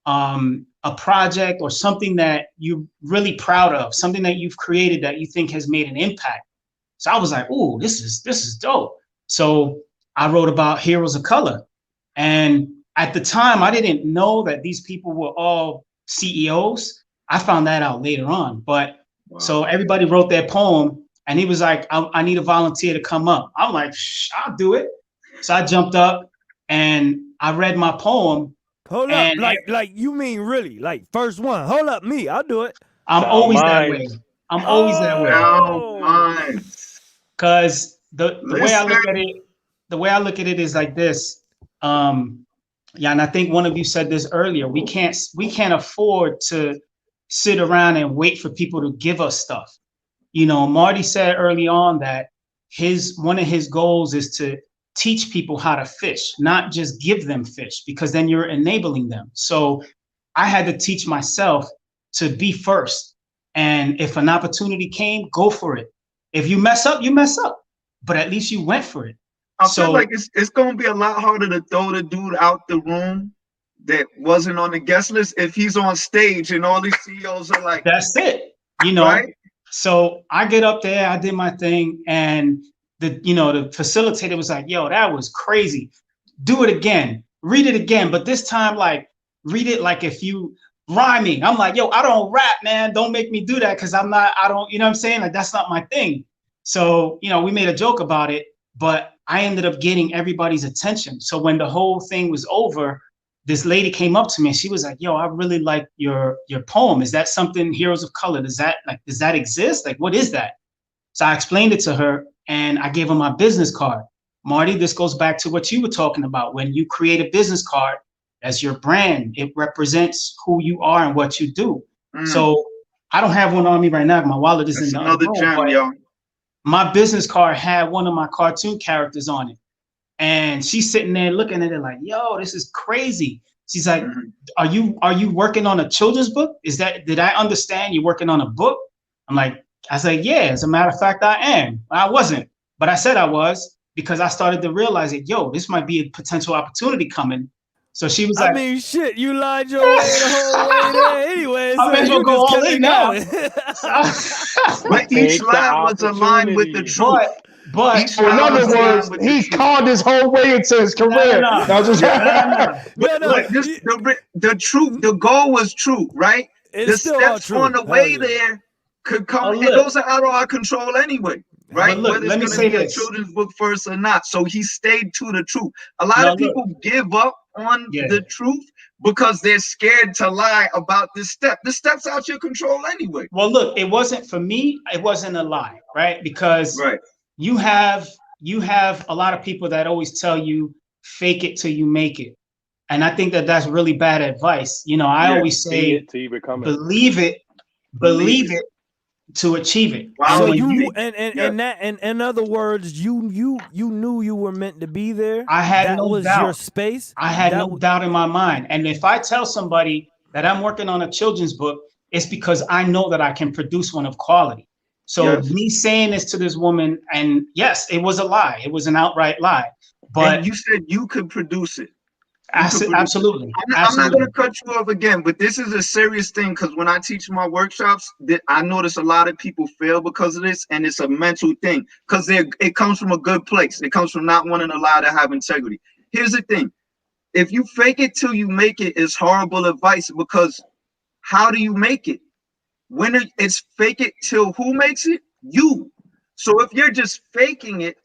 a project or something that you're really proud of, something that you've created that you think has made an impact. So I was like, ooh, this is dope. So I wrote about heroes of color. And at the time, I didn't know that these people were all CEOs. I found that out later on. But So everybody wrote their poem and he was like, I need a volunteer to come up. I'm like, I'll do it. So I jumped up and I read my poem. Hold up, like you mean really? Like first one. Hold up, me. I'll do it. I'm always that way. I'm always that way. Because the way I look at it, is like this. Yeah, and I think one of you said this earlier. We can't afford to sit around and wait for people to give us stuff. You know, Marty said early on that one of his goals is to teach people how to fish, not just give them fish, because then you're enabling them. So I had to teach myself to be first. And if an opportunity came, go for it. If you mess up, you mess up, but at least you went for it. I feel like it's going to be a lot harder to throw the dude out the room that wasn't on the guest list if he's on stage and all these CEOs are like, that's it, you know. Right? So I get up there, I did my thing, and the facilitator was like, yo, that was crazy. Do it again, read it again, but this time, like, read it like if you rhyming. I'm like, yo, I don't rap, man. Don't make me do that because I don't, you know what I'm saying? Like, that's not my thing. So, you know, we made a joke about it, but I ended up getting everybody's attention. So when the whole thing was over, this lady came up to me and she was like, yo, I really like your poem. Is that something, Heroes of Color? Does that exist? Like, what is that? So I explained it to her and I gave her my business card. Marty, this goes back to what you were talking about. When you create a business card as your brand, it represents who you are and what you do. So I don't have one on me right now. My wallet is in the other room. My business card had one of my cartoon characters on it. And she's sitting there looking at it like, yo, this is crazy. She's like, are you working on a children's book? Did I understand you're working on a book? I said, yeah, as a matter of fact, I am. I wasn't, but I said I was because I started to realize that, yo, this might be a potential opportunity coming. So she was like, I mean, shit, you lied your way the whole way there anyway. I may as well go all in now. But each lie was aligned with the truth. But In other words, he conned his whole way into his career. No. No, just But the truth, the goal was true, right? The steps on the way there could come, and those are out of our control anyway, right? Look, whether it's going to be a children's book first or not. So he stayed to the truth. A lot of people give up on the truth because they're scared to lie about this step. The step's out your control anyway. Well, look, it wasn't for me. It wasn't a lie, right? Because you have a lot of people that always tell you fake it till you make it. And I think that that's really bad advice. You know, I always say, believe it to achieve it. Wow. So you and in other words, you knew you were meant to be there. I had no doubt. Your space. I had no doubt in my mind. And if I tell somebody that I'm working on a children's book, it's because I know that I can produce one of quality. So me saying this to this woman, and yes, it was a lie. It was an outright lie. But and you said you could produce it. Absolutely. I'm not going to cut you off again, but this is a serious thing because when I teach my workshops, I notice a lot of people fail because of this, and it's a mental thing because it comes from a good place. It comes from not wanting to lie to have integrity. Here's the thing. If you fake it till you make it is horrible advice because how do you make it? When it's fake it till who makes it? You. So if you're just faking it,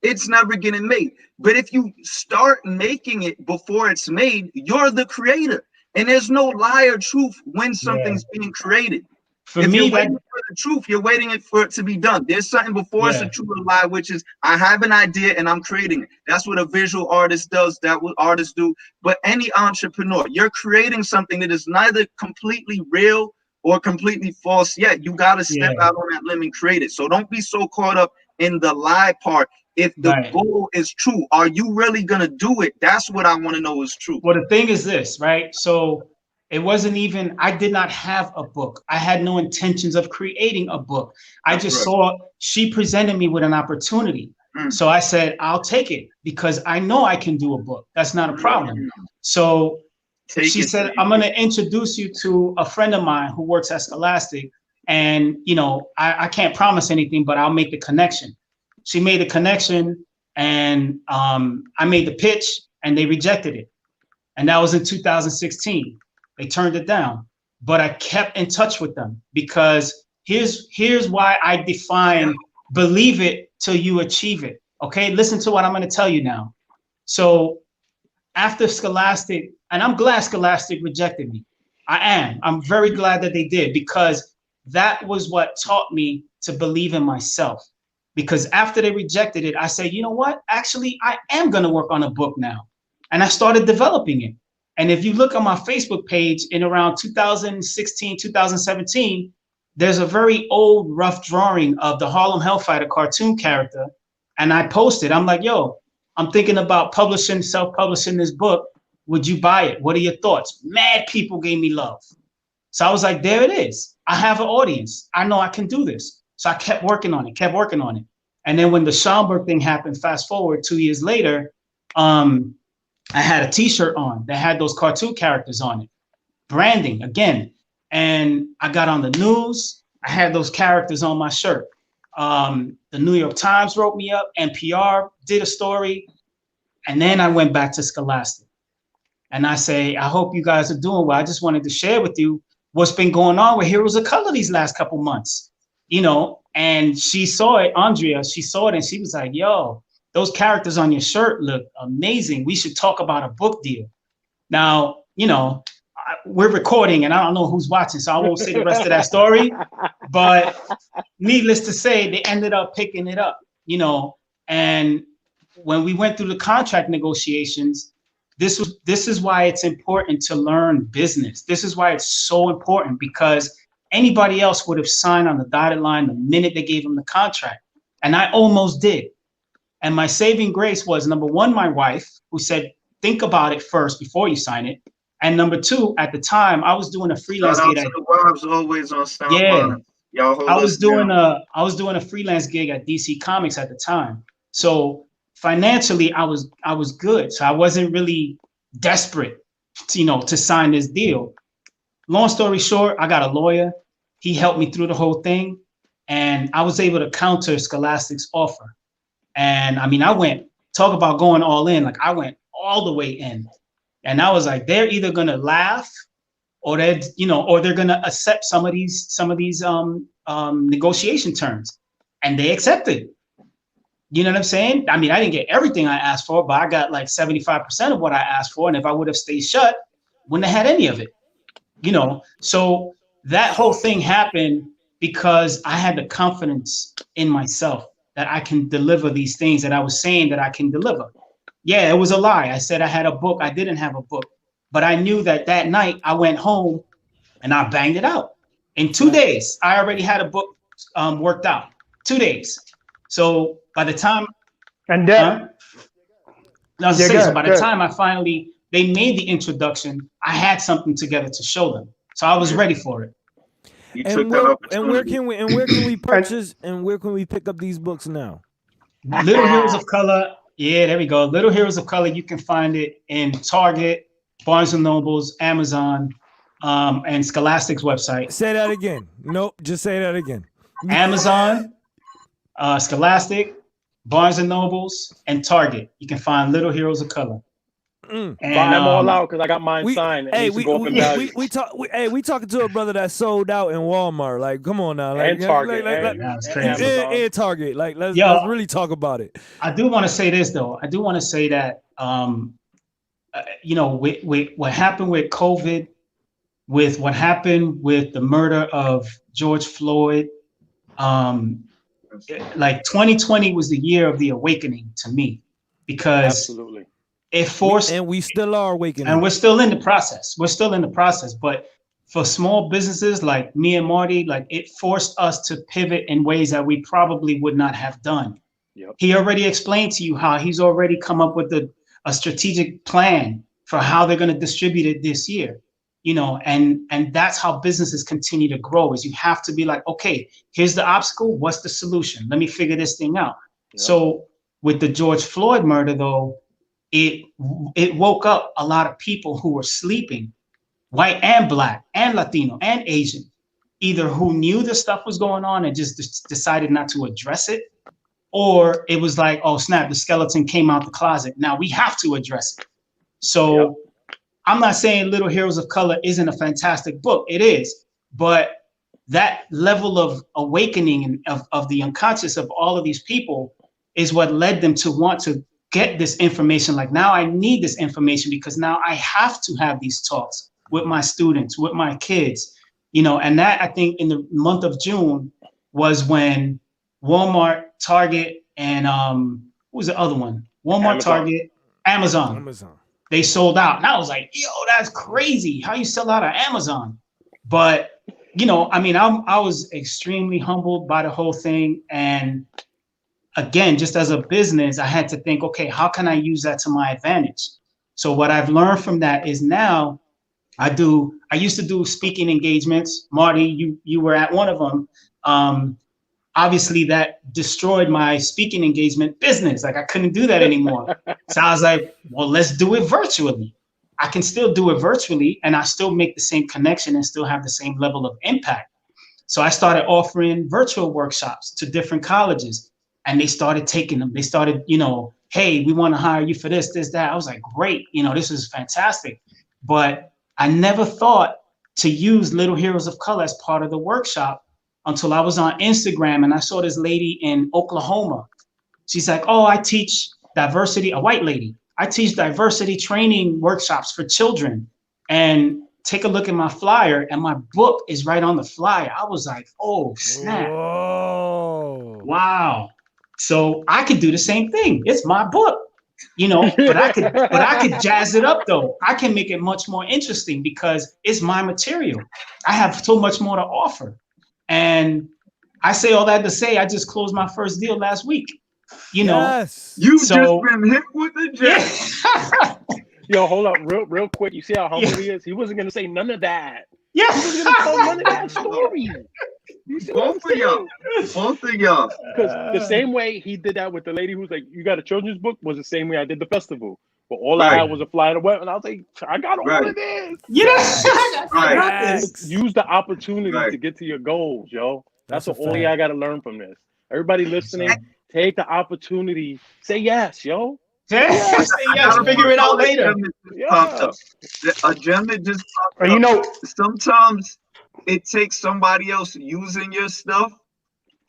it's never getting made. But if you start making it before it's made, you're the creator. And there's no lie or truth when something's being created. If you're waiting for the truth, you're waiting for it to be done. There's something before it's a truth or lie, which is I have an idea and I'm creating it. That's what a visual artist does. That's what artists do. But any entrepreneur, you're creating something that is neither completely real or completely false yet. You got to step out on that limb and create it. So don't be so caught up in the lie part. If the goal is true, are you really going to do it? That's what I want to know is true. Well, the thing is this, right? So it wasn't even, I did not have a book. I had no intentions of creating a book. I just saw she presented me with an opportunity. So I said, I'll take it because I know I can do a book. That's not a problem. So she said, I'm going to introduce you to a friend of mine who works at Scholastic. And, you know, I can't promise anything, but I'll make the connection. She made the connection and I made the pitch and they rejected it. And that was in 2016. They turned it down, but I kept in touch with them because here's why I define believe it till you achieve it. Okay, listen to what I'm going to tell you now. So after Scholastic, and I'm glad Scholastic rejected me. I am. I'm very glad that they did because that was what taught me to believe in myself. Because after they rejected it, I said, you know what? Actually, I am going to work on a book now. And I started developing it. And if you look on my Facebook page in around 2016, 2017, there's a very old rough drawing of the Harlem Hellfighter cartoon character. And I posted, I'm like, yo, I'm thinking about self-publishing this book. Would you buy it? What are your thoughts? Mad people gave me love. So I was like, there it is. I have an audience. I know I can do this. So I kept working on it. And then when the Schaumburg thing happened, fast forward 2 years later, I had a t-shirt on that had those cartoon characters on it. Branding again. And I got on the news. I had those characters on my shirt. The New York Times wrote me up. NPR did a story. And then I went back to Scholastic. And I say, I hope you guys are doing well. I just wanted to share with you what's been going on with Heroes of Color these last couple months. You know, and she saw it, Andrea, she saw it and she was like, yo, those characters on your shirt look amazing. We should talk about a book deal. Now, you know, we're recording and I don't know who's watching, so I won't say the rest of that story. But needless to say, they ended up picking it up, you know, and when we went through the contract negotiations, this is why it's important to learn business. This is why it's so important because anybody else would have signed on the dotted line the minute they gave them the contract. And I almost did. And my saving grace was, number one, my wife, who said, think about it first before you sign it. And number two, at the time, I was doing a freelance gig. The wives always on SoundMinds. I was doing a freelance gig at DC Comics at the time. So financially, I was good. So I wasn't really desperate, to sign this deal. Long story short, I got a lawyer. He helped me through the whole thing. And I was able to counter Scholastic's offer. And I mean, talk about going all in. Like I went all the way in, and I was like, they're either gonna laugh or they're gonna accept some of these negotiation terms, and they accepted. You know what I'm saying? I mean, I didn't get everything I asked for, but I got like 75% of what I asked for. And if I would have stayed shut, wouldn't have had any of it. You know, so that whole thing happened because I had the confidence in myself that I can deliver these things that I was saying that I can deliver. Yeah, it was a lie. I said I had a book. I didn't have a book, but I knew that night I went home and I banged it out. In 2 days, I already had a book worked out. 2 days. So by the time, and then by the time they made the introduction, I had something together to show them. So I was ready for it. And where can we purchase and where can we pick up these books now? Little Heroes of Color. Yeah, there we go. Little Heroes of Color. You can find it in Target, Barnes and Nobles, Amazon, and Scholastic's website. Say that again. Nope, just say that again. Amazon, Scholastic, Barnes and Nobles, and Target. You can find Little Heroes of Color. And buy them all out because I got mine signed. Hey, we talking to a brother that sold out in Walmart. Like, come on now, like, and Target, and Target. Like, let's really talk about it. I do want to say this though. I do want to say that with what happened with COVID, with what happened with the murder of George Floyd, like 2020 was the year of the awakening to me, because absolutely. It forced, and we still are awakening, and we're still in the process. But for small businesses like me and Marty, like it forced us to pivot in ways that we probably would not have done. Yep. He already explained to you how he's already come up with a strategic plan for how they're going to distribute it this year. You know, and that's how businesses continue to grow, is you have to be like, okay, here's the obstacle. What's the solution? Let me figure this thing out. Yep. So with the George Floyd murder, though, it woke up a lot of people who were sleeping, white and black and Latino and Asian, either who knew this stuff was going on and just decided not to address it, or it was like, oh snap, the skeleton came out the closet. Now we have to address it. So yep. I'm not saying Little Heroes of Color isn't a fantastic book. It is, but that level of awakening and of the unconscious of all of these people is what led them to want to get this information. Like, now I need this information because now I have to have these talks with my students, with my kids, you know. And that, I think, in the month of June was when Walmart, Target, and what was the other one? Walmart, Amazon. Target, Amazon. They sold out. And I was like, yo, that's crazy. How you sell out of Amazon? But, you know, I mean, I was extremely humbled by the whole thing. And again, just as a business, I had to think, okay, how can I use that to my advantage? So what I've learned from that is now I used to do speaking engagements. Marty, you were at one of them. Obviously that destroyed my speaking engagement business. Like, I couldn't do that anymore. So I was like, well, let's do it virtually. I can still do it virtually and I still make the same connection and still have the same level of impact. So I started offering virtual workshops to different colleges, and they started taking them. They started, you know, hey, we want to hire you for this, that. I was like, great, you know, this is fantastic. But I never thought to use Little Heroes of Color as part of the workshop until I was on Instagram and I saw this lady in Oklahoma. She's like, oh, I teach diversity, a white lady. I teach diversity training workshops for children. And take a look at my flyer, and my book is right on the flyer. I was like, oh, snap. Whoa. Wow. So I could do the same thing. It's my book, you know, but I could jazz it up though. I can make it much more interesting because it's my material. I have so much more to offer. And I say all that to say, I just closed my first deal last week. You know, you just been hit with the jet. Yo, hold up, real quick. You see how humble he is? He wasn't gonna say none of that. Yeah, he wasn't gonna tell none of that story. Both of y'all. Because the same way he did that with the lady who's like, you got a children's book, was the same way I did the festival. But all I had was a flyer to web, and I was like, I got all of this. Yeah. Use the opportunity to get to your goals, yo. That's the only I got to learn from this. Everybody listening, Take the opportunity. Say yes, yo. Yeah, say yes, figure it out later. Yeah. A gem that just popped And you up. know, Sometimes it takes somebody else using your stuff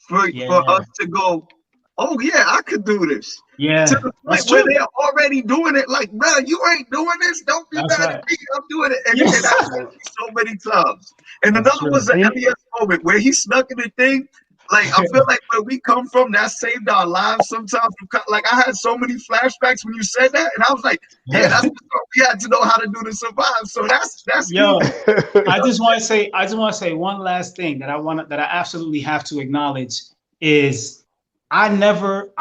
for us to go, oh yeah, I could do this. Yeah, To the that's point where true. they're already doing it. Like, bro, you ain't doing this. Don't be That's mad right. at me. I'm doing it. And Yeah. it happened so many times. And That's another true. was the LES moment where he snuck in the thing. Like, I feel like where we come from, that saved our lives sometimes. Like, I had so many flashbacks when you said that. And I was like, yeah, that's what we had to know how to do to survive. So that's Yo, huge. I just want to say one last thing that I absolutely have to acknowledge is I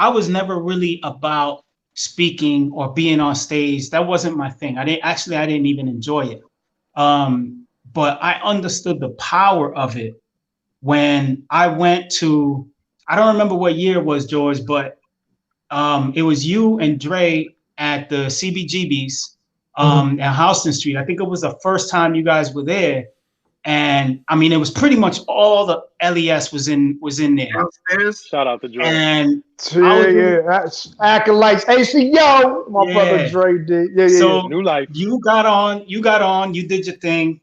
was never really about speaking or being on stage. That wasn't my thing. I didn't even enjoy it. But I understood the power of it when I went to, I don't remember what year it was, George, but it was you and Dre at the CBGB's at Houston Street. I think it was the first time you guys were there. And I mean, it was pretty much all the LES was in there. Downstairs. Shout out to Dre. And that's acolytes. ACO, my brother Dre did. Yeah. So New life. You got on, you did your thing.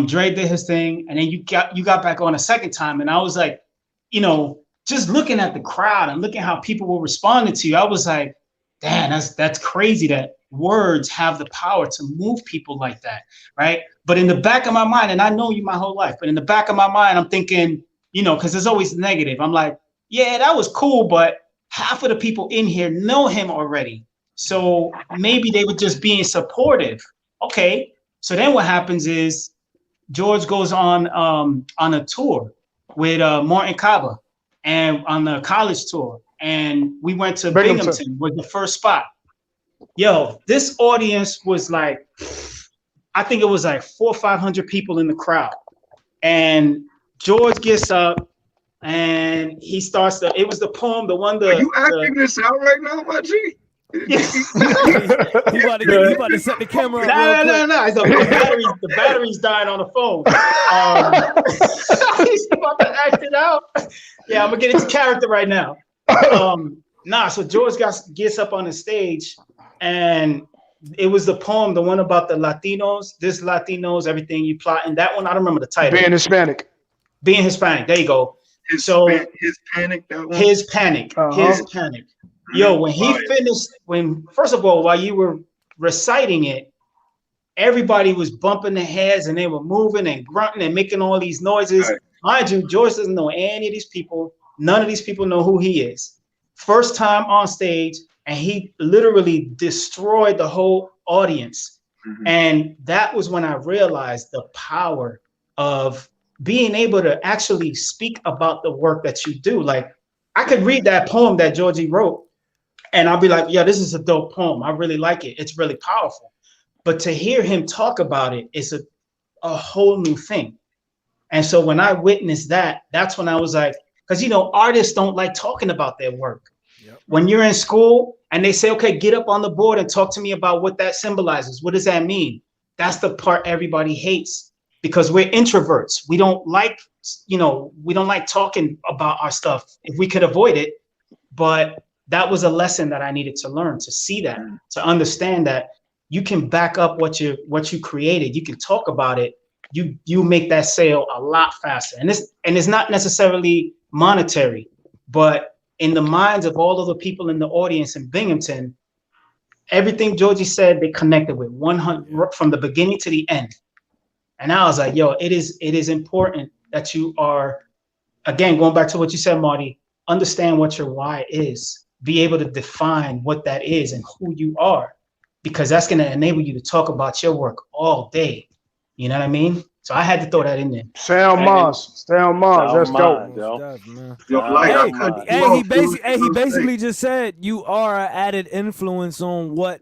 Dre did his thing, and then you got back on a second time. And I was like, you know, just looking at the crowd and looking how people were responding to you, I was like, damn, that's crazy that words have the power to move people like that, right? But in the back of my mind, and I know you my whole life, but in the back of my mind, I'm thinking, you know, because there's always negative. I'm like, yeah, that was cool, but half of the people in here know him already. So maybe they were just being supportive. Okay. So then what happens is George goes on a tour with Martin Kaba and on the college tour. And we went to Binghamton was the first spot. Yo, this audience was like, I think it was like 400 or 500 people in the crowd. And George gets up and he starts it was the poem, the one Are you acting this out right now, my G? He about to set the camera up. No. The battery's dying on the phone. He's about to act it out. Yeah, I'm gonna get into character right now. So George gets up on the stage, and it was the poem, the one about the Latinos, everything you plot. And that one, I don't remember the title. Being Hispanic. There you go. His panic. That one. His panic. Yo, when he finished, first of all, while you were reciting it, everybody was bumping their heads and they were moving and grunting and making all these noises. Right. Mind you, George doesn't know any of these people. None of these people know who he is. First time on stage, and he literally destroyed the whole audience. Mm-hmm. And that was when I realized the power of being able to actually speak about the work that you do. Like, I could read that poem that Georgie wrote, and I'll be like, yeah, this is a dope poem. I really like it. It's really powerful. But to hear him talk about it is a whole new thing. And so when I witnessed that, that's when I was like, because, you know, artists don't like talking about their work. Yep. When you're in school and they say, okay, get up on the board and talk to me about what that symbolizes. What does that mean? That's the part everybody hates, because we're introverts. We don't like, we don't like talking about our stuff if we could avoid it. But that was a lesson that I needed to learn, to see that, to understand that you can back up what you created. You can talk about it. You make that sale a lot faster. And it's not necessarily monetary, but in the minds of all of the people in the audience in Binghamton, everything Georgie said, they connected with 100 from the beginning to the end. And I was like, yo, it is important that you are, again, going back to what you said, Marty, understand what your why is, be able to define what that is and who you are, because that's going to enable you to talk about your work all day. You know what I mean? So I had to throw that in there. SoundMinds. Let's go. He basically just said you are an added influence on what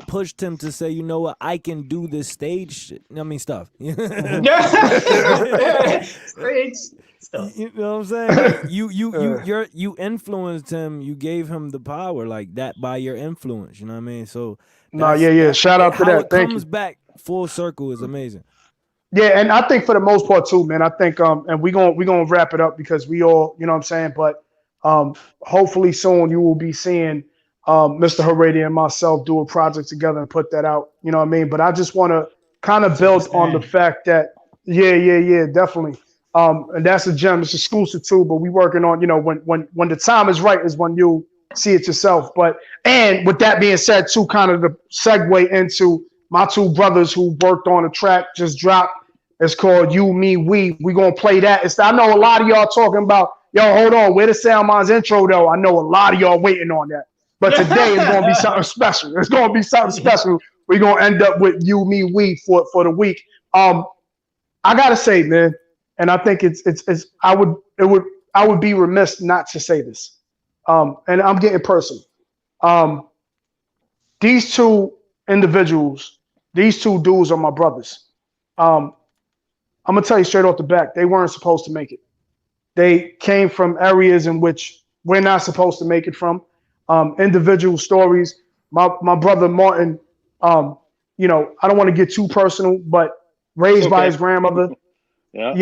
pushed him to say, you know what, I can do this stage shit. I mean, stuff. Stage stuff. You know what I'm saying? Like, you influenced him. You gave him the power like that by your influence. You know what I mean? So shout out to that. Thank you. Comes back full circle is amazing. Yeah, and I think for the most part too, man. I think and we're gonna wrap it up because we all, you know what I'm saying. But Hopefully soon you will be seeing Mr. Harady and myself do a project together and put that out. You know what I mean? But I just want to kind of build on the fact that, yeah, definitely. And that's a gem. It's exclusive too, but we working on, when the time is right is when you see it yourself. And with that being said too, kind of the segue into my two brothers who worked on a track just dropped. It's called You, Me, We. We're going to play that. I know a lot of y'all talking about, yo, hold on, where the SoundMinds intro though? I know a lot of y'all waiting on that. But today is going to be something special. It's going to be something special. We're going to end up with You, Me, We for the week. I got to say, man, and I think I would be remiss not to say this. And I'm getting personal. These two individuals, these two dudes are my brothers. I'm going to tell you straight off the back, they weren't supposed to make it. They came from areas in which we're not supposed to make it from. Individual stories. My brother Martin, I don't want to get too personal, but raised by his grandmother. Yeah.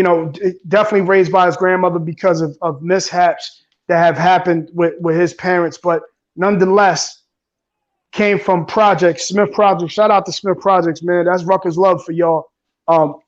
Definitely raised by his grandmother because of mishaps that have happened with his parents, but nonetheless came from projects, Smith Projects. Shout out to Smith Projects, man. That's Rucker's love for y'all.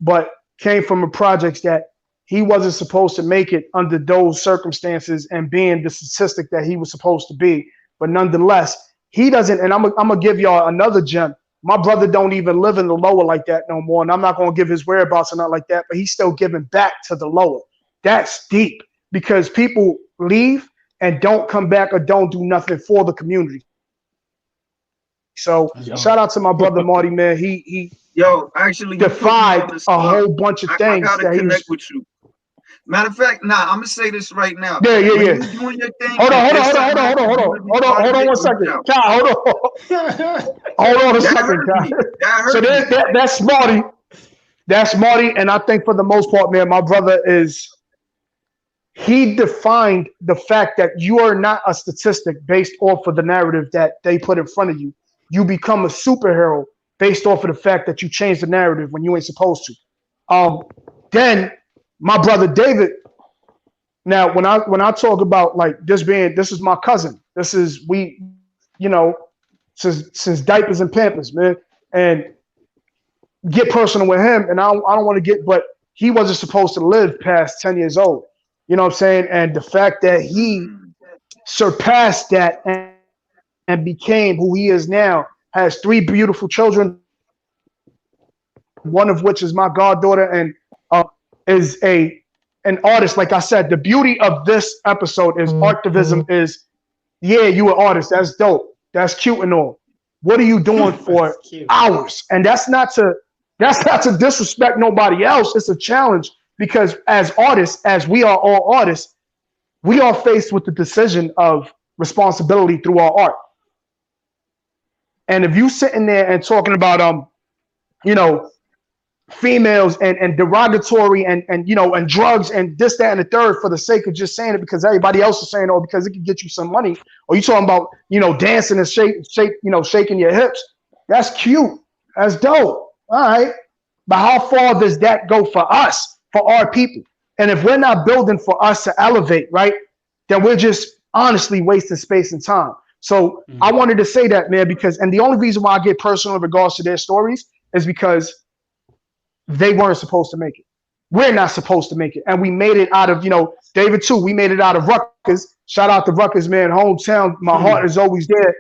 But came from a projects that he wasn't supposed to make it under those circumstances and being the statistic that he was supposed to be. But nonetheless, he doesn't, and I'm gonna give y'all another gem. My brother don't even live in the lower like that no more, and I'm not gonna give his whereabouts or not like that, but he's still giving back to the lower. That's deep because people leave and don't come back or don't do nothing for the community. So shout out to my brother Marty, man. He actually defied a whole bunch of things. I gotta connect with you. Matter of fact, I'm gonna say this right now. Yeah. You're doing your thing, hold on 1 second. Kyle, hold on a second, Kyle. So that's Marty. That's Marty, and I think for the most part, man, my brother he defined the fact that you are not a statistic based off of the narrative that they put in front of you. You become a superhero based off of the fact that you change the narrative when you ain't supposed to. Then my brother David. Now, when I talk about like this is my cousin. This is since diapers and Pampers, man, and get personal with him. And I don't want to but he wasn't supposed to live past 10 years old. You know what I'm saying? And the fact that he surpassed that and became who he is now, has 3 beautiful children, one of which is my goddaughter, and is an artist. Like I said, the beauty of this episode is ARTIVISM is, you an artist. That's dope. That's cute and all. What are you doing for hours? And that's not to disrespect nobody else. It's a challenge because as artists, as we are all artists, we are faced with the decision of responsibility through our art. And if you sitting there and talking about females and derogatory and drugs and this, that, and the third for the sake of just saying it because everybody else is saying, or because it can get you some money, or you talking about, dancing and shaking your hips. That's cute. That's dope. All right. But how far does that go for us, for our people? And if we're not building for us to elevate, right, then we're just honestly wasting space and time. So I wanted to say that, man, and the only reason why I get personal in regards to their stories is because they weren't supposed to make it. We're not supposed to make it. And we made it out of, David too, we made it out of Rutgers. Shout out to Rutgers, man, hometown. My heart is always there.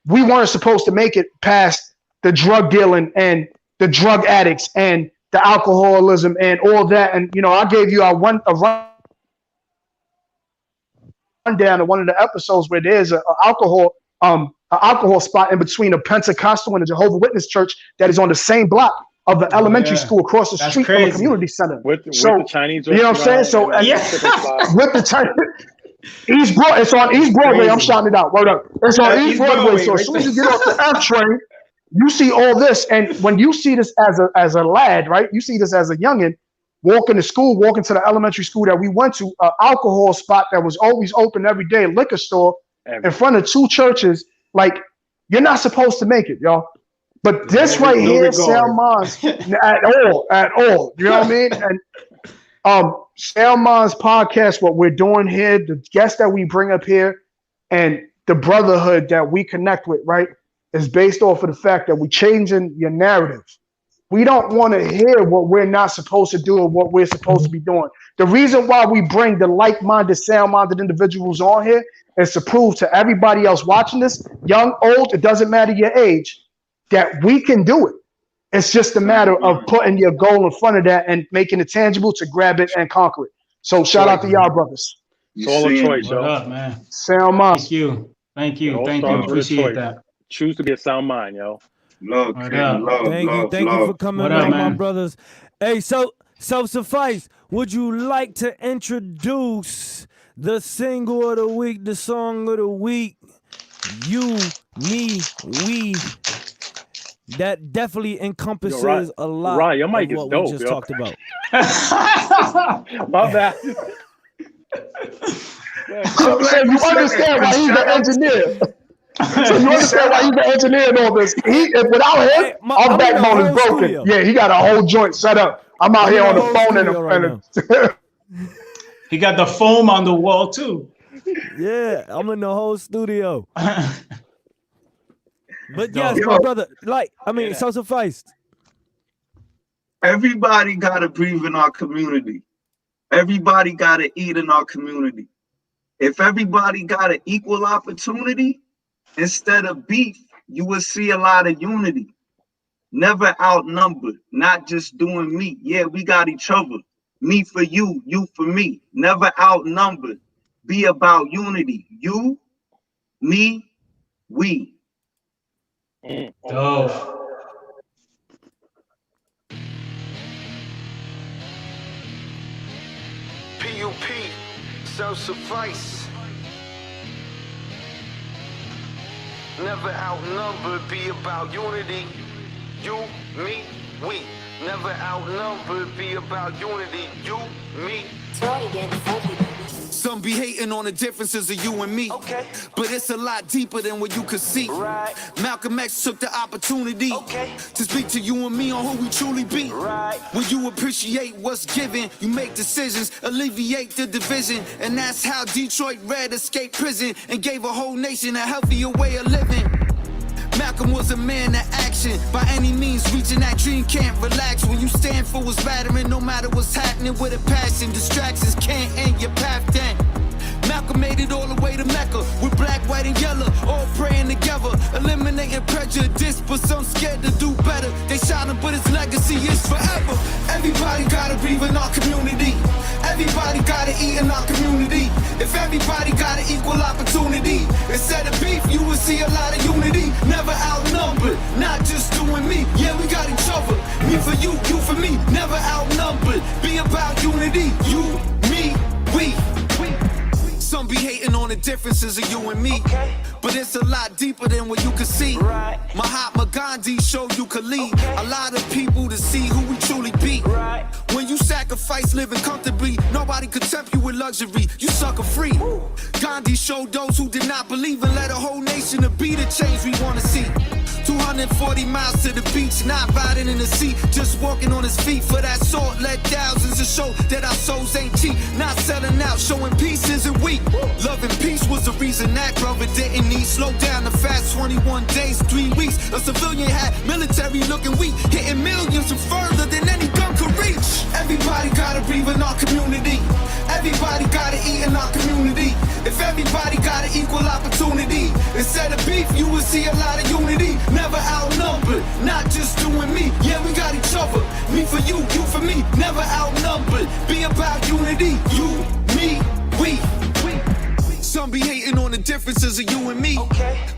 We weren't supposed to make it past the drug dealing and the drug addicts and the alcoholism and all that. And, I gave you a rundown of one of the episodes where there's an alcohol spot in between a Pentecostal and a Jehovah's Witness church that is on the same block of the elementary school across the street from a community center. With the Chinese, you know what I'm saying? So with the Chinese, it's on East Broadway. I'm shouting it out. Word up. It's on East Broadway. So as soon as you get off the F train, you see all this. And when you see this as a lad, right? You see this as a youngin, walking to school, walking to the elementary school that we went to, an alcohol spot that was always open every day, a liquor store in front of 2 churches. Like, you're not supposed to make it, y'all. But this right here, SoundMinds, at all. You know what I mean? And SoundMinds podcast, what we're doing here, the guests that we bring up here, and the brotherhood that we connect with, right, is based off of the fact that we're changing your narrative. We don't want to hear what we're not supposed to do or what we're supposed to be doing. The reason why we bring the like-minded, sound-minded individuals on here is to prove to everybody else watching this, young, old, it doesn't matter your age, that we can do it. It's just a matter of putting your goal in front of that and making it tangible to grab it and conquer it. So shout out to y'all brothers. It's all a choice, yo. What up, man? SoundMinds. Thank you. Thank you. It Thank all you. starts with a Appreciate choice. that. Choose to be a sound mind, yo. Love, Right King, up. love, Thank you. love, Thank you love. for coming What up, on, my man? brothers. Hey, so Self-Suffice, would you like to introduce the single of the week, the song of the week? You, me, we. That definitely encompasses a lot Ryan, your mic of is what dope, we just yo. talked about. My bad. So you understand why he's the engineer. So you understand why he's the engineer and all this. Without him, Hey, our I'm in the backbone is whole broken. studio. Yeah, he got a whole joint set up. I'm out I'm here in on the the whole phone studio right He got the foam on the wall too. Yeah, I'm in the whole studio. But yes, Yo. my brother, Self-Suffice. Everybody got to breathe in our community. Everybody got to eat in our community. If everybody got an equal opportunity, instead of beef, you will see a lot of unity. Never outnumbered, not just doing me. Yeah, we got each other. Me for you, you for me. Never outnumbered. Be about unity. You, me, we. Dope. PUP, self-suffice. Never outnumbered, be about unity. You, me, we. Never outnumbered, be about unity. You, me. Some be hating on the differences of you and me. Okay. But it's a lot deeper than what you could see. Right. Malcolm X took the opportunity to speak to you and me on who we truly be. Right. When you appreciate what's given, you make decisions, alleviate the division. And that's how Detroit Red escaped prison and gave a whole nation a healthier way of living. Malcolm was a man of action. By any means, reaching that dream can't relax. When you stand for what's battering, no matter what's happening with a passion, distractions can't end your path then. Malcolm made it all the way to Mecca with black, white, and yellow, all praying together, eliminating prejudice, but some scared to do better. They shot him, but his legacy is forever. Everybody gotta breathe in our community. Everybody gotta eat in our community. If everybody got an equal opportunity, instead of beef, you will see a lot of unity. Never outnumbered, not just doing me. Yeah, we got each other. Me for you, you for me. Never outnumbered. Be about unity. You, me, we. Some be hating on the differences of you and me, but it's a lot deeper than what you can see. Right. Mahatma Gandhi showed you could lead a lot of people to see who we truly be. Right. When you sacrifice living comfortably, nobody could tempt you with luxury. You sucker free. Gandhi showed those who did not believe and led a whole nation to be the change we want to see. 240 miles to the beach, not riding in the seat, just walking on his feet. For that salt, led thousands to show that our souls ain't cheap. Not selling out, showing peace isn't weak. Love and peace was the reason that brother didn't need. Slow down the fast, 21 days, 3 weeks. A civilian had military looking weak, hitting millions and further than any gun could reach. Everybody gotta breathe in our community. Everybody gotta eat in our community. If everybody got an equal opportunity, instead of beef, you will see a lot of unity. Never outnumbered, not just doing me. Yeah, we got each other. Me for you, you for me. Never outnumbered. Be about unity. You, me, we. Some be hating on the differences of you and me,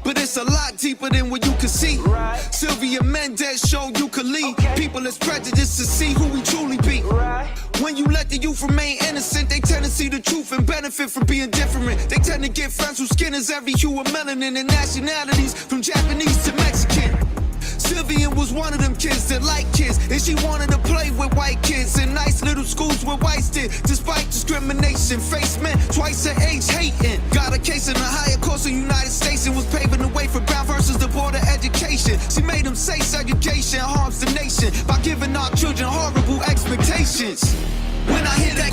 but it's a lot deeper than what you can see. Right. Sylvia Mendez showed you could lead people as prejudiced to see who we truly be. Right. When you let the youth remain innocent, they tend to see the truth and benefit from being different. They tend to get friends whose skin is every hue of melanin and nationalities, from Japanese to Mexican. Sylvian was one of them kids that like kids, and she wanted to play with white kids in nice little schools where whites did. Despite discrimination, faced men twice her age hating. Got a case in a higher course in the United States and was paving the way for Brown versus the Board of Education. She made them say segregation harms the nation by giving our children horrible expectations. When I hear that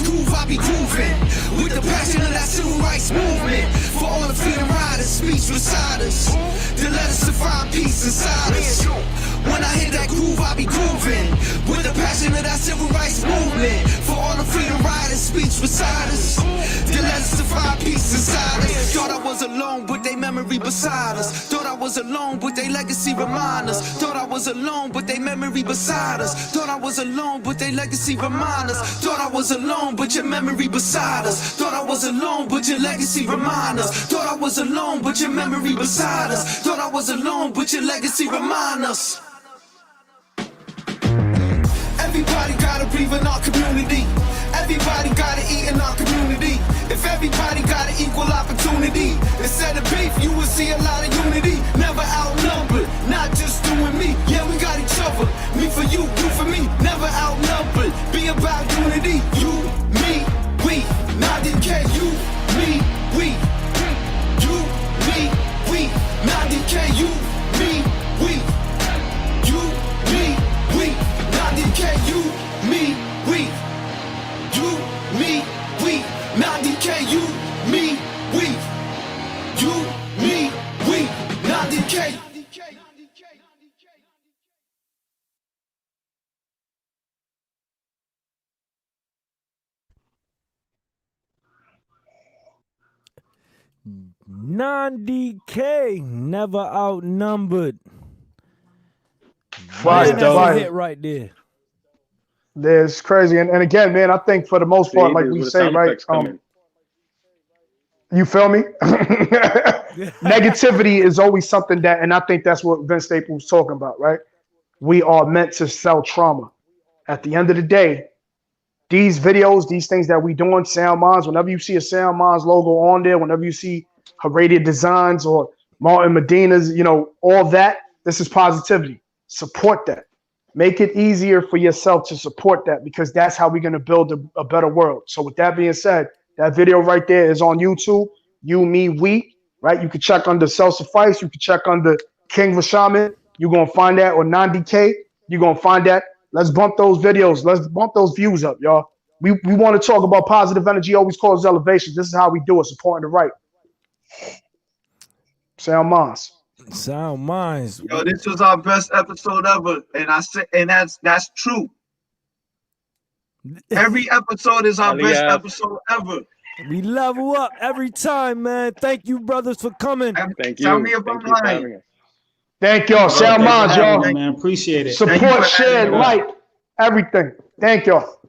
be grooving with the passion of that civil rights movement. For all the freedom riders, speech reciters, to let us find peace inside us. When I hit that groove, I be grooving with the passion of that civil rights movement. For all the freedom riders, speech reciters, to let us find peace inside us. Thought I was alone, but they memory beside us. Thought I was alone, but they legacy remind us. Thought I was alone, but they memory beside us. Thought I was alone, but they legacy remind us. Thought I was alone, but your memory beside us. Thought I was alone, but your legacy remind us. Thought I was alone, but your memory beside us. Thought I was alone, but your legacy remind us. Everybody gotta breathe in our community. Everybody gotta eat in our community. If everybody got an equal opportunity, instead of beef, you will see a lot of unity. Never outnumbered, not just you and me. Yeah, we got each other. Me for you, you for me. Never outnumbered. Be about unity. You, me, we. Nothing can you, me, we. You, me, we. Nothing can you, me, we. You, me, we. Nothing can you, me, we. You, me, we. Nothing can you, me, we. You, me, we. Nothing can. 90K, never outnumbered. Fire, Man, that's fire. a hit right there. It's crazy. And again, man, I think for the most part, like we say, right? You feel me? Negativity is always something that, and I think that's what Vince Staples was talking about, right? We are meant to sell trauma. At the end of the day, these videos, these things that we doing, SoundMinds, whenever you see a SoundMinds logo on there, whenever you see Heredia Designs or Martin Medina's, you know, all that, this is positivity. Support that. Make it easier for yourself to support that, because that's how we're going to build a better world. So with that being said, that video right there is on YouTube. You, me, we, right? You can check under Self-Suffice. You can check under King Rashaman. You're going to find that, or 90K. You're going to find that. Let's bump those videos. Let's bump those views up, y'all. We want to talk about positive energy always causes elevation. This is how we do it, supporting the right. SoundMinds. SoundMinds. Yo, this was our best episode ever, and I said, and that's true. Every episode is our best episode ever. We level up every time, man. Thank you, brothers, for coming. Thank you. Tell me if I'm lying. Thank y'all. SoundMinds, y'all. Man, appreciate it. Support, share, like everything. Thank y'all.